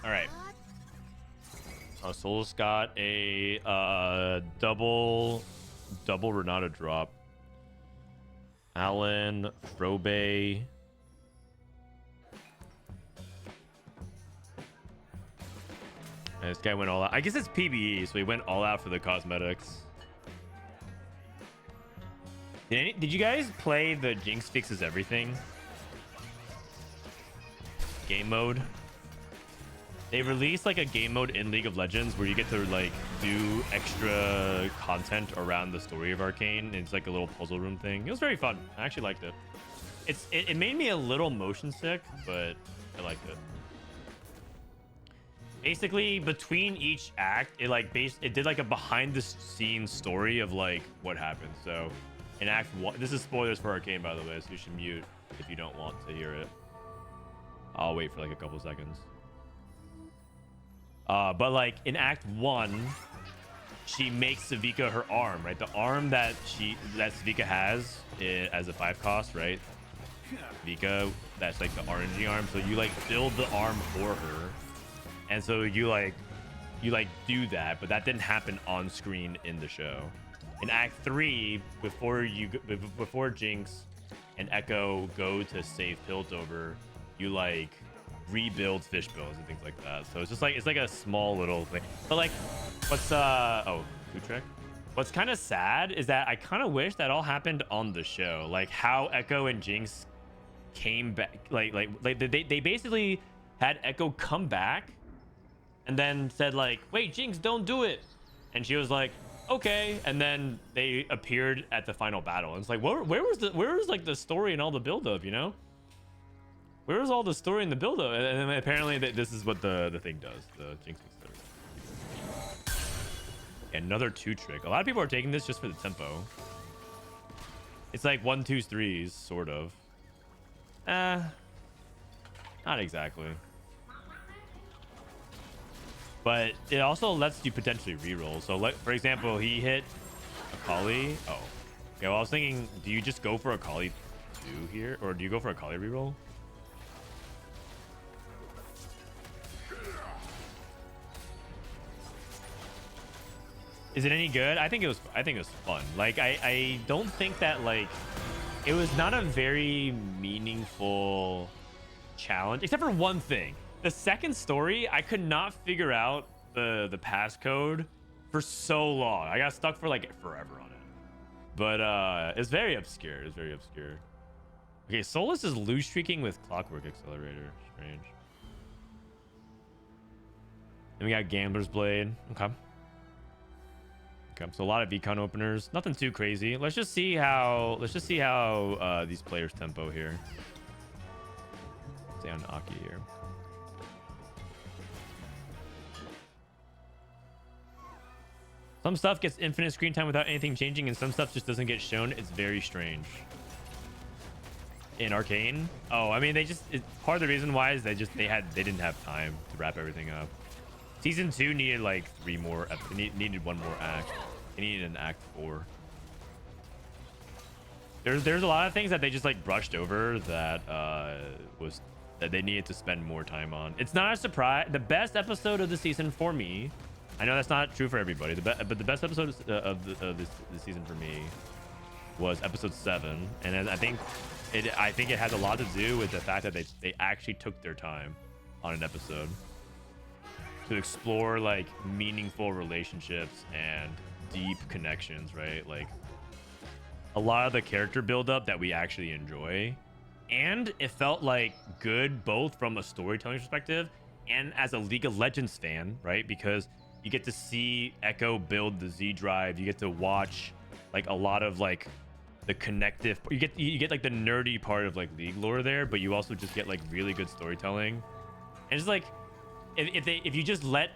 All right. Solus got a double Renata drop. Alan, Frobe. And this guy went all out. I guess it's PBE, so he went all out for the cosmetics. Did you guys play the Jinx Fixes Everything game mode? They released like a game mode in League of Legends where you get to like do extra content around the story of Arcane. It's like a little puzzle room thing. It was very fun. I actually liked it. It made me a little motion sick, but I liked it. Basically, between each act, it did like a behind the scenes story of like what happened. So in Act 1, this is spoilers for Arcane, by the way, so you should mute if you don't want to hear it. I'll wait for like a couple seconds. But like in Act 1, she makes Savika her arm, right? The arm that Savika has as a 5 cost, right? Savika, that's like the RNG arm. So you like build the arm for her, and so you do that, but that didn't happen on screen in the show. In Act 3, before Jinx and Echo go to save Piltover, you like rebuild fish bills and things like that. So it's just like, it's like a small little thing. But like, what's oh, food trick? What's kind of sad is that I kind of wish that all happened on the show, like how Echo and Jinx came back. Like they basically had Echo come back and then said like, wait, Jinx, don't do it, and she was like, okay, and then they appeared at the final battle. And it's like, where was like the story and all the build up, you know? Where was all the story in the build up? And apparently this is what the thing does. The Jinx makes another 2 trick. A lot of people are taking this just for the tempo. It's like 1, 2, 3s, sort of. Not exactly. But it also lets you potentially reroll. So, for example, he hit Akali. Oh, okay. Well, I was thinking, do you just go for Akali 2 here, or do you go for Akali reroll? Is it any good? I think it was fun. Like I don't think that like it was not a very meaningful challenge, except for one thing. The second story, I could not figure out the passcode for so long. I got stuck for like forever on it. But it's very obscure. It's very obscure. Okay, Solus is loose streaking with Clockwork Accelerator. Strange. Then we got Gambler's Blade. Okay. Okay, so a lot of Econ openers. Nothing too crazy. Let's just see how these players tempo here. Stay on Aki here. Some stuff gets infinite screen time without anything changing, and some stuff just doesn't get shown. It's very strange. In Arcane, oh, I mean, part of the reason why is they didn't have time to wrap everything up. Season 2 needed like 3 more. Needed 1 more act. They needed an act 4. There's a lot of things that they just like brushed over that that they needed to spend more time on. It's not a surprise. The best episode of the season for me, I know that's not true for everybody, but the best episode of this season for me was episode 7, and I think it has a lot to do with the fact that they actually took their time on an episode to explore like meaningful relationships and deep connections, right? Like a lot of the character buildup that we actually enjoy, and it felt like good both from a storytelling perspective and as a League of Legends fan, right? Because you get to see Echo build the Z drive, you get to watch like a lot of like the connective, you get like the nerdy part of like League lore there, but you also just get like really good storytelling. And it's like if you just let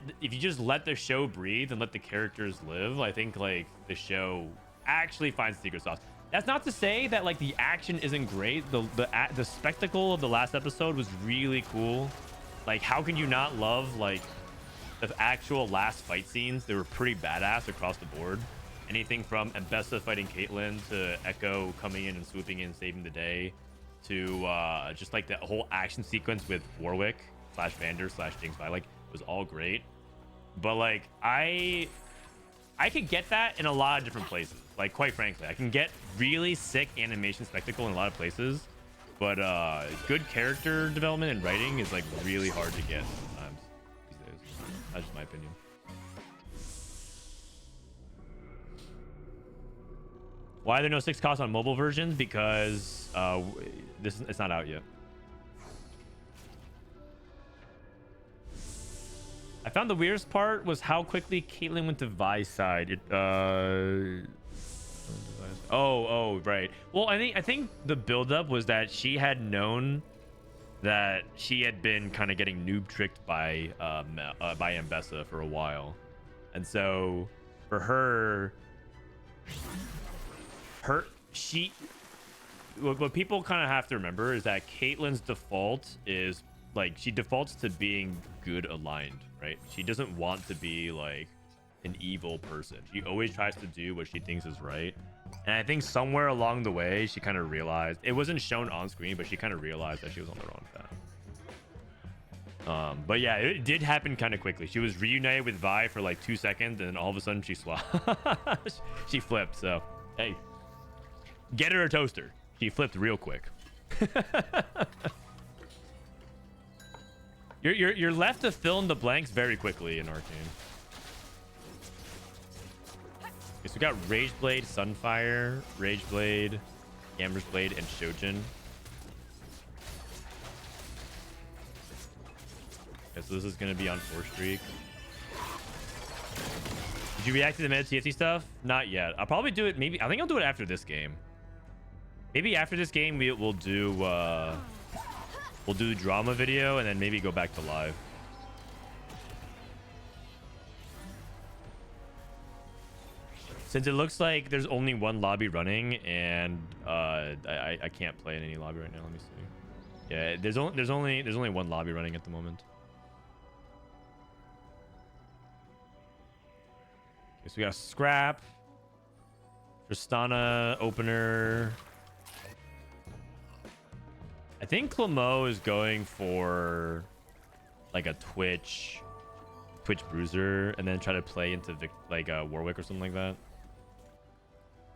the show breathe and let the characters live, I think like the show actually finds secret sauce. That's not to say that like the action isn't great. The spectacle of the last episode was really cool. Like, how can you not love like the actual last fight scenes? They were pretty badass across the board. Anything from Ambessa fighting Caitlyn to Echo coming in and swooping in, saving the day, to just like the whole action sequence with Warwick / Vander / Jinx. Like, it was all great. But like I could get that in a lot of different places. Like, quite frankly, I can get really sick animation spectacle in a lot of places, but good character development and writing is like really hard to get sometimes these days. That's just my opinion. Why are there no 6 costs on mobile versions? Because it's not out yet. found the weirdest part was how quickly Caitlyn went to Vi's side. Oh, right. Well, I think the buildup was that she had known that she had been kind of getting noob tricked by Ambessa for a while, and so for her, what people kind of have to remember is that Caitlyn's default is like she defaults to being good aligned, right? She doesn't want to be like an evil person. She always tries to do what she thinks is right. And I think somewhere along the way, she kind of realized, it wasn't shown on screen, but she kind of realized that she was on the wrong path. But yeah, it did happen kind of quickly. She was reunited with Vi for like 2 seconds, and then all of a sudden she swapped. She flipped. So, hey, get her a toaster. She flipped real quick. You're left to fill in the blanks very quickly in Arcane. Okay, so we got Rageblade, Sunfire, Rageblade, Amber's Blade, and Shojin. Okay, so this is going to be on 4 streak. Did you react to the meta TFT stuff? Not yet. I'll probably do it. Maybe I think I'll do it after this game. Maybe after this game we'll do the drama video and then maybe go back to live. Since it looks like there's only one lobby running, and I can't play in any lobby right now. Let me see. Yeah, there's only one lobby running at the moment. Okay, so we got a Scrap, Tristana, Opener. I think Kog'maw is going for like a Twitch Bruiser, and then try to play into Warwick or something like that.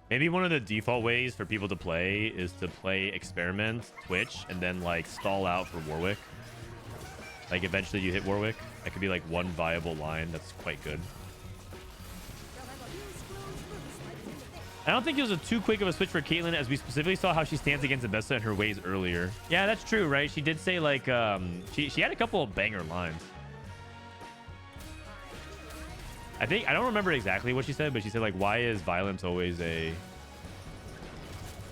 Maybe one of the default ways for people to play is to play Experiment, Twitch, and then like stall out for Warwick. Like eventually you hit Warwick. That could be like one viable line that's quite good. I don't think it was too quick of a switch for Caitlyn, as we specifically saw how she stands against Ambessa in her ways earlier. Yeah, that's true, right? She did say like she had a couple of banger lines. I don't remember exactly what she said, but she said like, why is violence always an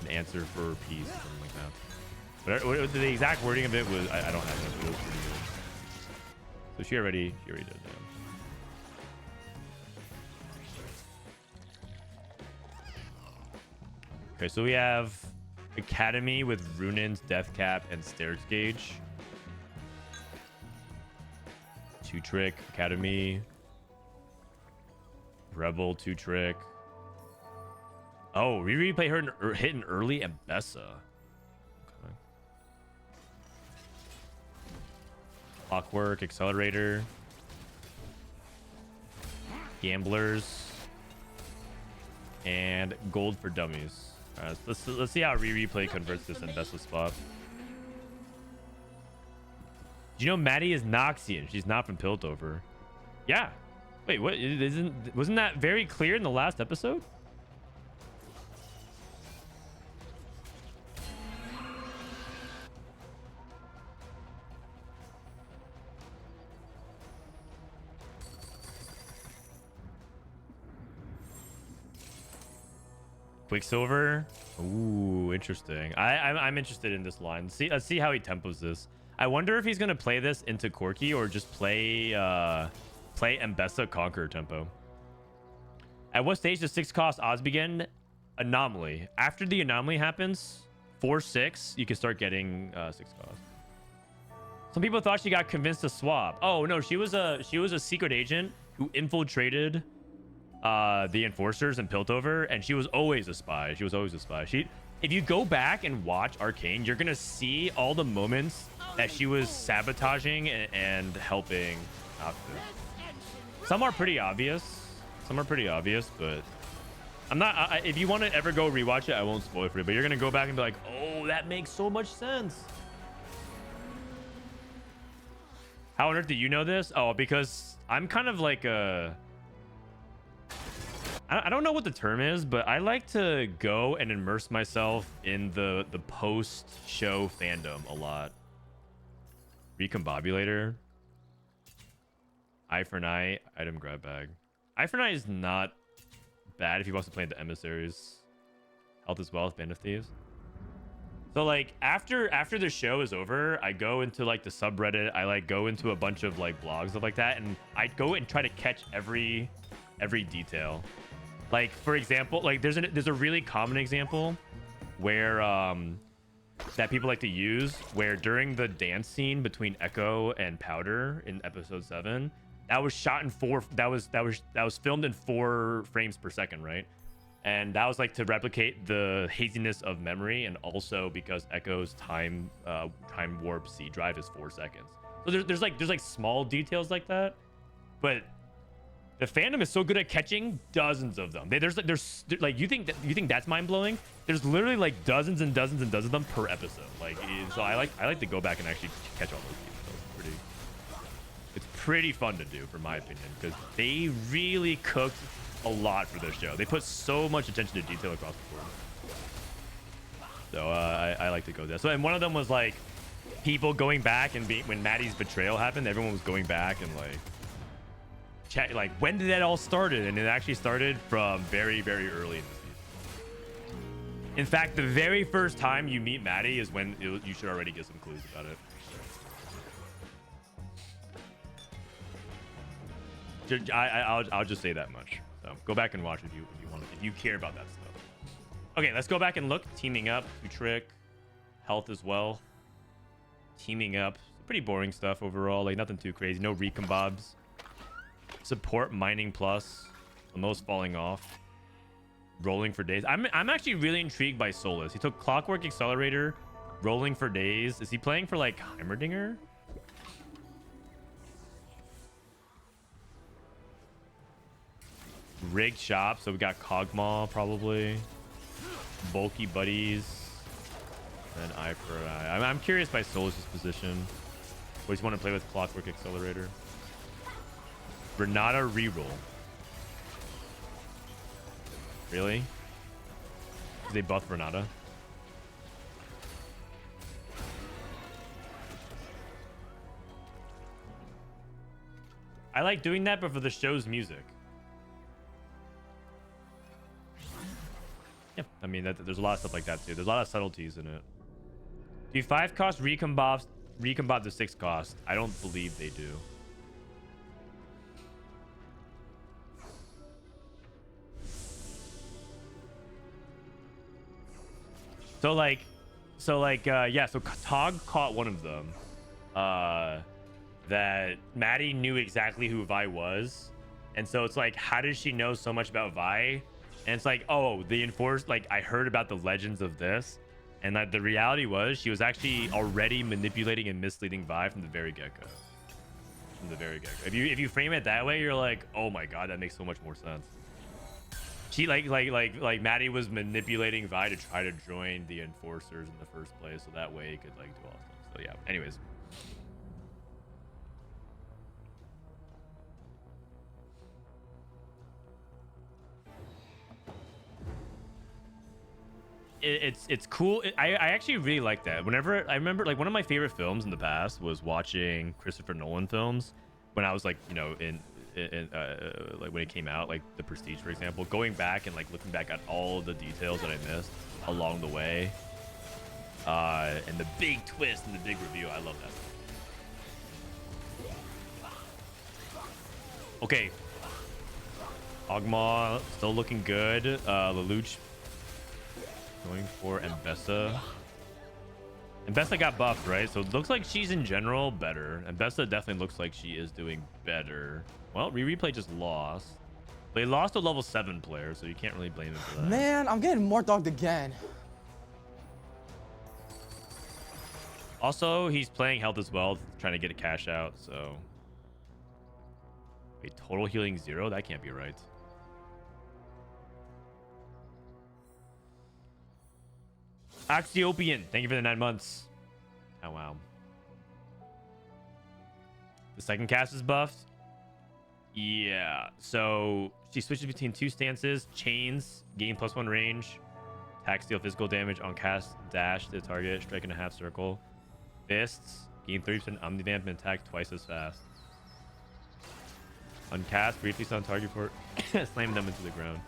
answer for peace, something like that. But the exact wording of it was, I don't have it. It was pretty good. So she already did that. Okay, so we have Academy with Runin's Death Cap and Stairs Gauge. 2-trick Academy. Rebel 2-trick. Oh, replay her hitting early Ambessa. Okay. Clockwork, Accelerator. Gamblers. And Gold for Dummies. All right, let's see how replay converts this Ambessa spot. Do you know Maddie is Noxian? She's not from Piltover. Yeah. Wait, what? Wasn't that very clear in the last episode? Quicksilver. Ooh, interesting. I'm interested in this line. Let's see how he tempos this. I wonder if he's gonna play this into Corki or just play Ambessa Conqueror tempo. At what stage does 6 cost odds begin? Anomaly. After the anomaly happens, 4-6, you can start getting 6 cost. Some people thought she got convinced to swap. Oh no, she was a secret agent who infiltrated the enforcers in Piltover, and she was always a spy. If you go back and watch Arcane, you're gonna see all the moments that she was sabotaging and helping out with. Some are pretty obvious, but I'm not. If you want to ever go rewatch it, I won't spoil it for you, but you're gonna go back and be like, oh, that makes so much sense. How on earth do you know this? Oh, because I'm kind of like a... I don't know what the term is, but I like to go and immerse myself in the post-show fandom a lot. Recombobulator. Eye for an eye, item grab bag. Eye for an eye is not bad if he wants to play into emissaries. Health as well with Band of Thieves. So like after the show is over, I go into like the subreddit. I like go into a bunch of like blogs stuff like that, and I go and try to catch every detail. Like for example, like there's a really common example where that people like to use, where during the dance scene between Echo and Powder in episode 7, that was shot in that was filmed in 4 frames per second, right? And that was like to replicate the haziness of memory, and also because Echo's time warp C drive is 4 seconds. So there's like small details like that, but the fandom is so good at catching dozens of them. There's like you think that's mind blowing? There's literally like dozens and dozens and dozens of them per episode. Like so I like to go back and actually catch all those details. It's pretty fun to do, for my opinion, because they really cooked a lot for this show. They put so much attention to detail across the board. So I like to go there. So, and one of them was like people going back and when Maddie's betrayal happened, everyone was going back and like check like when did that all started, and it actually started from very, very early in the season. In fact, the very first time you meet Maddie is when you should already get some clues about it. I'll just say that much. So go back and watch if you want, if you care about that stuff. Okay, let's go back and look. Teaming up, trick, health as well. Teaming up, pretty boring stuff overall. Like nothing too crazy. No recombobs. Support mining plus. The most falling off. Rolling for days. I'm actually really intrigued by Solus. He took Clockwork Accelerator, rolling for days. Is he playing for like Heimerdinger? Rigged shop, so we got Kog'maw probably, bulky buddies, and eye for an eye. I'm curious by Solus's position. What does he want to play with? Clockwork Accelerator. Renata reroll. Really? Did they buff Renata? I like doing that, but for the show's music. Yeah, I mean, there's a lot of stuff like that too. There's a lot of subtleties in it. Do 5 cost recombob the 6 cost? I don't believe they do. Yeah, so Tog caught one of them. That Maddie knew exactly who Vi was. And so it's like, how does she know so much about Vi? And it's like, oh, the enforced, like, I heard about the legends of this. And that the reality was she was actually already manipulating and misleading Vi from the very get-go. From the very get-go. If you frame it that way, you're like, oh my god, that makes so much more sense. She like Maddie was manipulating Vi to try to join the enforcers in the first place, so that way he could like do all stuff. So yeah, anyways. It's cool. I actually really like that. Whenever I remember, like, one of my favorite films in the past was watching Christopher Nolan films when I was like, you know, in like when it came out, like The Prestige, for example, going back and like looking back at all the details that I missed along the way, and the big twist and the big reveal. I love that. Okay, Kog'maw still looking good. Lelouch going for Mbessa. Mbessa got buffed, right? So it looks like she's in general better. Mbessa definitely looks like she is doing better. Well, Replay just lost. But he lost a level 7 player, so you can't really blame him for that. Man, I'm getting more dogged again. Also, he's playing health as well, trying to get a cash out, so... Wait, total healing 0? That can't be right. Axiopian, thank you for the 9 months. Oh, wow. The second cast is buffed. Yeah, so she switches between 2 stances. Chains, gain +1 range. Attack, steal physical damage on cast, dash to the target, strike in a half circle. Fists, gain 30% omnivamp and attack twice as fast. Uncast, briefly on target for slam them into the ground.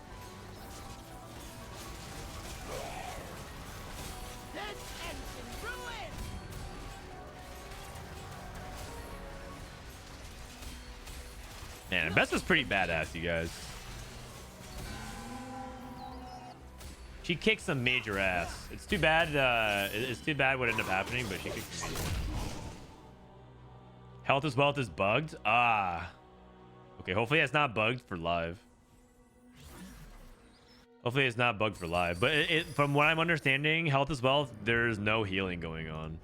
Man, Bessa's pretty badass, you guys. She kicks some major ass. It's too bad. It's too bad what ended up happening, but she kicks some major ass. Health as wealth is bugged. Ah. Okay, hopefully it's not bugged for live. Hopefully it's not bugged for live. But from what I'm understanding, health as wealth, there's no healing going on.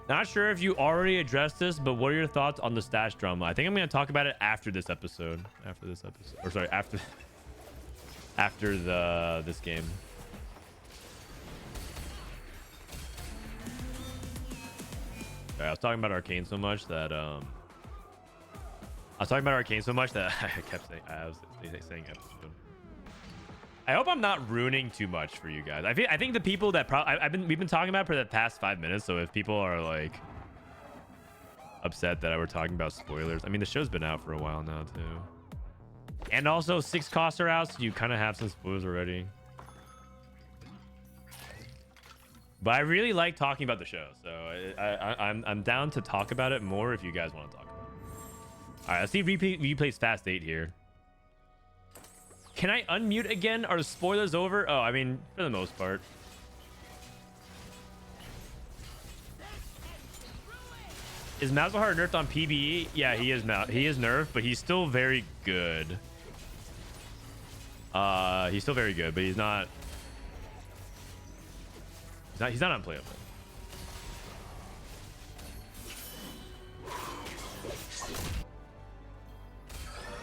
Not sure if you already addressed this, but what are your thoughts on the stash drama? I think I'm going to talk about it after this episode. Or sorry, after this game. Sorry, I was talking about Arcane so much that I kept saying I was saying episode. I hope I'm not ruining too much for you guys. I think the people that we've been talking about for the past 5 minutes. So if people are like upset that we're talking about spoilers, I mean the show's been out for a while now too, and also 6 costs are out, so you kind of have some spoilers already. But I really like talking about the show, so I'm down to talk about it more if you guys want to talk about it. All right, let's see replays Fast 8 here. Can I unmute again? Are the spoilers over? Oh, I mean, for the most part. Is Malzahar nerfed on PBE? Yeah, he is nerfed, but he's still very good. He's still very good, but he's not unplayable.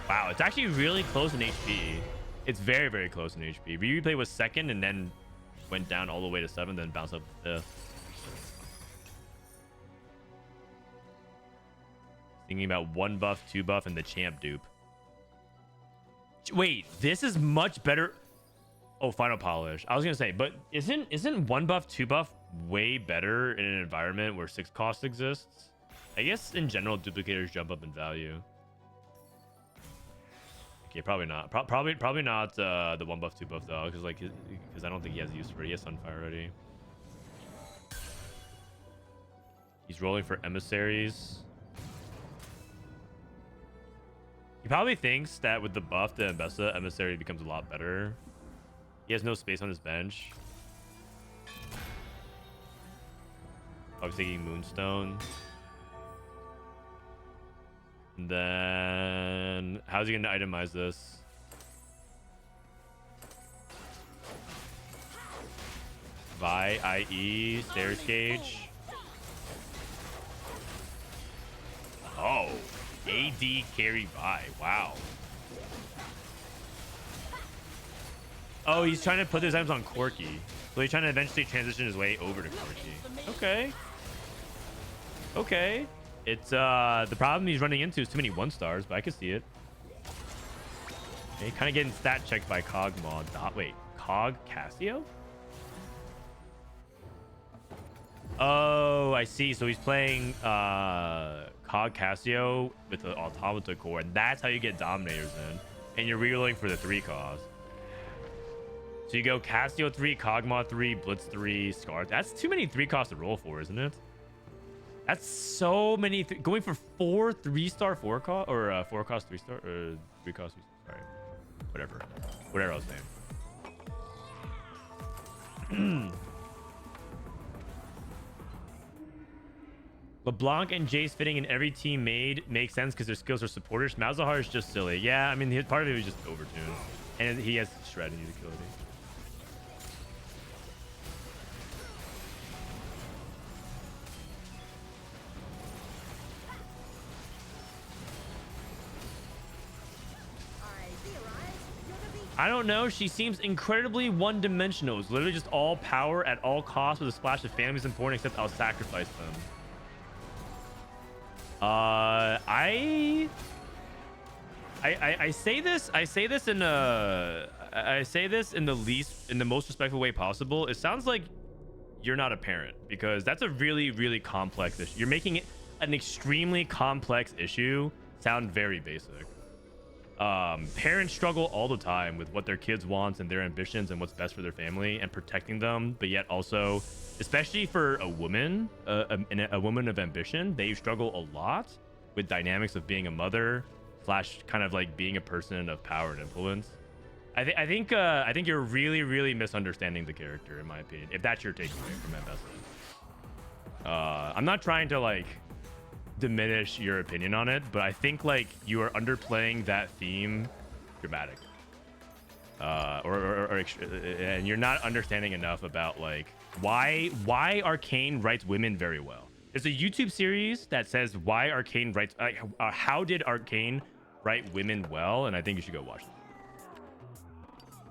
Wow, it's actually really close in HP. It's very, very close in HP. Replay was 2nd and then went down all the way to 7th, then bounced up to 5th. Thinking about 1 buff, 2 buff, and the champ dupe. Wait, this is much better. Oh, final polish. I was gonna say, but isn't 1 buff, 2 buff way better in an environment where 6 cost exists? I guess in general, duplicators jump up in value. Okay, probably not. Probably not the 1 buff, 2 buff though, because I don't think he has use for it. He has Sunfire already. He's rolling for emissaries. He probably thinks that with the buff to Ambessa, emissary becomes a lot better. He has no space on his bench. I was thinking Moonstone. And then how's he gonna itemize this? Vi, IE, Stairs Gauge. Oh, AD carry Vi. Wow. Oh, he's trying to put his items on Corki. So he's trying to eventually transition his way over to Corki. Okay. Okay. It's the problem he's running into is too many 1-stars, but I can see it. Okay, kind of getting stat checked by Kog'maw. Wait, Cog Cassio? Oh, I see. So he's playing Cog Cassio with the Automata core, and that's how you get Dominators in. And you're rerolling for the 3 cost. So you go Cassio 3, Kog'Maw 3, Blitz 3, Scar. That's too many 3 costs to roll for, isn't it? That's so many. Going for 4 3-star 4 cost or 4 cost 3-star or 3 cost 3-star. Sorry, whatever I was saying. LeBlanc and Jace fitting in every team made makes sense because their skills are supporters. Malzahar is just silly. Yeah, I mean, part of it was just overtuned, and he has shred and utility. I don't know. She seems incredibly one-dimensional. It's literally just all power at all costs with a splash of family's important, except I'll sacrifice them. I say this in a I say this in the most respectful way possible. It sounds like you're not a parent, because that's a really, really complex issue. You're making it an extremely complex issue sound very basic. Parents struggle all the time with what their kids want and their ambitions and what's best for their family and protecting them, but yet also, especially for a woman, a woman of ambition, they struggle a lot with dynamics of being a mother / kind of like being a person of power and influence. I think you're really, really misunderstanding the character, in my opinion, if that's your takeaway from Anvils. I'm not trying to like diminish your opinion on it, but I think like you are underplaying that theme dramatic, and you're not understanding enough about like why Arcane writes women very well. There's a YouTube series that says why Arcane writes how did Arcane write women well, and I think you should go watch it.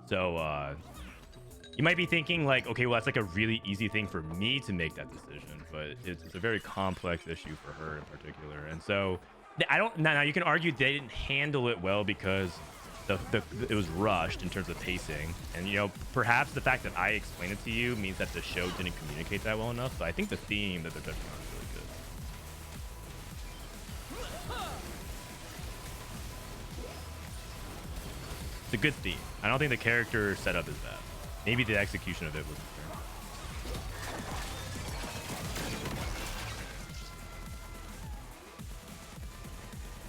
So you might be thinking like, okay, well, that's like a really easy thing for me to make that decision, but it's a very complex issue for her in particular. And so I don't now you can argue they didn't handle it well because it was rushed in terms of pacing, and you know, perhaps the fact that I explained it to you means that the show didn't communicate that well enough. But I think the theme that they're touching on is really good. It's a good theme. I don't think the character setup is bad. Maybe the execution of it wasn't fair.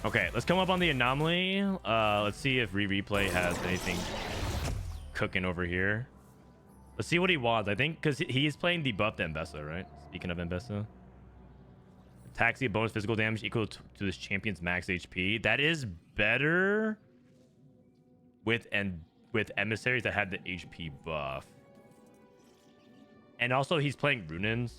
Okay, let's come up on the anomaly. Let's see if replay has anything cooking over here. Let's see what he wants. I think because he's playing debuffed Ambessa, right? Speaking of Ambessa. Taxi bonus physical damage equal to this champion's max HP. That is better with emissaries that had the HP buff. And also he's playing Runins.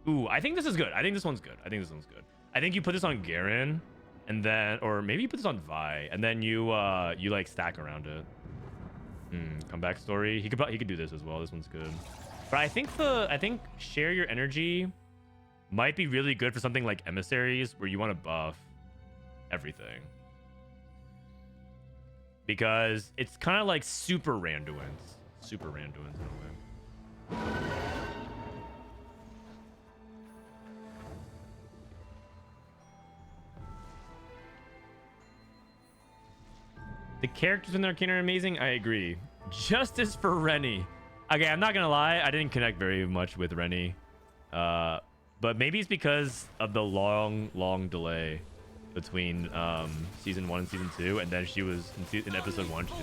Ooh, I think this is good. I think this one's good. I think you put this on Garen, and then, or maybe you put this on Vi, and then you like stack around it. Comeback story. He could do this as well. This one's good. But I think share your energy might be really good for something like emissaries where you want to buff everything. Because it's kind of like super Randuin's. Super Randuin's in a way. The characters in the Arcane are amazing. I agree. Justice for Rennie. Okay, I'm not gonna lie. I didn't connect very much with Rennie. But maybe it's because of the long delay between season 1 and season 2, and then she was in episode 1. She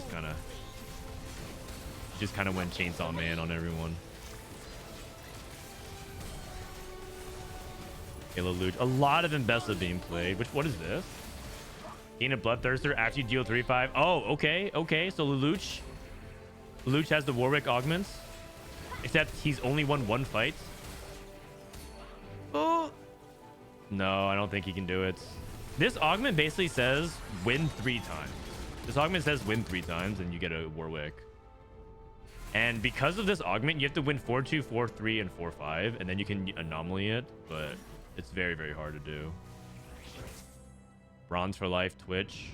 just kind of went Chainsaw Man on everyone. Halo Luch. A lot of Ambessa being played. What is this? Gain a Bloodthirster after you deal 3/5. Oh, okay. So Lelouch has the Warwick augments, except he's only won 1 fight. Oh no, I don't think he can do it. This augment basically says win 3 times. This augment says win 3 times and you get a Warwick. And because of this augment, you have to win 4-2, 4-3, and 4-5, and then you can anomaly it, but it's very, very hard to do. Bronze for life, Twitch.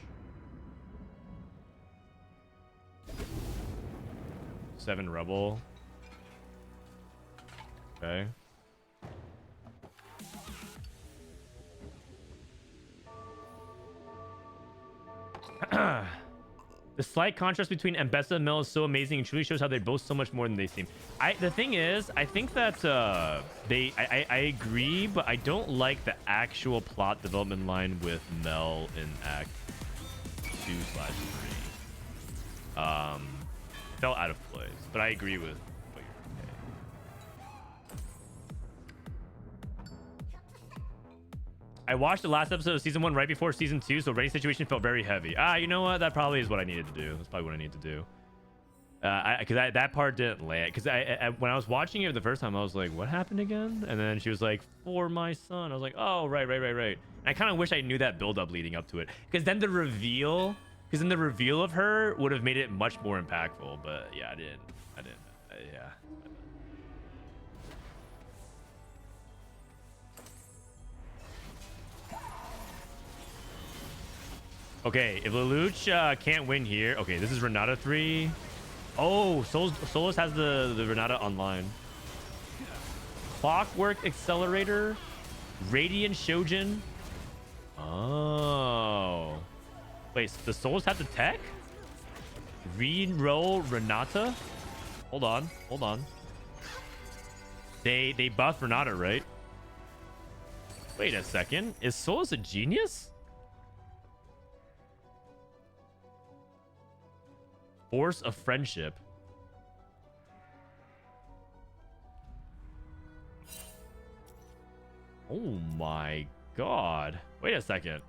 7 Rebel. Okay. The slight contrast between Ambessa and Mel is so amazing and truly shows how they're both so much more than they seem. The thing is, I think that I agree, but I don't like the actual plot development line with Mel in Act 2/3. Felt out of place, but I agree with what you're saying. I watched the last episode of season 1 right before season 2, so Rennie's situation felt very heavy. You know what? That probably is what I needed to do. That's probably what I need to do. Because that part didn't land. Because when I was watching it the first time, I was like, what happened again? And then she was like, for my son. I was like, oh, right. And I kind of wish I knew that build-up leading up to it. Because then the reveal of her would have made it much more impactful. But yeah, I didn't. Yeah. Okay, if Lelouch can't win here. Okay, this is Renata 3. Oh, Solus has the Renata online. Clockwork Accelerator. Radiant Shojin. Oh. Wait, the Solus have the tech? Reroll Renata? Hold on. They buff Renata, right? Wait a second. Is Solus a genius? Force of Friendship. Oh my god. Wait a second.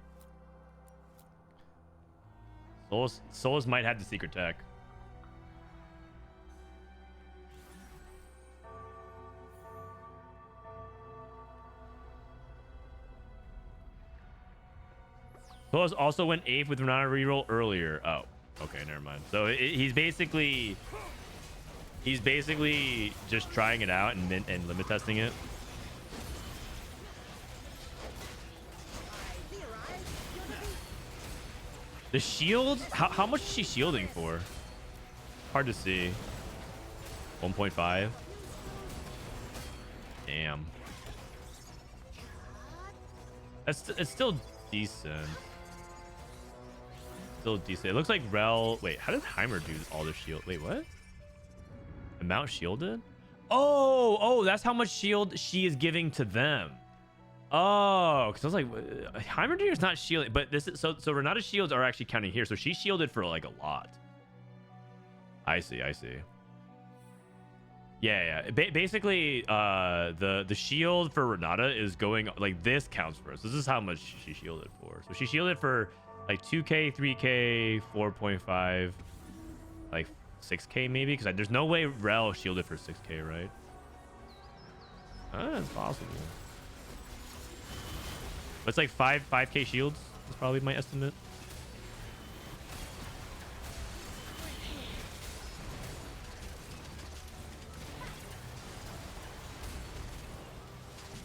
Solus might have the secret tech. Solus also went 8th with Renata reroll earlier. Oh, okay, never mind. So he's basically just trying it out and limit testing it. The shield? How much is she shielding for? Hard to see. 1.5. Damn. It's still decent. Still decent. It looks like Rel. Wait, how did Heimer do all the shield? Wait, what? Amount shielded? Oh, that's how much shield she is giving to them. Oh, because I was like, Heimerdinger is not shielding, but this is so Renata's shields are actually counting here, so she shielded for like a lot. I see. Yeah. Basically, the shield for Renata is going like this counts for us. This is how much she shielded for. So she shielded for like 2k, 3k, 4.5, like 6k maybe, because there's no way Rel shielded for 6k, right? It's possible. But it's like 5k shields is probably my estimate.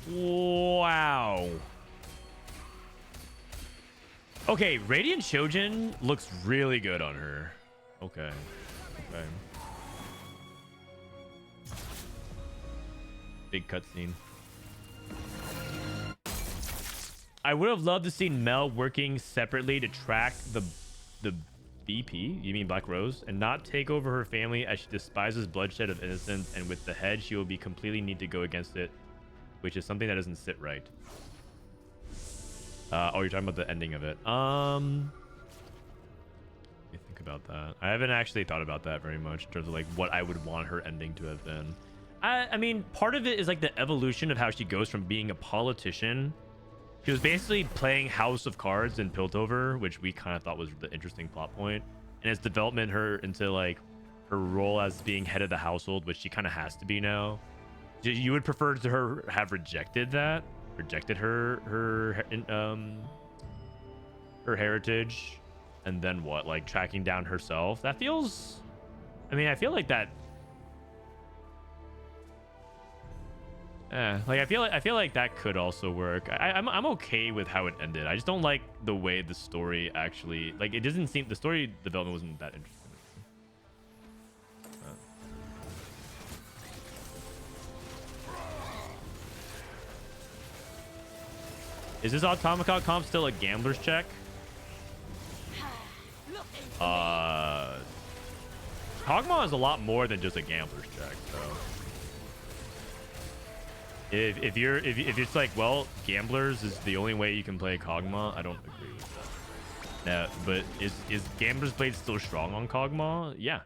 Wow. Okay, Radiant Shojin looks really good on her. Okay. Big cutscene. I would have loved to see Mel working separately to track the BP, you mean Black Rose, and not take over her family as she despises bloodshed of innocence, and with the head she will be completely need to go against it, which is something that doesn't sit right. Oh, you're talking about the ending of it. Let me think about that. I haven't actually thought about that very much in terms of like what I would want her ending to have been. I mean, part of it is like the evolution of how she goes from being a politician. She was basically playing House of Cards in Piltover, which we kind of thought was the interesting plot point, and its development her into like her role as being head of the household, which she kind of has to be now. You would prefer to her have rejected her heritage, and then what? Like tracking down herself. That feels. I mean, I feel like that. Like I feel like that could also work. I'm okay with how it ended. I just don't like the way the story actually, like, it doesn't seem, the story development wasn't that interesting. Is this Automata comp still a gambler's check? Kog'Maw is a lot more than just a gambler's check, so. If it's like, well, gamblers is the only way you can play Kog'Maw, I don't agree with that. But is Gambler's Blade still strong on Kog'Maw? Yeah,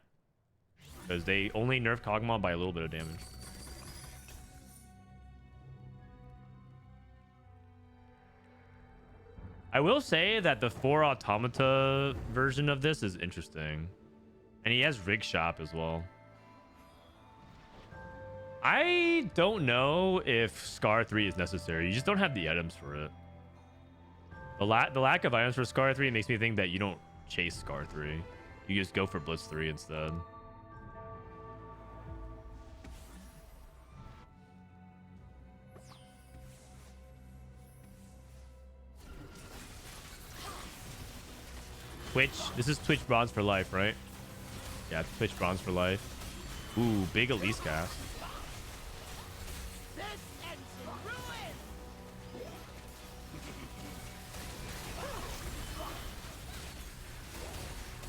because they only nerf Kog'Maw by a little bit of damage. I will say that the 4 Automata version of this is interesting, and he has Rig Shop as well. I don't know if Scar 3 is necessary. You just don't have the items for it. The lack of items for Scar 3 makes me think that you don't chase Scar 3. You just go for Blitz 3 instead. Twitch. This is Twitch bronze for life, right? Yeah, Twitch bronze for life. Ooh, big Elise cast.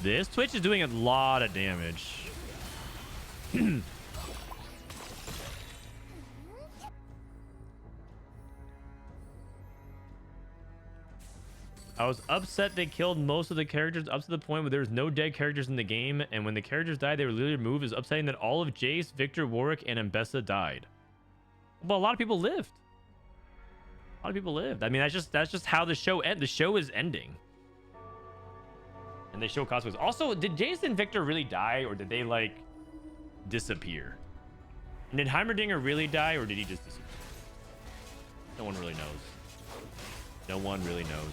This Twitch is doing a lot of damage. I was upset they killed most of the characters up to the point where there was no dead characters in the game, and when the characters died, they were literally removed. It's upsetting that all of Jace, Viktor, Warwick, and Ambessa died. Well, a lot of people lived. A lot of people lived. I mean, that's just how the show ends. The show is ending. And they show consequences. Also, did Jace and Viktor really die, or did they like disappear? And did Heimerdinger really die, or did he just disappear? No one really knows. No one really knows.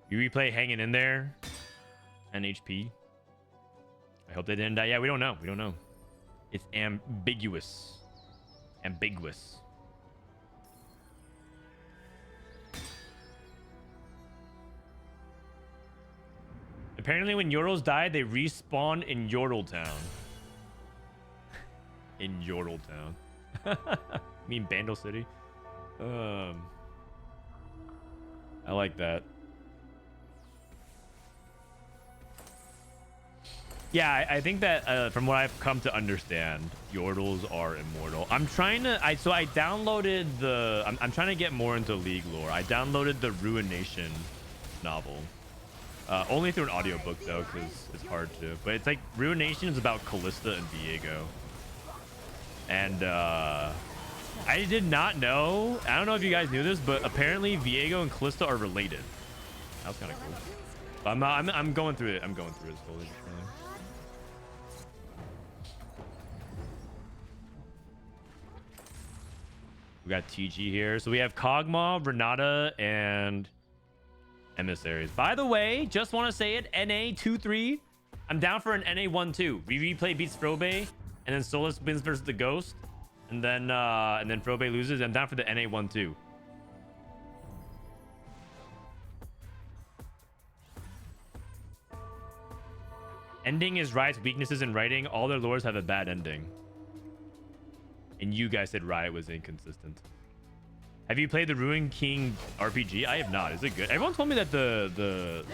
You replay hanging in there. NHP. I hope they didn't die. Yeah, we don't know. We don't know. It's ambiguous. Ambiguous. Apparently when Yorls died, they respawned in Yordletown. In Yordletown. I mean Bandle City. I like that. Yeah, I think that from what I've come to understand, Yordles are immortal. I'm trying to... So I downloaded the... I'm trying to get more into League lore. I downloaded the Ruination novel. Only through an audiobook, though, because it's hard to. But it's like... Ruination is about Callista and Viego. And I did not know... I don't know if you guys knew this, but apparently Viego and Callista are related. That was kind of cool. But I'm going through it. I'm going through it slowly. We got TG here. So we have Kog'Maw, Renata, and Emissaries. By the way, just want to say it, NA 2-3. I'm down for an NA 1-2. We replay beats Frobe, and then Solus wins versus the Ghost. And then Frobe loses. I'm down for the NA 1-2. Ending is Riot's weaknesses in writing. All their lores have a bad ending. And you guys said Riot was inconsistent. Have you played the Ruin King RPG? I have not. Is it good? Everyone told me that the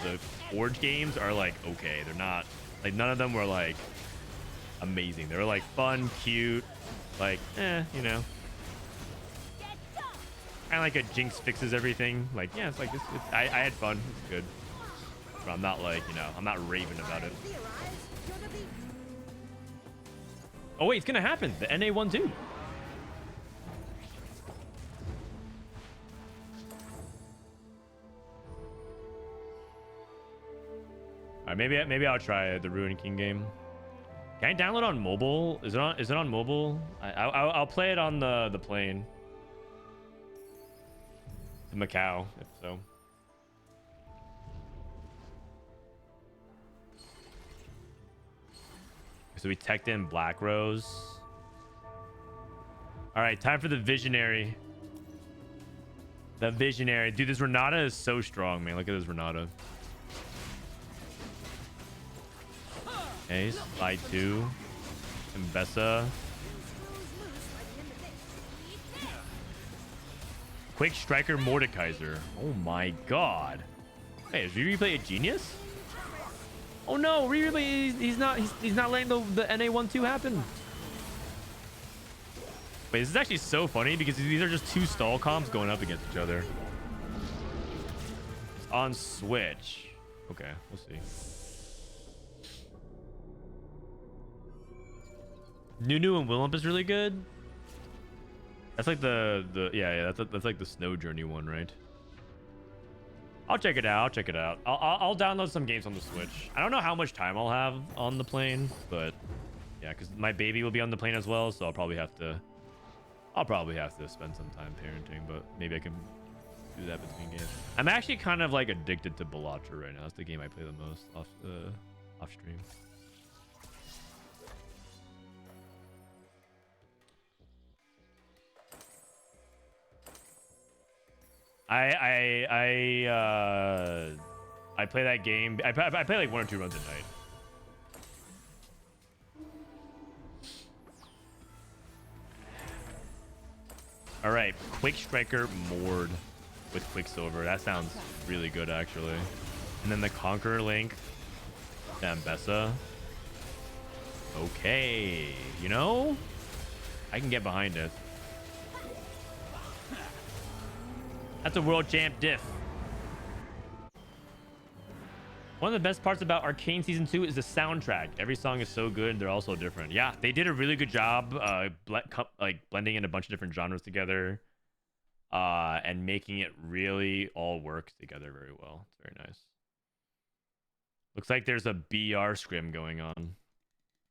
Forge games are like okay. They're not like none of them were like amazing. They were like fun, cute, like you know. Kind of like a Jinx fixes everything. Like yeah, it's like I had fun. It's good. But I'm not like you know I'm not raving about it. Oh wait, it's gonna happen. The NA 1-2. All right, maybe I'll try the Ruin King game. Can I download on mobile? Is it on mobile? I'll play it on the plane. To Macau, if so. So we teched in Black Rose. All right, time for the Visionary. The Visionary. Dude, this Renata is so strong, man. Look at this Renata. Okay, slide 2. Ambessa. Quick Striker Mordekaiser. Oh my god. Hey, is Replay a genius? Oh no, Reroll, he's not letting the NA 1-2 happen. Wait, this is actually so funny because these are just two stall comps going up against each other. It's on Switch. Okay, we'll see. Nunu and Willump is really good. That's like that's like the Snow Journey one, right? I'll check it out. I'll download some games on the Switch. I don't know how much time I'll have on the plane, but yeah, because my baby will be on the plane as well, so I'll probably have to spend some time parenting, but maybe I can do that between games. I'm actually kind of like addicted to Balatro right now. That's the game I play the most off stream. I play that game. I play like 1 or 2 runs a night. All right, Quick Striker moored with Quicksilver. That sounds really good, actually. And then the Conqueror Link, Zambessa. Okay, you know, I can get behind it. That's a world champ diff. One of the best parts about Arcane Season 2 is the soundtrack. Every song is so good. They're all so different. Yeah, they did a really good job like blending in a bunch of different genres together and making it really all work together very well. It's very nice. Looks like there's a BR scrim going on.